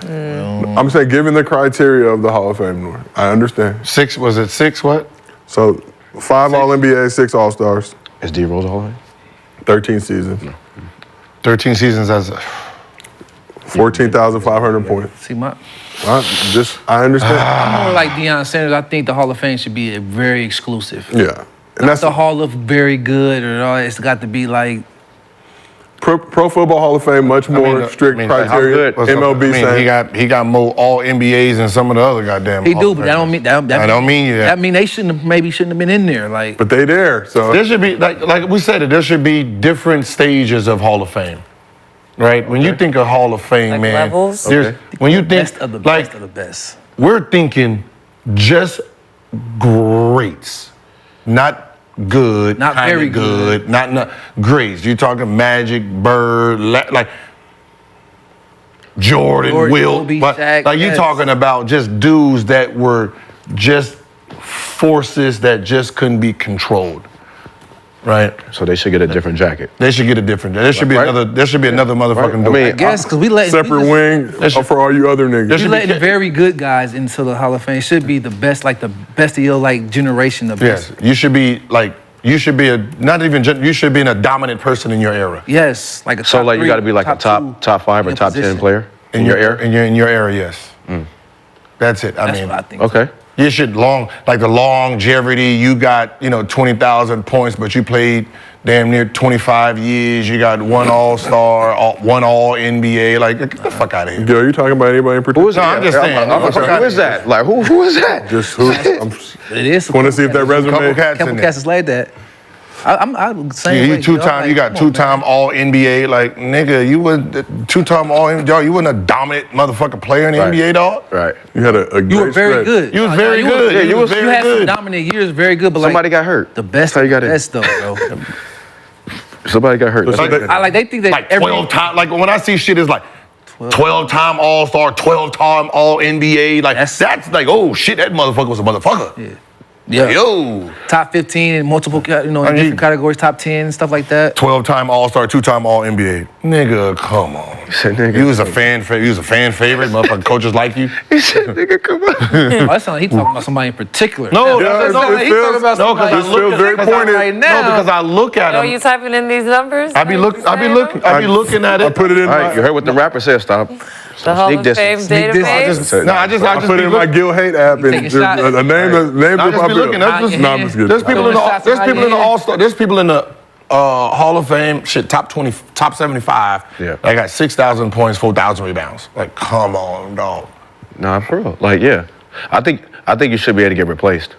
I'm saying, given the criteria of the Hall of Fame, Norm, I understand. Six, was it six what? So 5 All-NBA, 6 All-Stars, Is D Rose all right? 13 seasons, 13 seasons as 14,500 points. See my. I understand. I'm more like Deion Sanders. I think the Hall of Fame should be very exclusive. Yeah. And Not that's the Hall of very good or all. It's got to be like. Pro Football Hall of Fame, much more strict criteria. MLB saying. he got more all NBAs than some of the other goddamn. He Hall do, of but that don't mean that. I don't mean you that. That mean they shouldn't have been in there. Like But they there, so. There should be like we said it. There should be different stages of Hall of Fame, right? When you think of Hall of Fame, Like man, levels? there's when you think best of the like best of the best. we're thinking just greats, not good, Not kinda very good. not greats. You talking Magic, Bird, like Jordan, Wilt. Kobe, But Shaq, like you yes. talking about just dudes that were just forces that just couldn't be controlled. Right? So they should get a different jacket. They should get a different. There should be Right? another. There should be another motherfucking. I door. mean, I guess because we letting Separate wing for all you other niggas. we letting very good guys into the Hall of Fame. Should be the best, like the best of your like generation. The best. Yes, you should be like. You should be a not even. You should be a dominant person in your era. Yes, like a So top like you three, got to be like a two top 5 or in top 10 position. player in your era. In your era, yes. That's it. I That's mean, what I think. Okay. you should like the longevity. You got 20,000 points, but you played damn near 25 years. You got one All-Star, one All NBA. Like get the fuck out of here. Yo, you talking about anybody in particular? Who is No, I'm just saying. Who is that? Like who is that? Just who? It is. Want to see if that resume. Couple cats Couple in there. cats is like that. I'm saying. Yeah, you two-time. You got two-time All NBA. Like nigga, you was two-time All NBA. You wasn't a dominant motherfucking player in the Right. NBA, dog. Right. You had a You were great very stretch. good. You was very good. Yeah, you was very You had some good. dominant years, very good. But Somebody like, got hurt. the best. That's how you got in. best though, bro. Somebody got hurt. That's Like, it. I like. They think that Like 12 time. Like when I see shit, it's like 12-time All-Star, 12-time All NBA. Like That's- that's like, oh shit, that motherfucker was a motherfucker. Yeah. Yo, Top 15 in multiple, in different categories. Top 10, stuff like that. 12-time All-Star, 2-time All NBA. Nigga, come on. said, nigga. You was a fan favorite. Motherfucking coaches like you. He said, nigga, come on. Oh, that sounds like he talking about somebody in particular. No, Yeah, no, it no, feels- he talking about no, somebody. because I feels look very pointed. right now. No, because I look at Oh, him. you typing in these numbers? I be looking at it. I put it in All right, you my. heard what the rapper said. Stop. The Hall of Fame Sneak distance. database? No, I just put it in my Gil Hate app and taking shots. a name I just be looking. No, I'm just kidding. There's people in the Shots there's out people in the here. All-Star. There's people in the Hall of Fame. Shit, top 20, top 75. Yeah. I got 6,000 points, 4,000 rebounds. Like, come on, dog. Nah, for real. Like, yeah. I think you should be able to get replaced.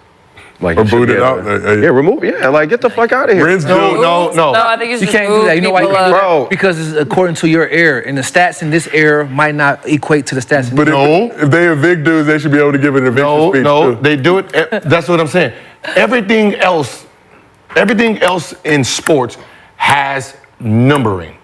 Like, Or you should boot be it able out. to- Yeah, remove. Yeah, like get the fuck out of here. Rins No, do. no, no. No, I think you should You can't do move that. You know why you people can't do up. that? Bro. Because it's according to your era, and the stats in this era might not equate to the stats in But this if they evict dudes, they should be able to give an eviction No, speech no, too. they do it. That's what I'm saying. Everything else in sports has numbering.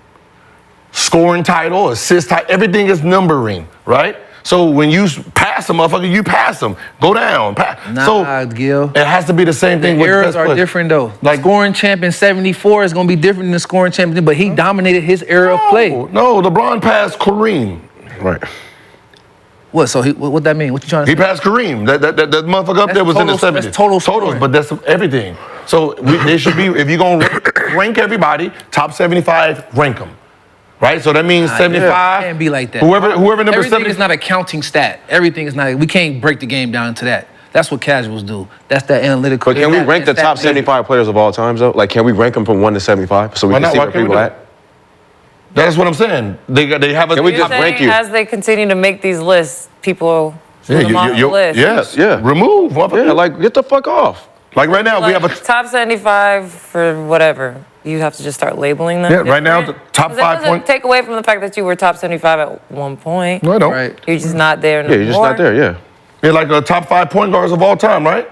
Scoring title, assist title, everything is numbering, right? So when you pass a motherfucker, you pass them. Go down. Nah, So Gil. it has to be the same thing The with eras best are players. different though. Like- Like scoring champion 74 is gonna be different than the scoring champion, but he dominated his era of play. No, LeBron passed Kareem. Right. What? So what that mean? What you trying to He say? passed Kareem. That motherfucker up That's there was in the totals- 70s. that's total scoring. but that's everything. So they should be, if you're going to rank everybody, top 75, rank them. Right? So that means 75. It can't be like that. Whoever number Everything 70. is not a counting stat. Everything is not. We can't break the game down to that. That's what casuals do. That's that analytical. But can we It's rank the that top big. 75 players of all times though? Like, can we rank them from 1 to 75 so we Why can not? see Why where can't we people do at? it? That's what I'm saying. They have a. Can we You're just rank saying you? as they continue to make these lists, people put them off the list. Yes. Yeah. Remove. Motherfucker. Yeah, like get the fuck off. Like right now, we Like, have a. top 75 for whatever. You have to just start labeling them. Yeah, right now, different? the top 'Cause that 5 doesn't point. take away from the fact that you were top 75 at one point. No, I don't. Right. You're just not there no Yeah, you're just more. not there. Yeah. Yeah, like the top 5 point guards of all time, right?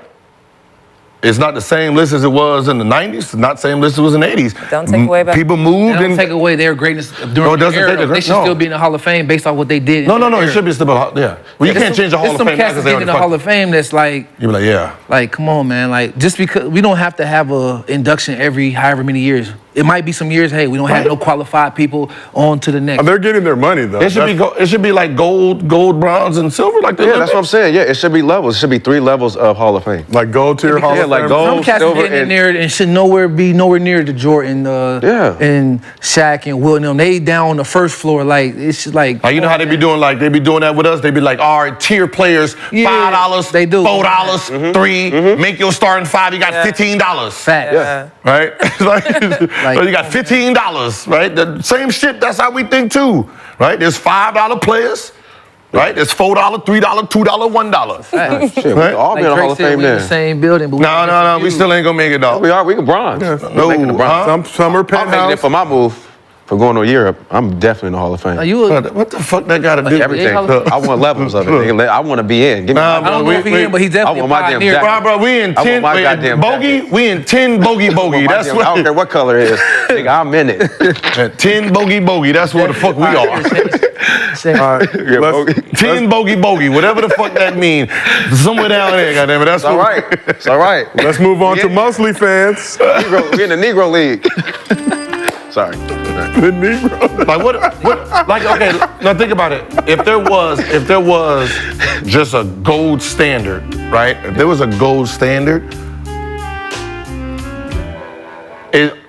It's not the same list as it was in the 90s. It's not the same list as it was in the 80s. Don't take away back- People That moved don't and. take away their greatness No, during it doesn't the take era. the- They should no. still be in the Hall of Fame based on what they did. in No, their it era. should be still. Yeah. Well, you can't change the Hall of There's Fame some now cats because that they get in already the Hall fucked. of Fame that's like, You be like, yeah. like, come on, man. Like, just because we don't have to have a induction every however many years. It might be some years. Hey, we don't have no qualified people on to the next. They're getting their money though. It should be. It should be like gold, bronze, and silver. Like the Yeah, that's what I'm saying. Yeah, it should be levels. It should be 3 levels of Hall of Fame. like gold tier Hall Yeah, of like Fame. gold. Some cats silver, getting in and- there and should be nowhere near the Jordan, Yeah. and Shaq and Will and them. They down on the first floor. Like it's just like. You know how they be doing? Like they be doing that with us. They be like, all right, tier players, Yeah, $5, they do. $4, Mm-hmm. 3. Make your starting 5. You got $15. Fat. Yeah. Right? so you got $15, right? The same shit, that's how we think too, right? There's $5 players, right? There's $4, $3, $2, $1. Fat. Shit, we Right? could all be in the Hall of Fame we in the then. same building, but No, we still ain't gonna make it, dog. We are. We can bronze. No, We're making the bronze. Some are I'm making it penthouse. for my move for going to Europe. I'm definitely in the Hall of Fame. Are you? What the fuck that gotta do? Everything. Hall of I want levels of it. nigga. I want to be in. Give me Nah, my I don't know if he Wait, in, but he's I definitely want a my damn pioneer. jacket. Bro, we in I want 10 my goddamn bogey. jacket. We in 10 bogey. That's I don't care what. what color it is. Nigga, I'm in it. 10 bogey. That's what the fuck we are. All right, let's- 10 bogey, whatever the fuck that means. Somewhere down there, goddammit. That's It's all right. It's all right. let's move on to MostlyFans. We're in the Negro League. Sorry. The Negro. Like what? Like okay, now think about it. If there was just a gold standard, right? If there was a gold standard,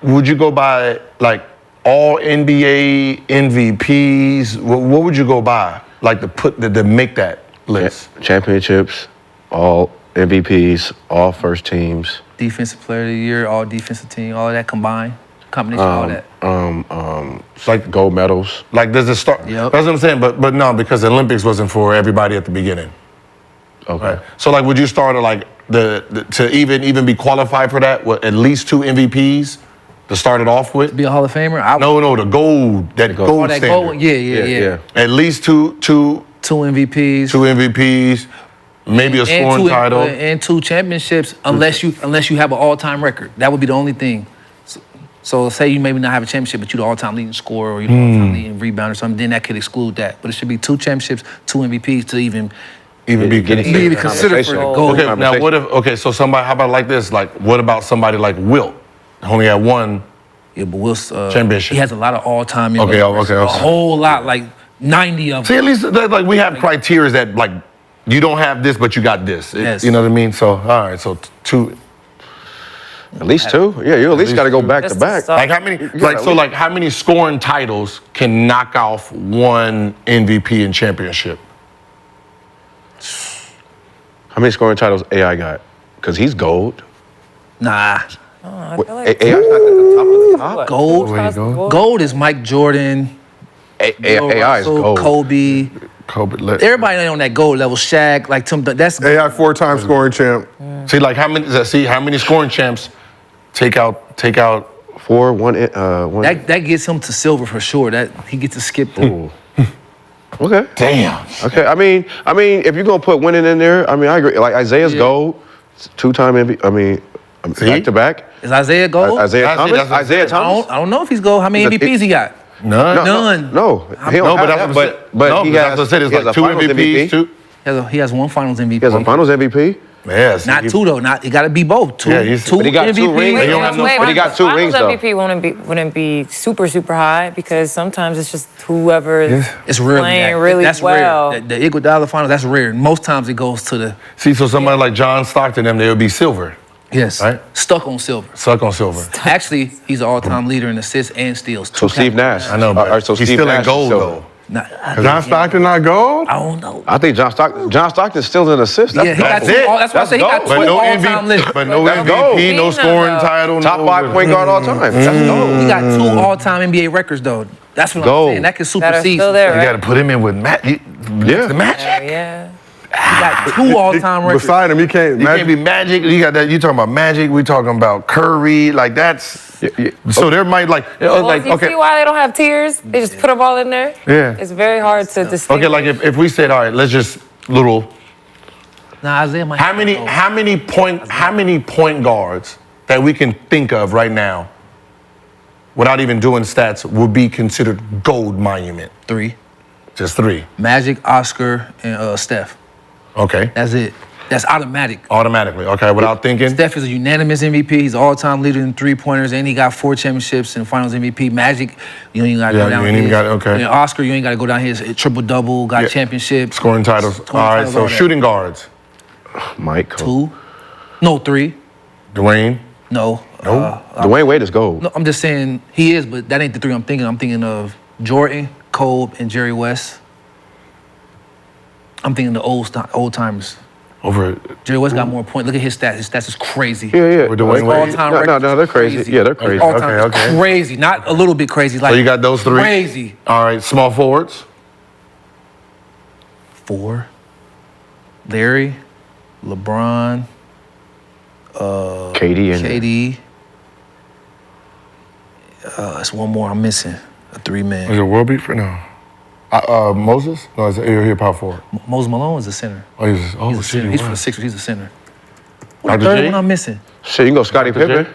would you go by like all NBA MVPs? What would you go by? Like to make that list? Championships, all MVPs, all first teams. Defensive player of the year, all defensive team, all of that combined. Combination, all that. It's like gold medals. Like does it start? Yep. That's what I'm saying. But no, because the Olympics wasn't for everybody at the beginning. Okay. Right. So like, would you start at like to even be qualified for that? What, at least 2 MVPs to start it off with? Be a Hall of Famer? No, the gold, that gold Oh, that standard. gold one? Yeah. At least two Two MVPs. MVPs, maybe a scoring title. And 2 championships, unless you have an all-time record. That would be the only thing. So say you maybe not have a championship, but you're the all-time leading scorer or you're the all-time leading rebound or something, then that could exclude that. But it should be 2 championships, 2 MVPs to even be considered for the gold. Okay, now what if, so somebody, how about like this? Like, what about somebody like Wilt? Only had 1 Yeah, but Wilt's championship. He has a lot of all-time. Okay. A whole lot, like 90 of them. See, at least like we have criteria that like you don't have this, but you got this. Yes. You know what I mean? So all right, so 2. At least 2? Yeah, you at least got to go back to back. Like how many? Like how many scoring titles can knock off 1 MVP and championship? How many scoring titles AI got? Because he's gold. Nah. I feel like AI's not at the top of the top. Gold. Where you go? Gold is Mike Jordan. AI is Russell, gold. Kobe. Everybody on that gold level. Shaq, like Tim. That's AI 4-time scoring champ. See, like how many scoring champs take out 4, 1. that gets him to silver for sure. That he gets to skip through. Okay. Damn. Okay. I mean, if you're gonna put winning in there, I mean, I agree. Like Isaiah's gold, 2-time MVP. I mean, back to back. Is Isaiah gold? Isaiah Thomas. I don't know if he's gold. How many MVPs he got? None. No, he don't have that, but he has. That's what I said. It's he has like a 2 finals MVPs. 2. He has 1 Finals MVP. He has a Finals MVP. Yes. Not 2 though. Not it got to be both. 2. Yeah, two but he got 2 MVPs. rings. He don't have no- but he got 2 rings though. MVP wouldn't be super high because sometimes it's just whoever is It's rare. playing really that's well. rare. The Iguodala Finals. That's rare. Most times it goes to the See, so somebody like John Stockton, them, they would be silver. yes. Right. Stuck on silver. Suck on silver. Actually, he's the all-time leader in assists and steals. So Steve Nash. I know, but All right, so he's Steve still Nash in gold is silver. though. John Stockton not gold? I don't know. I think John Stockton's still an assist. Yeah, he got That's 2. it. That's why I say he got That's 2 But no all-time MVP. lists. But no That's MVP, gold. no scoring Though. title. Top no 5 point guard all time. That's gold. He got 2 all-time NBA records though. That's what Gold. I'm saying. That can That are supersede. still there, You right? got to put him in with Magic. The Magic. Yeah. He got 2 all-time records. Beside him, he can't. You can't be Magic. You got that. You talking about Magic? We talking about Curry? Like that's. So there might like Well, like you see why they don't have tiers? They just put them all in there. Yeah. It's very hard to distinguish. Okay, like if we said, all right, let's just little. Nah, Isaiah might. How many point guards that we can think of right now, without even doing stats, would be considered gold monument? 3. Just 3. Magic, Oscar, and Steph. Okay. That's it. That's automatic. Automatically. Okay, without thinking. Steph is a unanimous MVP. He's all-time leader in 3-pointers, and he got 4 championships and Finals MVP. Magic, you ain't got to go down. you ain't even got it. Okay. And Oscar, you ain't got to go down his triple-double. Got championships. Scoring titles. Scoring All right. titles, So all that. shooting guards. Mike. 2. No, 3. Dwayne. No. Dwayne Wade is gold. No, I'm just saying he is, but that ain't the 3 I'm thinking. I'm thinking of Jordan, Kobe, and Jerry West. I'm thinking the old timers. Over. Jerry West got more points. Look at his stats. His stats is crazy. Yeah. With Dwayne Wade. All-time No, records they're is crazy. Yeah, they're crazy. All-time Okay, is okay. crazy. Not a little bit crazy. Like So you got those 3. Crazy. All right. Small forwards. 4. Larry, LeBron, KD and KD. It's one more I'm missing. A 3-man. Is it World Beat for no? Moses? No, is it here power forward? Moses Malone is the center. Oh, he's He's a center. shit. He's for the Sixers. He's the center. What's the Dr. third J? one I'm missing? shit, you can go Scottie Dr. J? Pippen.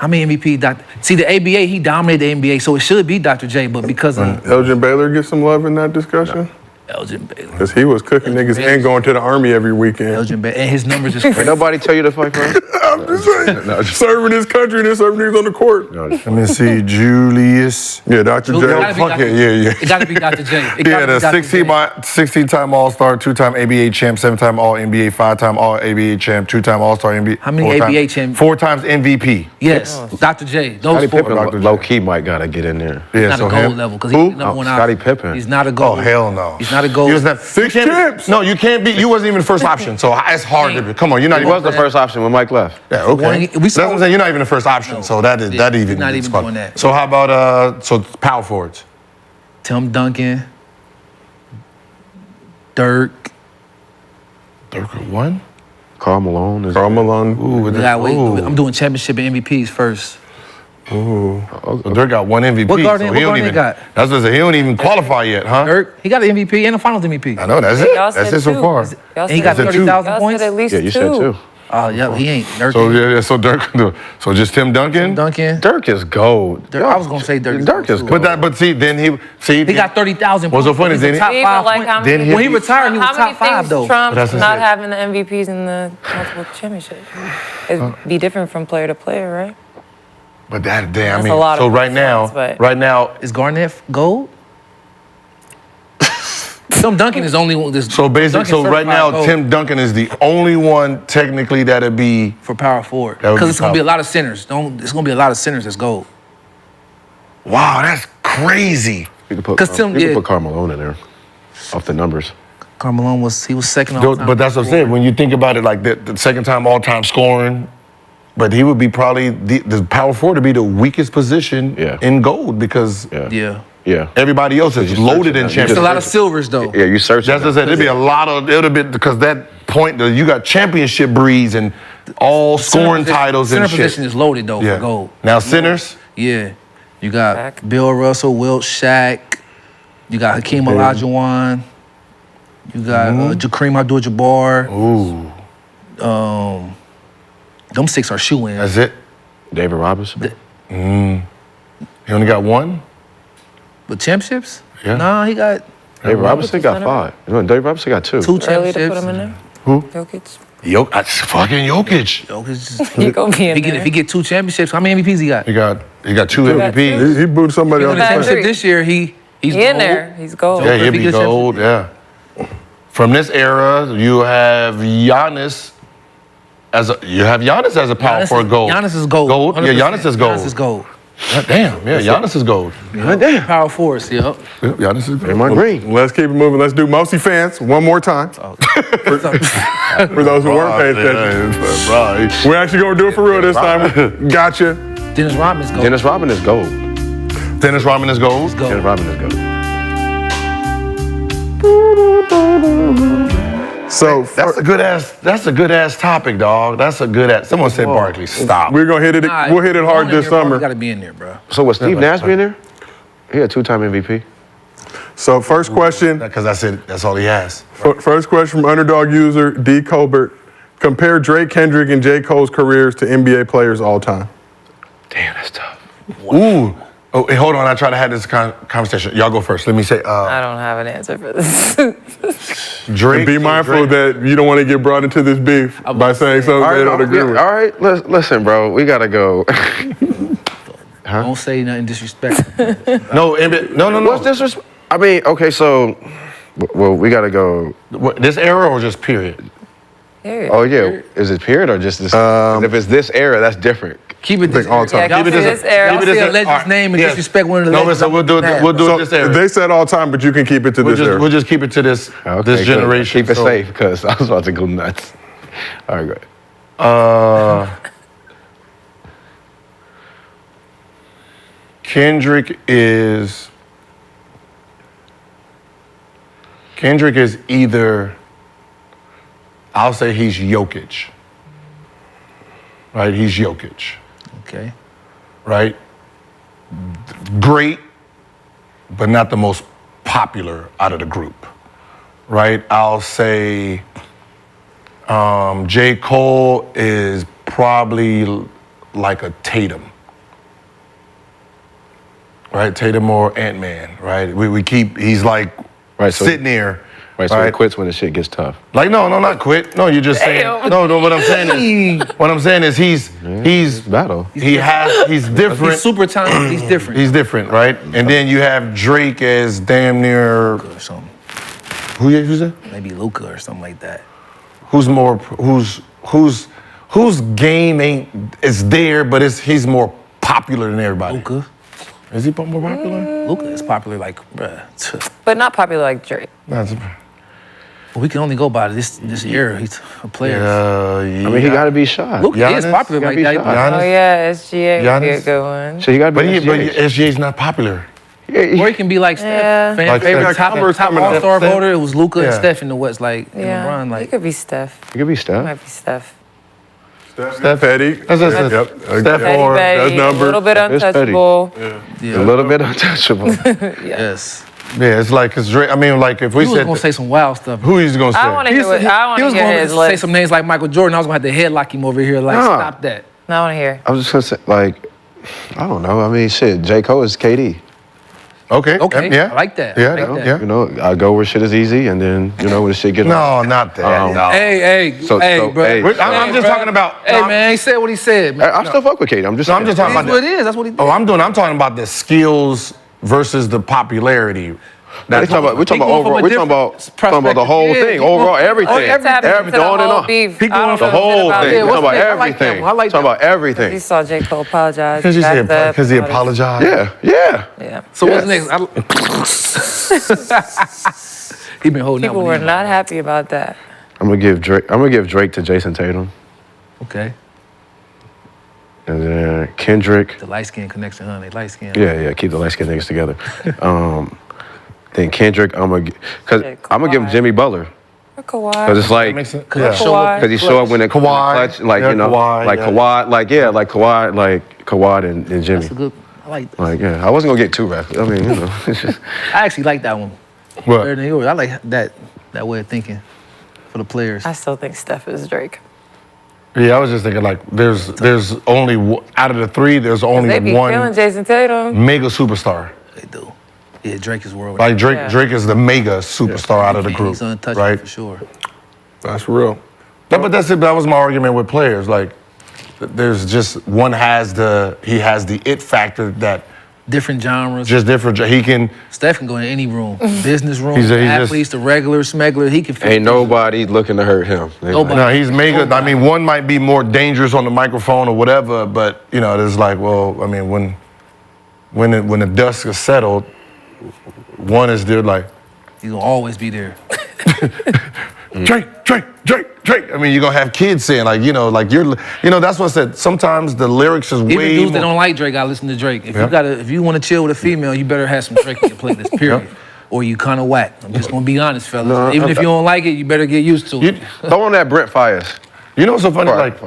How many MVP? See, the ABA, he dominated the NBA, so it should be Dr. J, but because of Elgin Baylor get some love in that discussion? Elgin Baylor. Because he was cooking niggas and going to the Army every weekend. Elgin Baylor, and his numbers is Ain't crazy. nobody tell you to fight for him? I'm just saying, serving his country and then serving niggas on the court. Let me see, Julius. Yeah, Dr. It J. gotta be Fuck Dr. it, yeah. It gotta be Dr. J. It Yeah, gotta be the Dr. J. 16-time All-Star, 2-time ABA champ, 7-time All-NBA, 5-time All-ABA champ, 2-time All-Star NBA. How many ABA champ? 4 times MVP. Yes, Dr. J. Those Scottie four. Pippen low-key might gotta get in there. Yeah, Not so a gold him. level because he's Who? the number one Scottie option. Pippen. He's not a Oh, gold. hell no. He's not a gold. He was not, 6 you can't- champs. No, you can't be. You wasn't even the first option, so it's hard to be. Come on, you're not He even. was the first option when Mike left. Yeah, okay. We That's saw- what I'm saying. You're not even the first option, so that is Yeah, that even. we're not is even fun. doing that. So how about so power forwards? Tim Duncan, Dirk. Dirk at 1. Karl Malone is Karl Malone. Ooh, with We gotta wait. ooh. I'm doing championship and MVPs first. So Dirk got 1 MVP. What Garnett- so what he don't Garnett even. got? That's what I said. He don't even qualify yet, huh? Dirk, he got an MVP and a Finals MVP. I know that's it. Y'all That's said it so two. far. Y'all And he said got said 30,000 Y'all points. said at least Yeah, you said two. Oh, yeah, he ain't. Dirk. So yeah, so Dirk. So just Tim Duncan. Duncan. Dirk is gold. Dirk, I was gonna say Dirk. Dirk is But but see, then he He got 30,000 What's points. so funny, He's then a he- top Even five like point- how Then many he- When he retired, he was how top many 5 things though. Trump But that's not it. having the MVPs in the multiple championships. It'd be different from player to player, right? But that damn. I That's mean, a lot so of right now, points, but- right now. Is Garnett gold? Tim Duncan is only one. So basically, so right now, Gold Tim Duncan is the only one technically that'd be. for power forward That would because be it's gonna be a power. lot of centers. It's gonna be a lot of centers that's gold. Wow, that's crazy. You could put, 'Cause Tim- you could yeah. put Karl Malone in there off the numbers. Karl Malone was second all time. But that's what I said. When you think about it, like the second time all-time scoring, but he would be probably the power forward to be the weakest position Yeah. in gold because Yeah. Yeah. everybody else is You loaded search in it. It's championships. a lot of silvers though. Yeah, you search That's what I said. There'd be a lot of. It would have been because that point you got championship breeze and all scoring titles and Center shit. position is loaded though Yeah. for gold. Now centers. Yeah. You got Shaq. Bill Russell, Wilt, Shaq. You got Hakeem Olajuwon. You got Jakeem Abdul-Jabbar. Ooh, Them 6 are shoe-ins. that's it. David Robinson. He only got 1. But championships? Yeah. Nah, he got David Robinson got 5. No, David Robinson got 2. 2 Early to championships. put him in there. Who? Jokic. Fucking Jokic. He gonna be in If there. he get 2 championships, how many MVPs he got? He got 2 got MVPs. He booed somebody He off won the the got plane. championship three. this year. He's He in gold. there. He's gold. Yeah, If he'll he be gets gold. Yeah. From this era, you have Giannis as a power Giannis forward is- gold. Giannis is gold. Gold. Yeah, 100%. Giannis is gold. Giannis is gold. God damn. Yeah, Giannis is gold. Damn. Power forwards, yep. Yeah, Giannis is gold. Draymond Green. Let's keep it moving. Let's do MostlyFans one more time. For those who weren't paying attention. Right. We're actually going to do it for real this time. Gotcha. Dennis Rodman is gold. Dennis Rodman is gold. Dennis Rodman is gold. gold. Dennis Rodman is gold. So That's a good ass topic, dog. That's a good ass. Someone said Barkley. Stop. we're going to hit it. Nah, We'll hit it hard going in this there, bro. summer. You gotta be in there, bro. So was Steve Nash be in there? He had 2-time MVP. So first question. Because I said that's all he has. First question from underdog user D. Colbert. Compare Drake, Kendrick, and J. Cole's careers to NBA players all time. Damn, that's tough. Ooh. Oh, hey, hold on. I try to have this conversation. Y'all go first. Let me say I don't have an answer for this. Drake. Be mindful that you don't want to get brought into this beef by saying something they don't agree with. All right, listen, bro. We gotta go. Don't say nothing disrespectful. No, Embiid. No. What's disrespect? I mean, okay, so, well, we gotta go. What, this era or just period? Oh yeah, is it period or just this? If it's this era, that's different. Keep it this all time. Yeah, Y'all keep it say this era. Y'all Keep it say this a legend's Alright, name and yes. disrespect one of the No, legends. so we'll do it. We'll do it this era. They said all time, but you can keep it to We'll this era. just keep it to this Okay, this good. generation. Keep it so, safe, because I was about to go nuts. All right, go ahead. Kendrick is either, I'll say he's Jokic. Right? He's Jokic. Okay. Right? Great, but not the most popular out of the group. Right? I'll say J. Cole is probably like a Tatum. Right, Tatum or Ant-Man, right? He's like so sitting there. Right, so he quits when the shit gets tough. Like, no, not quit. No, you're just saying. No, what I'm saying is, he's battle. He's different. He's super talented. He's different. He's different, right? And then you have Drake as damn near or something. Who's that? Maybe Luka or something like that. Whose game is there, but he's more popular than everybody. Luka. Is he more popular? Luka is popular, like, bruh. But not popular like Drake. Well, we can only go by this era. He's a player. I mean, he got to be shot. Luka is popular like that. Oh yeah, SGA would be a good one. So he got to be. But SGA's not popular. Or he can be like Steph. Like Favorite top All-Star voter. It was Luka and Yeah. Steph in the West. Like in the run. He Like could be Steph. He could be Steph. Might be Steph. Steph Petty. Steph Petty, or Betty, that's number. a little bit It's petty. untouchable. A little bit untouchable. yes. yeah, it's like it's Drake. I mean, like if we He was said gonna say some wild stuff. who he's gonna say? I want to hear. He was hear gonna his say list. some names like Michael Jordan. I was gonna have to headlock him over here. Like, Nah. stop that. I want to hear. I was just gonna say, like, I don't know. I mean, shit. J. Cole is KD. Okay. Okay, I like that. Yeah, I like that. yeah. You know, I go where shit is easy, and then when the shit gets No, not that. No. Hey, So, bro. hey, I'm just talking about. Hey, man, he said what he said, man. I still fuck with KD. I'm just I'm just talking That's about what it is. That's what he did. I'm talking about the skills versus the popularity. We're talking about overall. We're talking about the whole thing. Overall, everything. Everything on and on. The whole thing. Yeah, We're talking about I like that everything. one. I like Talking about You everything. saw J. Cole apologize. Because he apologized. Yeah. Yeah. So what's next? He been holding People out. were not happy about that. I'm gonna give Drake to Jason Tatum, Okay. and then Kendrick. The light skin connection, huh? They light skin. Yeah. Keep the light skinned niggas together. Then Kendrick, I'm gonna give him Jimmy Butler. Or Kawhi. Because it's like, Makes sense. Or Yeah. Kawhi. because he showed up when the Kawhi. clutch, like, Yeah, you know, Kawhi, like yeah. Kawhi, like Kawhi and Jimmy. That's a good. I like that. Like, yeah, I wasn't gonna get too rapid. I mean, you know, it's just, I actually like that one What? better than yours. I like that way of thinking for the players. I still think Steph is Drake. Yeah, I was just thinking like there's only out of the three, there's They only be one feeling Jason Tatum. mega superstar. They do. Yeah, Drake is world. Like Drake, Yeah. Drake is the mega superstar out of the group, He's untouchable right? for sure. That's real. But that's it. That was my argument with players. Like, there's just one has the it factor that Different genres. just different. He can. Steph can go in any room. Business room, He's just- athletes, the regular smuggler. He can fit. ain't nobody looking to hurt him. They Nobody. No, he's mega. I mean, one might be more dangerous on the microphone or whatever, but you know, it's like, well, I mean, when the dust is settled, one is there like He's gonna always be there. Drake. I mean, you're gonna have kids saying like, you know, like that's what I said. Sometimes the lyrics is Even way dudes that more. don't like Drake, I listen to Drake. If Yeah. if you want to chill with a female, you better have some Drake in your playlist. Period. Or you kind of whack. I'm just gonna be honest, fellas. No, Even if you don't like it, you better get used to it. Throw on that Brent Fires. You know what's so funny? Like,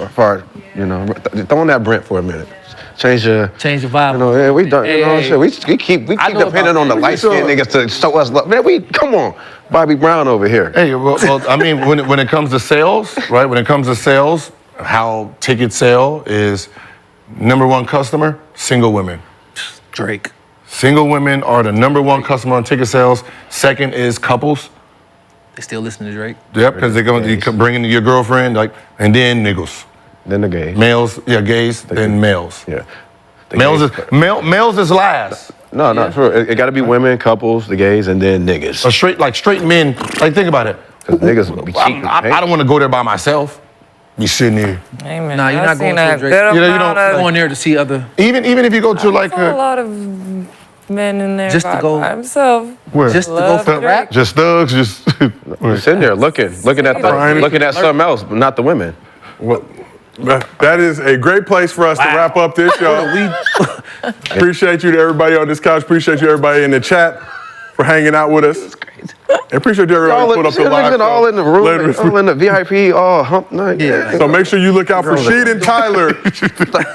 You know, throw on that Brent for a minute. Change your vibe. You know, yeah, we done. You know what I'm saying? We keep I know depending about on the that. light skinned niggas to show us love. Man, come on, Bobby Brown over here. hey, well, I mean, when it comes to sales, right? When it comes to sales, how tickets sell is number one customer, single women. Drake. Single women are the number one customer on ticket sales. Second is couples. They still listen to Drake. Yep, because they're going to bring in your girlfriend, like, and then niggas. Then the gays. Males, yeah, gays, then males. Yeah. The Males gays. males is last. No, not for it. It got to be women, couples, the gays, and then niggas. Straight men. Like, think about it. Because niggas be cheating. I don't want to go there by myself. Be sitting there. Amen. Nah, you're I've not going seen to a Drake. good You know, you amount don't- of- Going there to see other. Even if you go to like I saw a lot of men in there Just to go- by himself. where? Just to go Love for rap. Just thugs, just. Sitting there looking at something else, but not the women. Well, that is a great place for us to wrap up this show. Appreciate you to everybody on this couch. Appreciate you everybody in the chat for hanging out with us. And appreciate you everybody who put up the live. All in the room, all in the VIP, all hump night. Yeah. So make sure you look out for Sheed and Tyler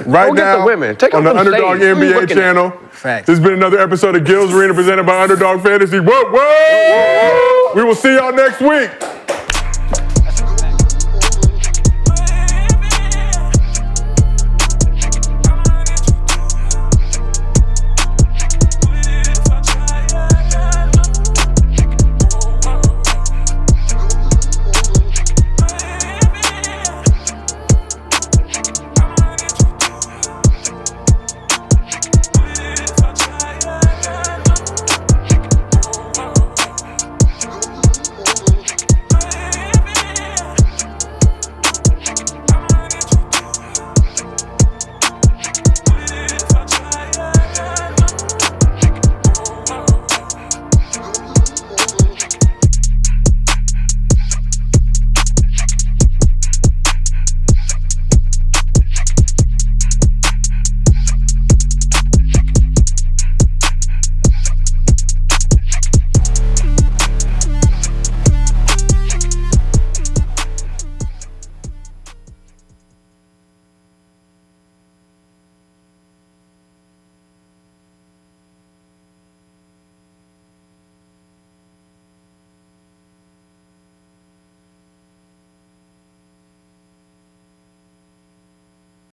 right Go get now the women. Take on them the from Underdog stage. Who you NBA looking at? channel. Facts. This has been another episode of Gil's Arena presented by Underdog Fantasy. Whoa, whoa! We will see y'all next week.